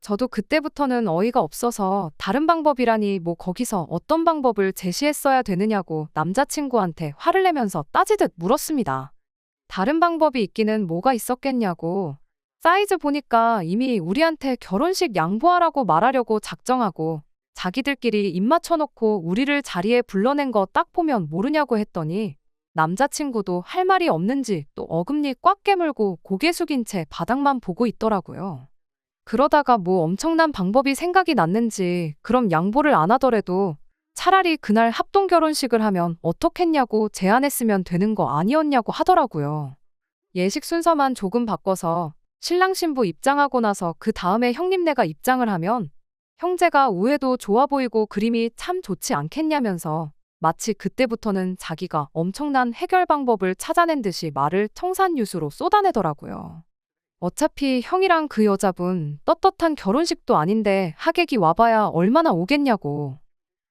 저도 그때부터는 어이가 없어서 다른 방법이라니 뭐 거기서 어떤 방법을 제시했어야 되느냐고 남자친구한테 화를 내면서 따지듯 물었습니다. 다른 방법이 있기는 뭐가 있었겠냐고. 사이즈 보니까 이미 우리한테 결혼식 양보하라고 말하려고 작정하고 자기들끼리 입 맞춰놓고 우리를 자리에 불러낸 거 딱 보면 모르냐고 했더니 남자친구도 할 말이 없는지 또 어금니 꽉 깨물고 고개 숙인 채 바닥만 보고 있더라고요. 그러다가 뭐 엄청난 방법이 생각이 났는지 그럼 양보를 안 하더라도 차라리 그날 합동 결혼식을 하면 어떻겠냐고 제안했으면 되는 거 아니었냐고 하더라고요. 예식 순서만 조금 바꿔서 신랑 신부 입장하고 나서 그 다음에 형님네가 입장을 하면 형제가 우애도 좋아 보이고 그림이 참 좋지 않겠냐면서 마치 그때부터는 자기가 엄청난 해결 방법을 찾아낸 듯이 말을 청산유수로 쏟아내더라고요. 어차피 형이랑 그 여자분 떳떳한 결혼식도 아닌데 하객이 와봐야 얼마나 오겠냐고.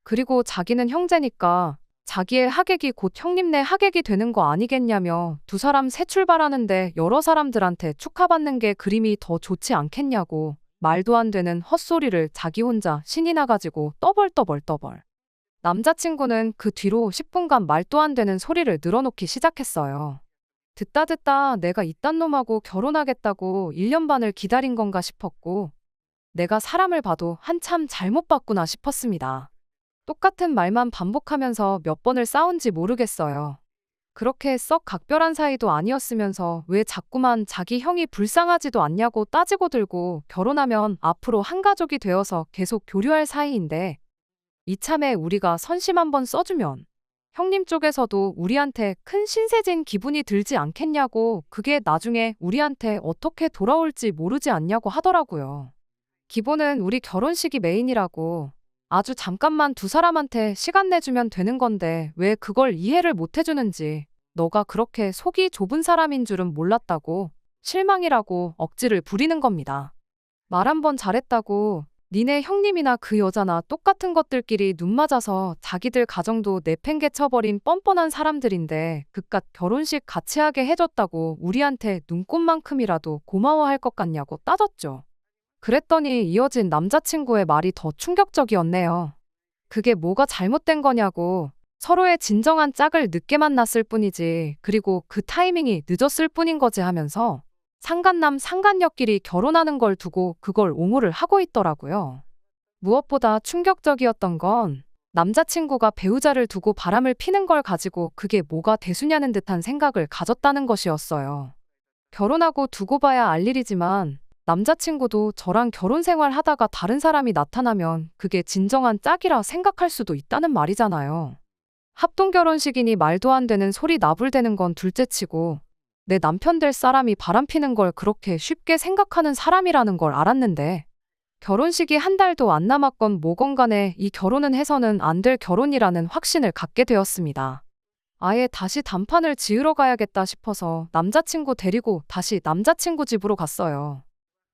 그리고 자기는 형제니까 자기의 하객이 곧 형님네 하객이 되는 거 아니겠냐며 두 사람 새 출발하는데 여러 사람들한테 축하받는 게 그림이 더 좋지 않겠냐고 말도 안 되는 헛소리를 자기 혼자 신이 나가지고 떠벌떠벌. 남자친구는 그 뒤로 10분간 말도 안 되는 소리를 늘어놓기 시작했어요. 듣다 내가 이딴 놈하고 결혼하겠다고 1년 반을 기다린 건가 싶었고 내가 사람을 봐도 한참 잘못 봤구나 싶었습니다. 똑같은 말만 반복하면서 몇 번을 싸운지 모르겠어요. 그렇게 썩 각별한 사이도 아니었으면서 왜 자꾸만 자기 형이 불쌍하지도 않냐고 따지고 들고 결혼하면 앞으로 한 가족이 되어서 계속 교류할 사이인데 이참에 우리가 선심 한번 써주면 형님 쪽에서도 우리한테 큰 신세진 기분이 들지 않겠냐고 그게 나중에 우리한테 어떻게 돌아올지 모르지 않냐고 하더라고요. 기본은 우리 결혼식이 메인이라고 아주 잠깐만 두 사람한테 시간 내주면 되는 건데 왜 그걸 이해를 못 해주는지 너가 그렇게 속이 좁은 사람인 줄은 몰랐다고 실망이라고 억지를 부리는 겁니다. 말 한 번 잘했다고 니네 형님이나 그 여자나 똑같은 것들끼리 눈 맞아서 자기들 가정도 내팽개쳐버린 뻔뻔한 사람들인데 그깟 결혼식 같이 하게 해줬다고 우리한테 눈꽃만큼이라도 고마워할 것 같냐고 따졌죠. 그랬더니 이어진 남자친구의 말이 더 충격적이었네요. 그게 뭐가 잘못된 거냐고 서로의 진정한 짝을 늦게 만났을 뿐이지 그리고 그 타이밍이 늦었을 뿐인 거지 하면서 상간남 상간녀끼리 결혼하는 걸 두고 그걸 옹호를 하고 있더라고요. 무엇보다 충격적이었던 건 남자친구가 배우자를 두고 바람을 피는 걸 가지고 그게 뭐가 대수냐는 듯한 생각을 가졌다는 것이었어요. 결혼하고 두고 봐야 알 일이지만 남자친구도 저랑 결혼 생활 하다가 다른 사람이 나타나면 그게 진정한 짝이라 생각할 수도 있다는 말이잖아요. 합동 결혼식이니 말도 안 되는 소리 나불대는 건 둘째치고 내 남편 될 사람이 바람피는 걸 그렇게 쉽게 생각하는 사람이라는 걸 알았는데 결혼식이 한 달도 안 남았건 뭐건 간에 이 결혼은 해서는 안 될 결혼이라는 확신을 갖게 되었습니다. 아예 다시 단판을 지으러 가야겠다 싶어서 남자친구 데리고 다시 남자친구 집으로 갔어요.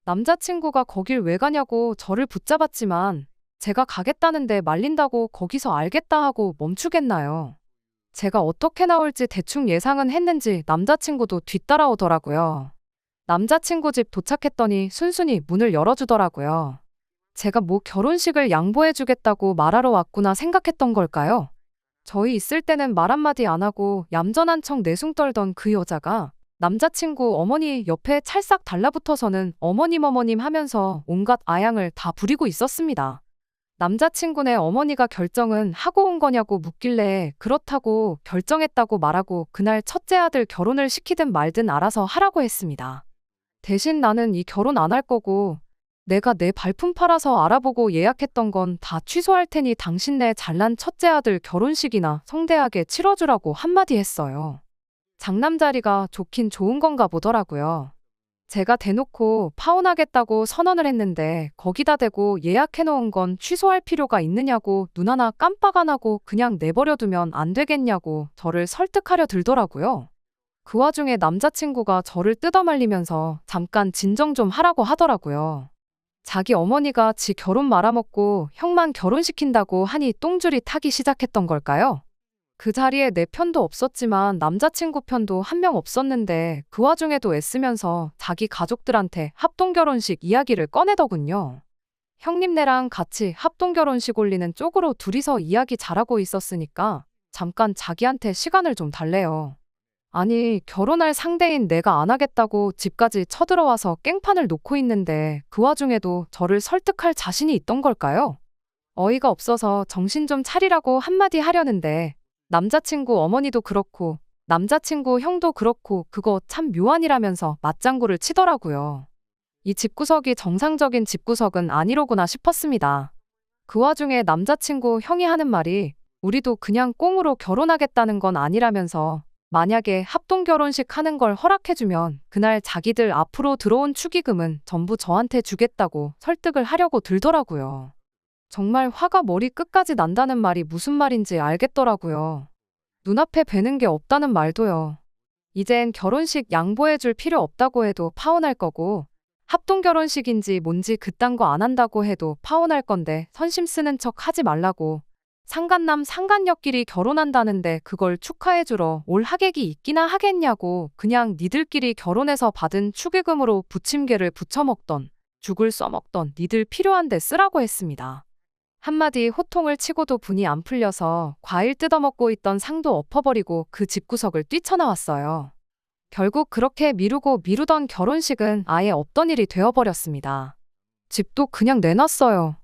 남자친구가 거길 왜 가냐고 저를 붙잡았지만 제가 가겠다는데 말린다고 거기서 알겠다 하고 멈추겠나요? 제가 어떻게 나올지 대충 예상은 했는지 남자친구도 뒤따라오더라고요. 남자친구 집 도착했더니 순순히 문을 열어주더라고요. 제가 뭐 결혼식을 양보해주겠다고 말하러 왔구나 생각했던 걸까요? 저희 있을 때는 말 한마디 안 하고 얌전한 척 내숭 떨던 그 여자가 남자친구 어머니 옆에 찰싹 달라붙어서는 어머님 하면서 온갖 아양을 다 부리고 있었습니다. 남자친구네 어머니가 결정은 하고 온 거냐고 묻길래 그렇다고 결정했다고 말하고 그날 첫째 아들 결혼을 시키든 말든 알아서 하라고 했습니다. 대신 나는 이 결혼 안 할 거고 내가 내 발품 팔아서 알아보고 예약했던 건 다 취소할 테니 당신네 잘난 첫째 아들 결혼식이나 성대하게 치러주라고 한마디 했어요. 장남자리가 좋긴 좋은 건가 보더라고요. 제가 대놓고 파혼하겠다고 선언을 했는데 거기다 대고 예약해놓은 건 취소할 필요가 있느냐고 눈 하나 깜빡 안 하고 그냥 내버려두면 안 되겠냐고 저를 설득하려 들더라고요. 그 와중에 남자친구가 저를 뜯어말리면서 잠깐 진정 좀 하라고 하더라고요. 자기 어머니가 지 결혼 말아먹고 형만 결혼시킨다고 하니 똥줄이 타기 시작했던 걸까요? 그 자리에 내 편도 없었지만 남자친구 편도 한 명 없었는데 그 와중에도 애쓰면서 자기 가족들한테 합동결혼식 이야기를 꺼내더군요. 형님네랑 같이 합동결혼식 올리는 쪽으로 둘이서 이야기 잘하고 있었으니까 잠깐 자기한테 시간을 좀 달래요. 아니, 결혼할 상대인 내가 안 하겠다고 집까지 쳐들어와서 깽판을 놓고 있는데 그 와중에도 저를 설득할 자신이 있던 걸까요? 어이가 없어서 정신 좀 차리라고 한마디 하려는데 남자친구 어머니도 그렇고 남자친구 형도 그렇고 그거 참 묘안이라면서 맞장구를 치더라고요. 이 집구석이 정상적인 집구석은 아니로구나 싶었습니다. 그 와중에 남자친구 형이 하는 말이 우리도 그냥 꽁으로 결혼하겠다는 건 아니라면서 만약에 합동결혼식 하는 걸 허락해주면 그날 자기들 앞으로 들어온 축의금은 전부 저한테 주겠다고 설득을 하려고 들더라고요. 정말 화가 머리 끝까지 난다는 말이 무슨 말인지 알겠더라고요. 눈앞에 뵈는 게 없다는 말도요. 이젠 결혼식 양보해줄 필요 없다고 해도 파혼할 거고 합동결혼식인지 뭔지 그딴 거 안 한다고 해도 파혼할 건데 선심 쓰는 척 하지 말라고 상간남 상간녀끼리 결혼한다는데 그걸 축하해주러 올 하객이 있기나 하겠냐고 그냥 니들끼리 결혼해서 받은 축의금으로 부침개를 부쳐 먹던 죽을 써먹던 니들 필요한데 쓰라고 했습니다. 한마디 호통을 치고도 분이 안 풀려서 과일 뜯어먹고 있던 상도 엎어버리고 그 집구석을 뛰쳐나왔어요. 결국 그렇게 미루고 미루던 결혼식은 아예 없던 일이 되어버렸습니다. 집도 그냥 내놨어요.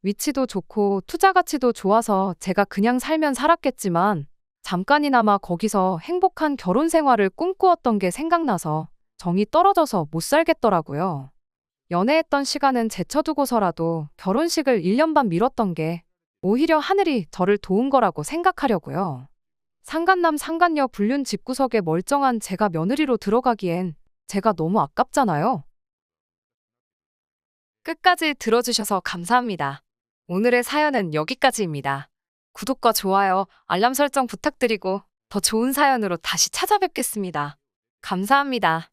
위치도 좋고 투자 가치도 좋아서 제가 그냥 살면 살았겠지만 잠깐이나마 거기서 행복한 결혼 생활을 꿈꾸었던 게 생각나서 정이 떨어져서 못 살겠더라고요. 연애했던 시간은 제쳐두고서라도 결혼식을 1년 반 미뤘던 게 오히려 하늘이 저를 도운 거라고 생각하려고요. 상간남 상간녀 불륜 집구석에 멀쩡한 제가 며느리로 들어가기엔 제가 너무 아깝잖아요. 끝까지 들어주셔서 감사합니다. 오늘의 사연은 여기까지입니다. 구독과 좋아요, 알람 설정 부탁드리고 더 좋은 사연으로 다시 찾아뵙겠습니다. 감사합니다.